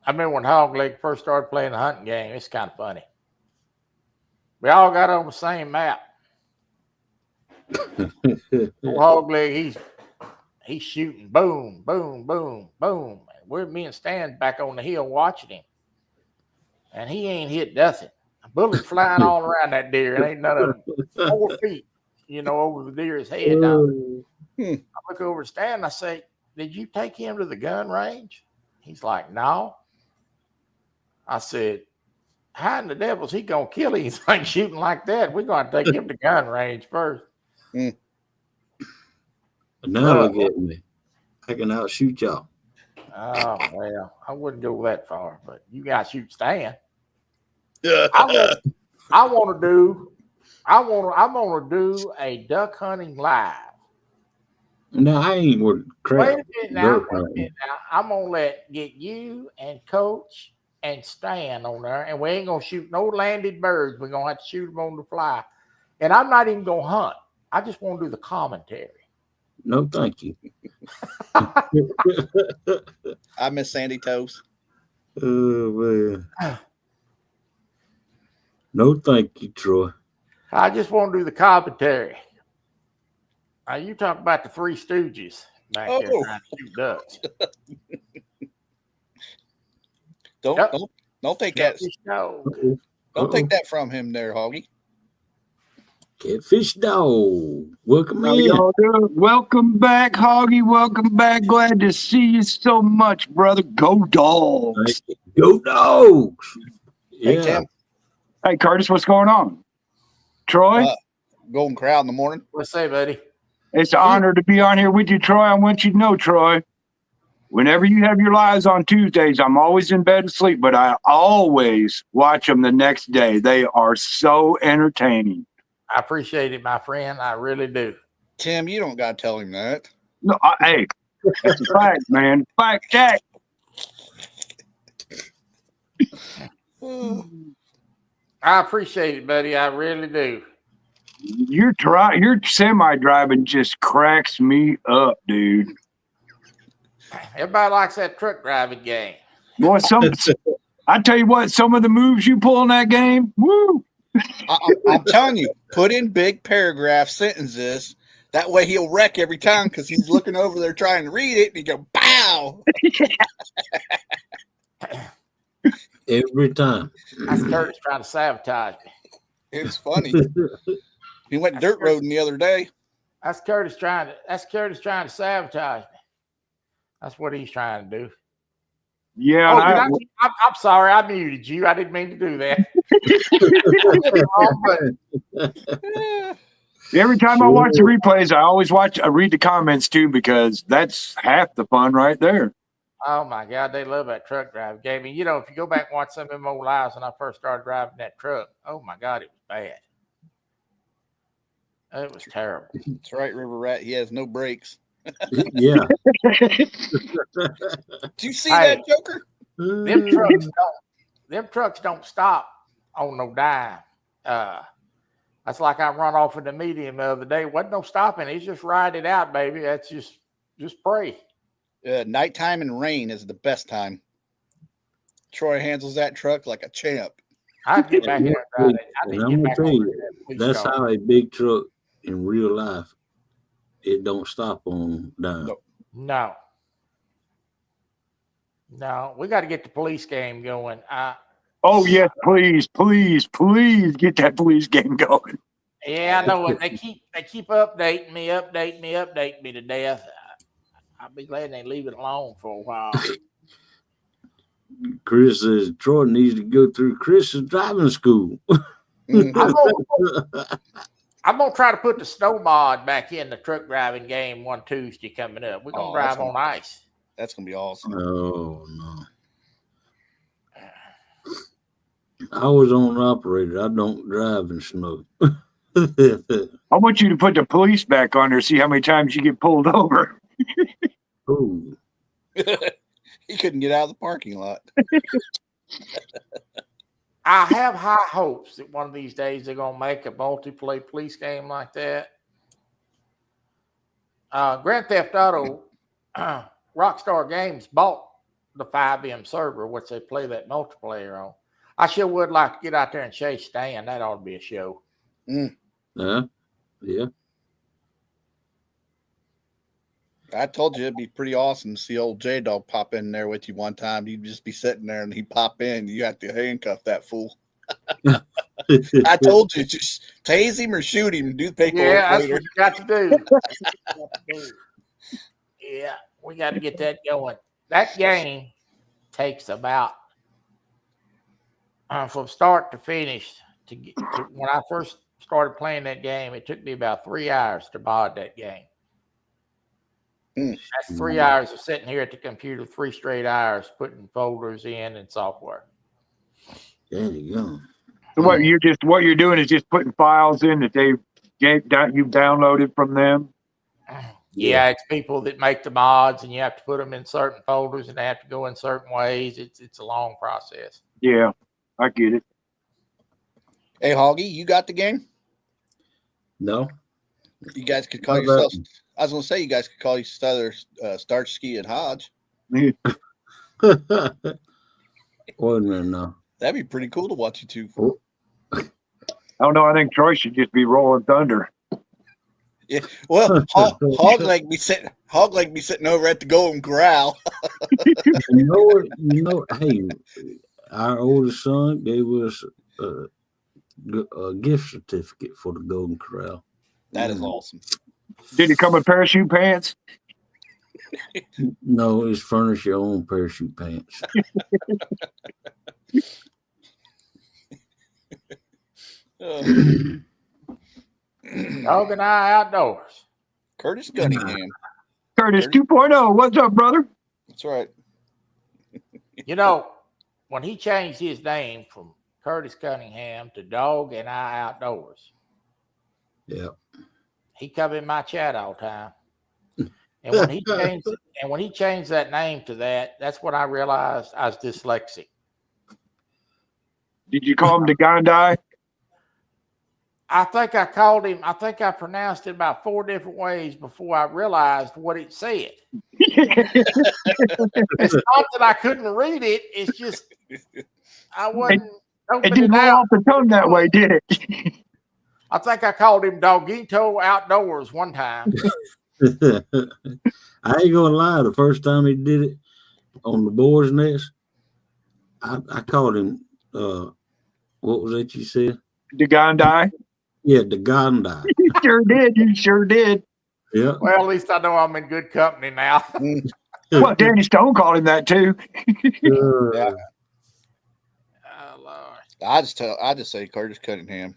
Speaker 2: I remember when hog leg first started playing the hunting game. It's kind of funny. We all got on the same map. Hog leg, he's shooting, boom, boom, boom, boom. We're me and Stan back on the hill watching him, and he ain't hit nothing. Bullets flying all around that deer, and ain't none of them 4 feet, over the deer's head. I look over at Stan and I say, "Did you take him to the gun range?" He's like, "No." I said, "How in the devil's he gonna kill anything shooting like that? We're gonna take him to gun range first."
Speaker 1: Now look at me. I can outshoot y'all.
Speaker 2: Oh well, I wouldn't go that far, but you gotta shoot Stan. I'm gonna do a duck hunting live.
Speaker 1: No, I ain't with crap.
Speaker 2: Wait a minute now. I'm gonna get you and Coach and Stan on there, and we ain't gonna shoot no landed birds. We're gonna have to shoot them on the fly. And I'm not even gonna hunt. I just want to do the commentary.
Speaker 1: No, thank you.
Speaker 7: I miss Sandy Toes.
Speaker 1: Oh man. No, thank you, Troy.
Speaker 2: I just want to do the commentary. Now you talk about the Three Stooges back there trying to shoot ducks.
Speaker 7: Don't take that. Don't take that from him, there, Hoggy.
Speaker 1: Catfish Dog, welcome
Speaker 8: How
Speaker 1: in.
Speaker 8: y'all doing? Welcome back, Hoggy. Welcome back. Glad to see you so much, brother. Go Dogs.
Speaker 1: Go Dogs. Yeah.
Speaker 7: Hey, Tim.
Speaker 8: Hey, Curtis, what's going on? Troy?
Speaker 7: Golden Corral in the morning.
Speaker 2: What's say, buddy?
Speaker 8: It's an honor to be on here with you, Troy. I want you to know, Troy, whenever you have your lives on Tuesdays, I'm always in bed asleep, but I always watch them the next day. They are so entertaining.
Speaker 2: I appreciate it, my friend. I really do.
Speaker 7: Tim, you don't got to tell him that.
Speaker 8: No, hey, that's a fact, man. Fact check.
Speaker 2: I appreciate it, buddy. I really do.
Speaker 8: Your semi-driving just cracks me up, dude.
Speaker 2: Everybody likes that truck driving game.
Speaker 8: Boy, I tell you what, some of the moves you pull in that game, woo!
Speaker 7: I'm telling you, put in big paragraph sentences. That way he'll wreck every time because he's looking over there trying to read it and he go, "Pow!"
Speaker 1: Every time.
Speaker 2: That's Curtis trying to sabotage me.
Speaker 7: It's funny. He went dirt roading the other day.
Speaker 2: That's Curtis trying to sabotage me. That's what he's trying to do.
Speaker 8: Yeah.
Speaker 2: I'm sorry. I muted you. I didn't mean to do that.
Speaker 8: Every time I watch the replays, I always read the comments too, because that's half the fun right there.
Speaker 2: Oh my God, they love that truck driving game. And if you go back and watch some of them old lives when I first started driving that truck, oh my God, it was bad. It was terrible.
Speaker 7: That's right, River Rat. He has no brakes.
Speaker 1: Yeah.
Speaker 7: Did you see that, Joker?
Speaker 2: Them trucks don't stop on no dime. That's like I run off in the medium the other day. Wasn't no stopping. He's just ride it out, baby. That's just pray.
Speaker 7: Nighttime and rain is the best time. Troy handles that truck like a champ.
Speaker 2: I'd get back here and ride it.
Speaker 1: And I'm gonna tell you, that's how a big truck in real life, it don't stop on dime.
Speaker 2: No. We got to get the police game going.
Speaker 8: Oh yes, please get that police game going.
Speaker 2: Yeah, I know it. They keep updating me to death. I'll be glad they leave it alone for a while.
Speaker 1: Chris says Troy needs to go through Chris's driving school.
Speaker 7: Mhm.
Speaker 2: I'm gonna try to put the snow mod back in the truck driving game one Tuesday coming up. We're gonna
Speaker 7: Oh,
Speaker 2: drive on ice.
Speaker 7: That's gonna be awesome.
Speaker 1: Oh no. I was on operator. I don't drive in snow.
Speaker 8: I want you to put the police back on there, see how many times you get pulled over.
Speaker 1: Ooh.
Speaker 7: He couldn't get out of the parking lot.
Speaker 2: I have high hopes that one of these days they're gonna make a multiplayer police game like that. Grand Theft Auto Rockstar Games bought the 5M server, which they play that multiplayer on. I sure would like to get out there and chase Stan. That ought to be a show.
Speaker 1: Yeah.
Speaker 7: I told you it'd be pretty awesome to see old J Dog pop in there with you one time. You'd just be sitting there and he'd pop in. You have to handcuff that fool. I told you, just tase him or shoot him and do the paperwork
Speaker 2: Yeah, that's
Speaker 7: later.
Speaker 2: what you got to do. Yeah, we got to get that going. That game takes about from start to finish to get to, when I first started playing that game, it took me about 3 hours to mod that game. That's 3 hours of sitting here at the computer, 3 straight hours putting folders in and software.
Speaker 1: There you go.
Speaker 8: So what you're doing is just putting files in that you've downloaded from them.
Speaker 2: Yeah, it's people that make the mods, and you have to put them in certain folders, and they have to go in certain ways. It's a long process.
Speaker 8: Yeah, I get it.
Speaker 7: Hey, Hoggy, you got the game?
Speaker 1: No.
Speaker 7: You guys could call
Speaker 1: How about-
Speaker 7: yourselves. I was going to say you guys could call each other Starsky and Hodge.
Speaker 1: Wait a minute now.
Speaker 7: That'd be pretty cool to watch you two.
Speaker 8: I don't know. I think Troy should just be rolling thunder.
Speaker 7: Yeah. Well, Hogleg be sitting over at the Golden Corral.
Speaker 1: Hey, our oldest son gave us a gift certificate for the Golden Corral.
Speaker 7: That is awesome.
Speaker 8: Did it come with parachute pants?
Speaker 1: No, it's furnish your own parachute pants.
Speaker 2: Dog and I outdoors.
Speaker 7: Curtis Cunningham.
Speaker 8: Curtis 2.0. What's up, brother?
Speaker 7: That's right.
Speaker 2: You know, when he changed his name from Curtis Cunningham to Dog and I Outdoors,
Speaker 1: Yeah.
Speaker 2: he come in my chat all the time. And when he changed that name to that, that's when I realized I was dyslexic.
Speaker 8: Did you call him the Gandhi?
Speaker 2: I think I pronounced it about 4 different ways before I realized what it said. It's not that I couldn't read it. It's just I wasn't.
Speaker 8: It didn't roll off the tongue that way, did it?
Speaker 2: I think I called him Doggito Outdoors one time.
Speaker 1: I ain't gonna lie. The first time he did it on the Boar's Nest, I called him. What was that you said?
Speaker 8: The Gandhi.
Speaker 1: Yeah, the Gandhi.
Speaker 8: You sure did. You sure did.
Speaker 1: Yeah.
Speaker 2: Well, at least I know I'm in good company now.
Speaker 8: Well, Danny Stone called him that too.
Speaker 7: Yeah.
Speaker 2: Oh, Lord.
Speaker 7: I just say Curtis Cunningham.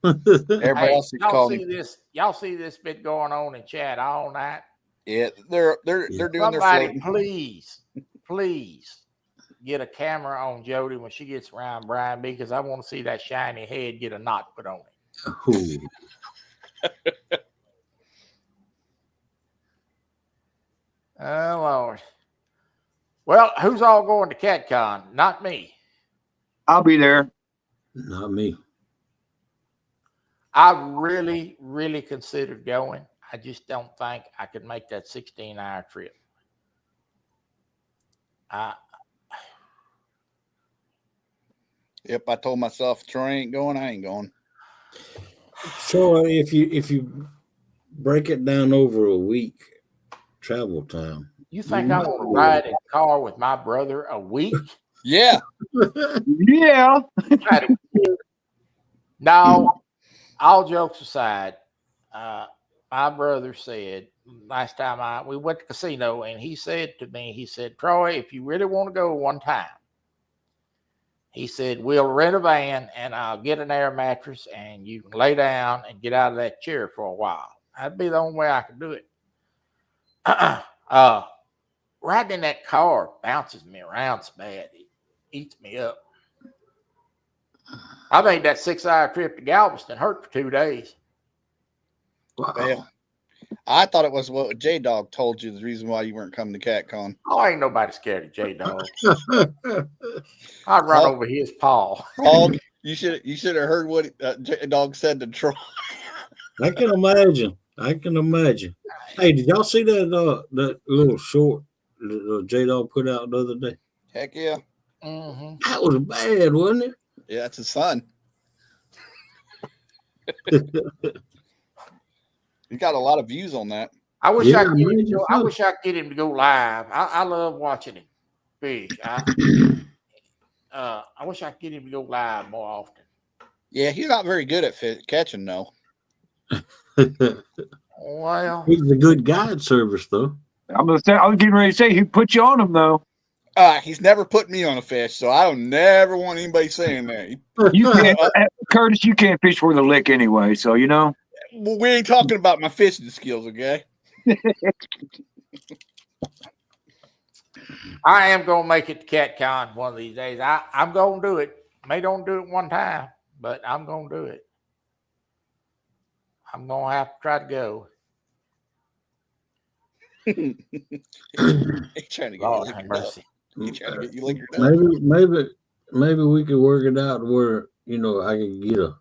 Speaker 7: Everybody
Speaker 2: Hey,
Speaker 7: else is calling him.
Speaker 2: y'all see this bit going on in chat all night?
Speaker 7: Yeah, they're doing their
Speaker 2: Somebody,
Speaker 7: floating.
Speaker 2: please get a camera on Jody when she gets around Brian B, because I want to see that shiny head get a knot put on it.
Speaker 1: Ooh.
Speaker 2: Oh, Lord. Well, who's all going to CatCon? Not me.
Speaker 8: I'll be there.
Speaker 1: Not me.
Speaker 2: I really, really considered going. I just don't think I could make that 16-hour trip.
Speaker 7: Yep, I told myself, Troy ain't going, I ain't going.
Speaker 1: So if you break it down over a week travel time,
Speaker 2: You think I'm going to ride in a car with my brother a week?
Speaker 7: Yeah.
Speaker 8: Yeah.
Speaker 2: No, all jokes aside, my brother said last time we went to the casino, and he said to me, he said, Troy, if you really want to go one time, he said, we'll rent a van and I'll get an air mattress and you can lay down and get out of that chair for a while. That'd be the only way I could do it. Riding in that car bounces me around so bad. It eats me up. I made that 6-hour trip to Galveston hurt for 2 days.
Speaker 1: Wow.
Speaker 7: Well, I thought it was what J Dog told you the reason why you weren't coming to CatCon.
Speaker 2: Oh, ain't nobody scared of J Dog. I'd run over his paw.
Speaker 7: Dog, you should have heard what J Dog said to Troy.
Speaker 1: I can imagine. Hey, did y'all see that little short that J Dog put out the other day?
Speaker 7: Heck yeah.
Speaker 2: Mm-hmm.
Speaker 1: That was bad, wasn't it?
Speaker 7: Yeah, it's his son. He got a lot of views on that.
Speaker 2: I wish
Speaker 1: Yeah,
Speaker 2: I could
Speaker 1: man, you're
Speaker 2: I
Speaker 1: fun.
Speaker 2: wish I could get him to go live. I love watching him fish. I wish I could get him to go live more often.
Speaker 7: Yeah, he's not very good at catching, though.
Speaker 2: Well,
Speaker 1: He's a good guide service, though.
Speaker 8: I was getting ready to say he put you on him though.
Speaker 7: He's never put me on a fish, so I don't never want anybody saying that.
Speaker 8: You can't, Curtis. You can't fish with a lick anyway, so you know.
Speaker 7: Well, we ain't talking about my fishing skills, okay?
Speaker 2: I am gonna make it to CatCon one of these days. I'm gonna do it. May don't do it one time, but I'm gonna do it. I'm gonna have to try to go.
Speaker 7: He's trying to get
Speaker 2: Lord
Speaker 7: you
Speaker 2: have
Speaker 7: liquored up.
Speaker 2: mercy.
Speaker 7: He's trying to get you liquored up.
Speaker 1: Maybe we could work it out where I could get a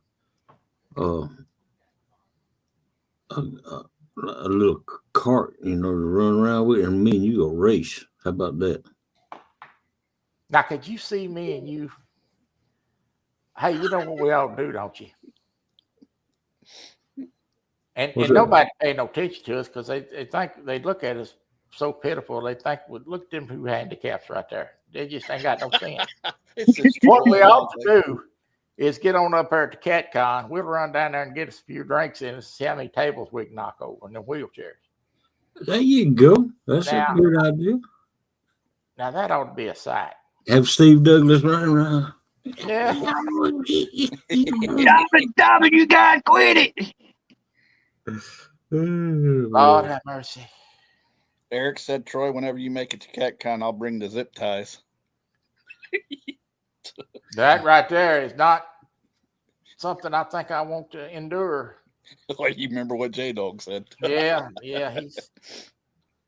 Speaker 1: little cart, to run around with, and me and you go race. How about that?
Speaker 2: Now, could you see me and you? Hey, you know what we all do, don't you? And
Speaker 1: What's that?
Speaker 2: nobody pay no attention to us because they think they look at us so pitiful. They think, well, look at them two handicaps right there. They just ain't got no sense.
Speaker 7: It's just
Speaker 2: What we ought to do is get on up there to CatCon. We'll run down there and get us a few drinks in and see how many tables we can knock over in the wheelchairs.
Speaker 1: There you go. That's
Speaker 2: Now-
Speaker 1: a good idea.
Speaker 2: Now that ought to be a sight.
Speaker 1: Have Steve Douglas run around.
Speaker 2: Yeah.
Speaker 8: Stop it! You gotta quit it.
Speaker 2: Lord have mercy.
Speaker 7: Eric said, Troy, whenever you make it to CatCon, I'll bring the zip ties.
Speaker 2: That right there is not something I think I want to endure.
Speaker 7: Like, you remember what J Dog said?
Speaker 2: Yeah, he's.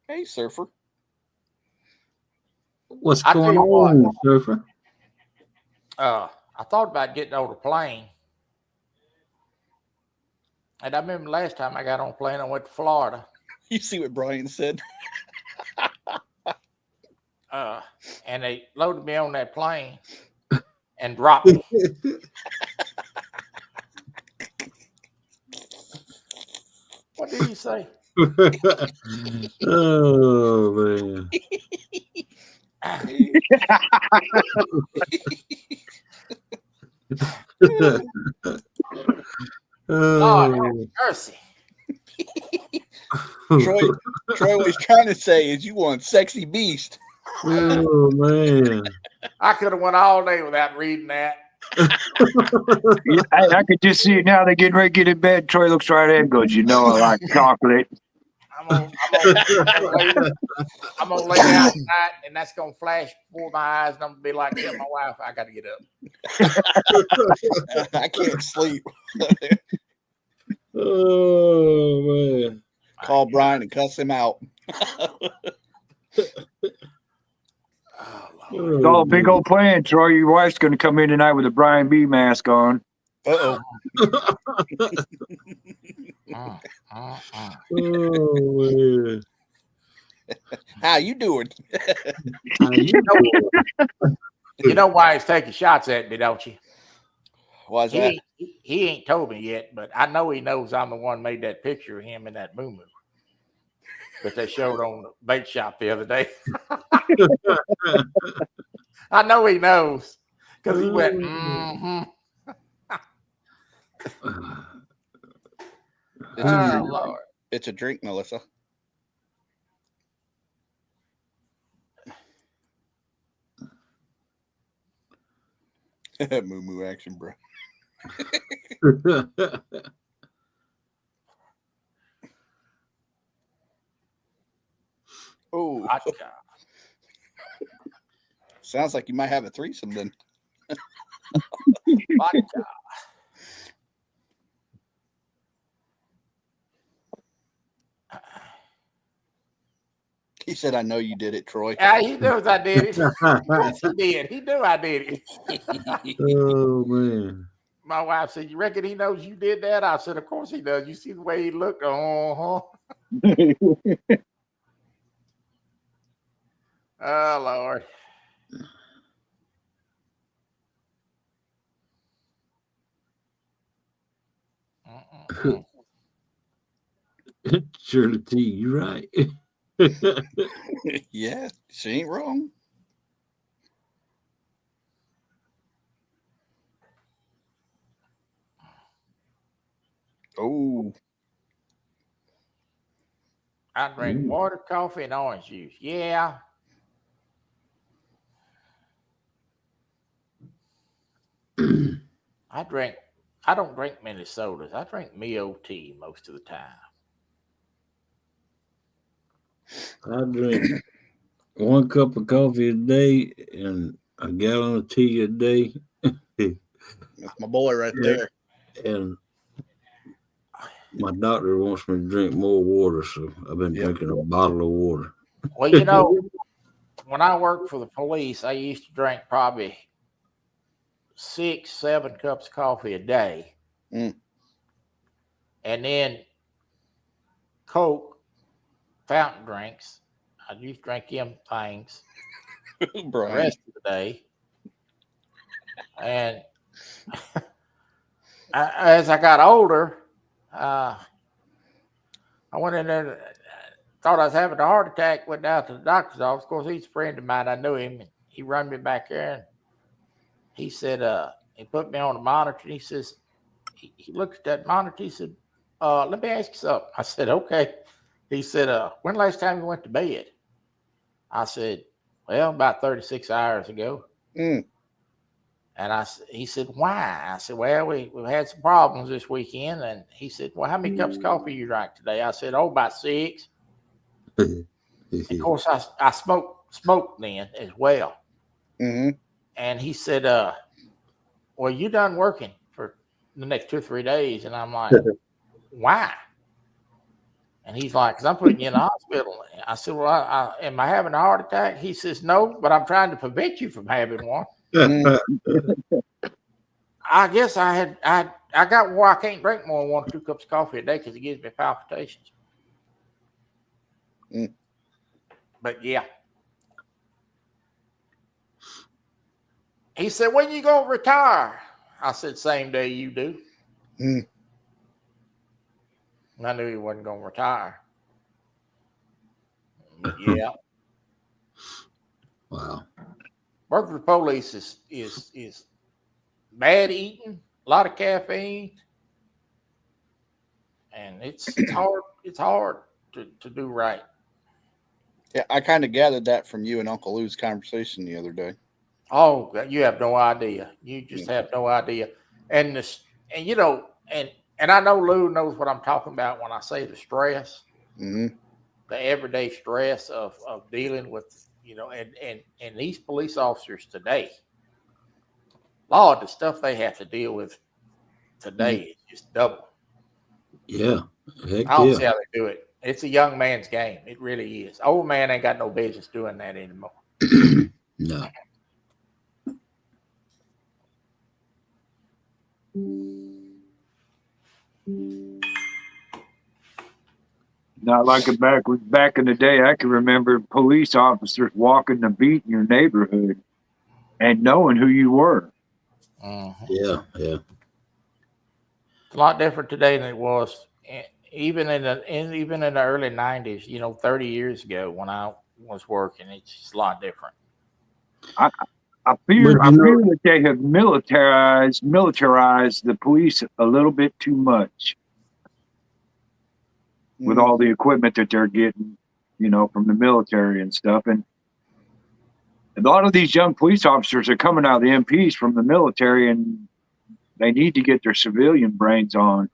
Speaker 7: Hey, surfer.
Speaker 1: What's
Speaker 2: I tell
Speaker 1: going
Speaker 2: you what.
Speaker 1: on, surfer?
Speaker 2: I thought about getting on a plane. And I remember last time I got on a plane, I went to Florida.
Speaker 7: You see what Brian said?
Speaker 2: And they loaded me on that plane and dropped me. What did he say?
Speaker 1: Oh, man.
Speaker 2: Lord have
Speaker 1: Oh,
Speaker 2: mercy.
Speaker 7: Troy was trying to say is you want sexy beast.
Speaker 1: oh, man.
Speaker 2: I could have went all day without reading that.
Speaker 8: I could just see it now. They're getting ready to get in bed. Troy looks right at him and goes, "You know, I like chocolate."
Speaker 2: I'm gonna lay down tonight, and that's gonna flash before my eyes, and I'm gonna be like, "Tell my wife I got to get up."
Speaker 7: I can't sleep.
Speaker 1: Oh, man.
Speaker 7: Call Brian and cuss him out.
Speaker 8: It's all a big old plan, Troy. Your wife's going to come in tonight with a Brian B mask on.
Speaker 7: Uh-oh.
Speaker 1: Oh, man.
Speaker 7: How you doing?
Speaker 1: How you doing?
Speaker 2: You know why he's taking shots at me, don't you?
Speaker 7: Why's that?
Speaker 2: He ain't told me yet, but I know he knows I'm the one made that picture of him in that moo that they showed on the bait shop the other day. I know he knows because he went, mm-hmm.
Speaker 7: It's
Speaker 2: Oh, Lord.
Speaker 7: It's a drink, Melissa. Moo moo action, bro. Oh,
Speaker 2: Vodka.
Speaker 7: sounds like you might have a threesome then.
Speaker 2: Vodka.
Speaker 7: He said, "I know you did it, Troy."
Speaker 2: Yeah, he knows I did it. Yes, he did. He knew I did it.
Speaker 1: Oh man.
Speaker 2: My wife said, "You reckon he knows you did that?" I said, "Of course he does. You see the way he looked." Oh, Lord. Mm-mm-mm.
Speaker 1: Shirley T, you right.
Speaker 7: Yeah, she ain't wrong. Oh,
Speaker 2: I drink water, coffee, and orange juice. Yeah. I don't drink many sodas. I drink Mio tea most of the time.
Speaker 1: I drink 1 cup of coffee a day and a gallon of tea a day.
Speaker 7: that's my boy right there.
Speaker 1: And my doctor wants me to drink more water, so I've been drinking a bottle of water.
Speaker 2: Well, you know, when I worked for the police, I used to drink probably 6, 7 cups of coffee a day.
Speaker 7: Mm.
Speaker 2: And then Coke, fountain drinks. I used to drink them things the
Speaker 7: Brian.
Speaker 2: rest of the day. And as I got older, I went in there, thought I was having a heart attack, went down to the doctor's office. Of course, he's a friend of mine. I knew him. And he run me back there, and he said, he put me on the monitor. And he says, he looked at that monitor. He said, let me ask you something. I said, okay. He said, when last time you went to bed? I said, well, about 36 hours ago.
Speaker 7: Mm.
Speaker 2: And he said, why? I said, well, we've had some problems this weekend. And he said, well, how many cups of coffee you drank today? I said, oh, about 6. Of course, I smoked then as well.
Speaker 7: Mm-hmm.
Speaker 2: And he said, well, you done working for the next 2 or 3 days. And I'm like, why? And he's like, because I'm putting you in the hospital. I said, well, am I having a heart attack? He says, no, but I'm trying to prevent you from having one. I guess I got where I can't drink more than 1 or 2 cups of coffee a day because it gives me palpitations.
Speaker 7: Mm.
Speaker 2: But yeah. He said, when you going to retire? I said, same day you do.
Speaker 7: Mm.
Speaker 2: I knew he wasn't going to retire. But yeah.
Speaker 1: Wow.
Speaker 2: Working for the police is bad eating, a lot of caffeine, and it's hard. It's hard to do right.
Speaker 7: Yeah, I kind of gathered that from you and Uncle Lou's conversation the other day.
Speaker 2: Oh, you have no idea. You just have no idea. And you know, and I know Lou knows what I'm talking about when I say the stress,
Speaker 7: Mm-hmm.
Speaker 2: the everyday stress of dealing with, you know, and these police officers today, Lord, the stuff they have to deal with today is just double.
Speaker 1: Yeah. Heck
Speaker 2: I don't
Speaker 1: yeah.
Speaker 2: see how they do it. It's a young man's game. It really is. Old man ain't got no business doing that anymore.
Speaker 1: No.
Speaker 8: Not like it back in the day. I can remember police officers walking the beat in your neighborhood and knowing who you were.
Speaker 2: Mm-hmm.
Speaker 1: Yeah. Yeah.
Speaker 2: It's a lot different today than it was even in the early 90s, you know, 30 years ago when I was working. It's just a lot different.
Speaker 8: I fear that they have militarized the police a little bit too much. with all the equipment that they're getting, from the military and stuff. And a lot of these young police officers are coming out of the MPs from the military, and they need to get their civilian brains on.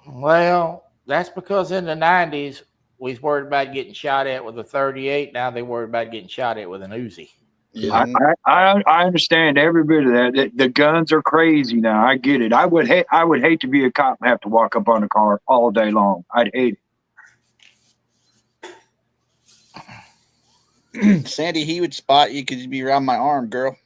Speaker 2: Well, that's because in the 90s, we was worried about getting shot at with a 38. Now they worried about getting shot at with an Uzi.
Speaker 1: Yeah.
Speaker 8: I understand every bit of that. The guns are crazy now. I get it. I would hate to be a cop and have to walk up on a car all day long. I'd hate it.
Speaker 7: Sandy, he would spot you because you'd be around my arm, girl.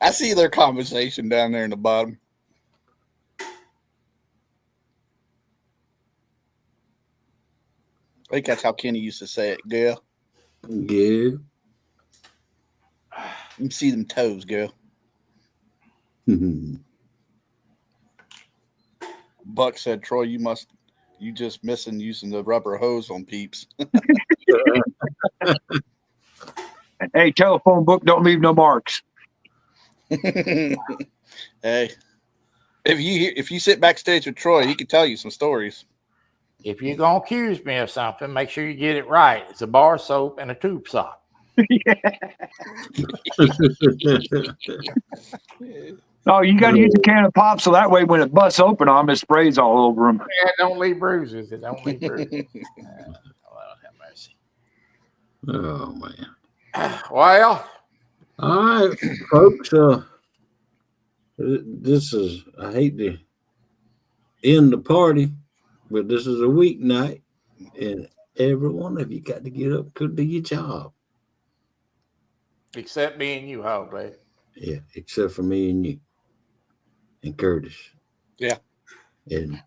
Speaker 7: I see their conversation down there in the bottom. I think that's how Kenny used to say it, girl.
Speaker 1: Yeah.
Speaker 7: You can see them toes, girl. Buck said, Troy, you just missing using the rubber hose on peeps.
Speaker 8: Hey, telephone book, don't leave no marks.
Speaker 7: Hey, if you sit backstage with Troy, he can tell you some stories.
Speaker 2: If you're going to accuse me of something, make sure you get it right. It's a bar soap and a tube sock.
Speaker 8: Oh, you got to use a can of pop so that way when it busts open on them, it sprays all over them.
Speaker 2: Yeah, don't leave bruises. It don't leave bruises. Lord have mercy.
Speaker 1: Oh, man.
Speaker 2: Well,
Speaker 1: all right, folks. This is, I hate to end the party, but this is a weeknight, and every one of you got to get up to do your job.
Speaker 2: except me and you, Hogleg.
Speaker 1: Yeah, except for me and you. And Curtis.
Speaker 7: Yeah.
Speaker 1: And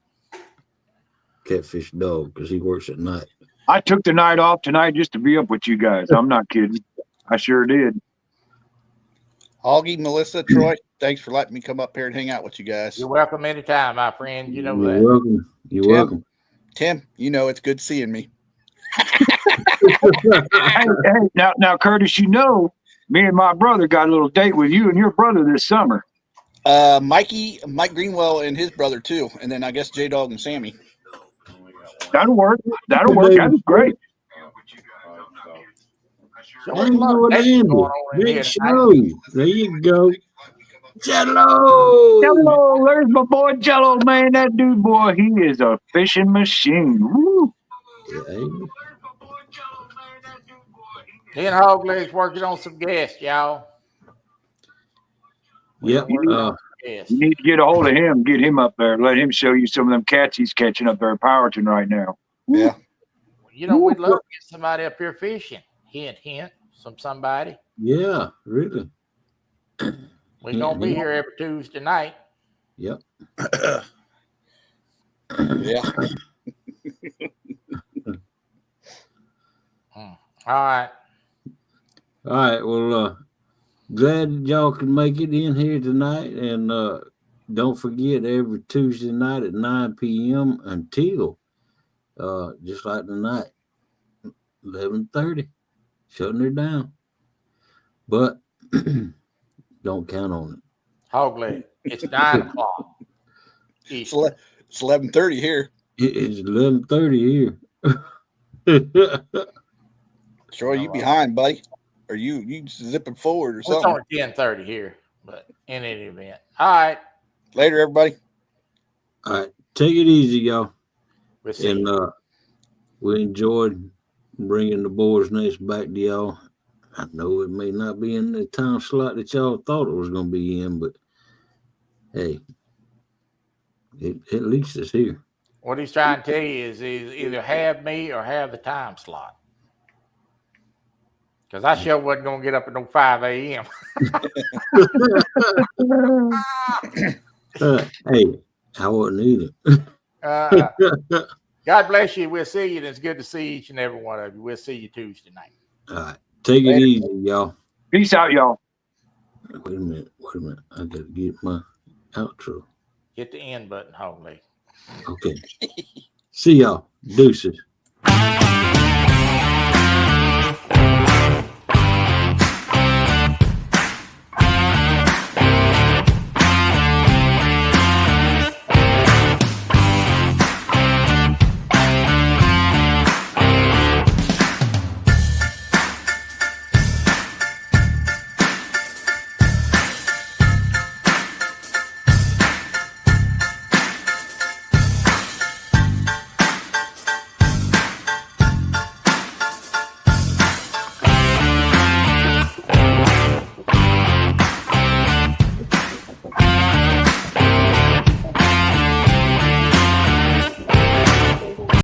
Speaker 1: Catfish Dog, because he works at night.
Speaker 8: I took the night off tonight just to be up with you guys. I'm not kidding. I sure did.
Speaker 7: Augie, Melissa, Troy, thanks for letting me come up here and hang out with you guys.
Speaker 2: You're welcome anytime, my friend. You know
Speaker 1: You're
Speaker 2: that.
Speaker 1: welcome. You're welcome.
Speaker 7: Tim, it's good seeing me.
Speaker 8: Hey, now, Curtis, me and my brother got a little date with you and your brother this summer.
Speaker 7: Mike Greenwell and his brother too, and then I guess J Dog and Sammy.
Speaker 8: That'll work. That's great.
Speaker 2: So there's a lot of dating going on in
Speaker 1: Big
Speaker 2: here
Speaker 1: show.
Speaker 2: tonight.
Speaker 1: There you go. Jello.
Speaker 8: Jello, there's my boy Jello, man. That dude, boy, he is a fishing machine. Woo.
Speaker 1: Yeah,
Speaker 2: Me and Hogleg's working on some guests, y'all.
Speaker 1: yep.
Speaker 2: Yes.
Speaker 8: You need to get a hold of him, get him up there, let him show you some of them cats he's catching up there at Powerton right now.
Speaker 7: Yeah.
Speaker 2: You know, we'd love to get somebody up here fishing. Hint, hint, somebody.
Speaker 1: Yeah, really.
Speaker 2: We're going to be here every Tuesday night.
Speaker 1: Yep.
Speaker 7: Yeah.
Speaker 2: All right.
Speaker 1: All right. Well, glad that y'all could make it in here tonight. And don't forget, every Tuesday night at 9 p.m. until, just like tonight, 11:30, shutting her down. But don't count on it.
Speaker 2: Hogleg, it's 9 o'clock.
Speaker 7: It's 11:30 here.
Speaker 1: It's 11:30 here.
Speaker 7: Troy, you behind, buddy? Or you zipping forward or
Speaker 2: It's
Speaker 7: something?
Speaker 2: only 10:30 here, but in any event. All right.
Speaker 7: Later, everybody.
Speaker 1: All right. Take it easy, y'all.
Speaker 2: We'll see.
Speaker 1: And we enjoyed bringing the Boar's Nest back to y'all. I know it may not be in the time slot that y'all thought it was going to be in, but hey, at least it's here.
Speaker 2: What he's trying to tell you is either have me or have the time slot. Because I sure wasn't going to get up at no 5 a.m.
Speaker 1: Hey, I wasn't either.
Speaker 2: God bless you. We'll see you. And it's good to see each and every one of you. We'll see you Tuesday night.
Speaker 1: All right. Take it easy, y'all.
Speaker 8: Peace out, y'all.
Speaker 1: Wait a minute. I got to get my outro.
Speaker 2: Hit the end button, Hogleg.
Speaker 1: Okay. See y'all. Deuces.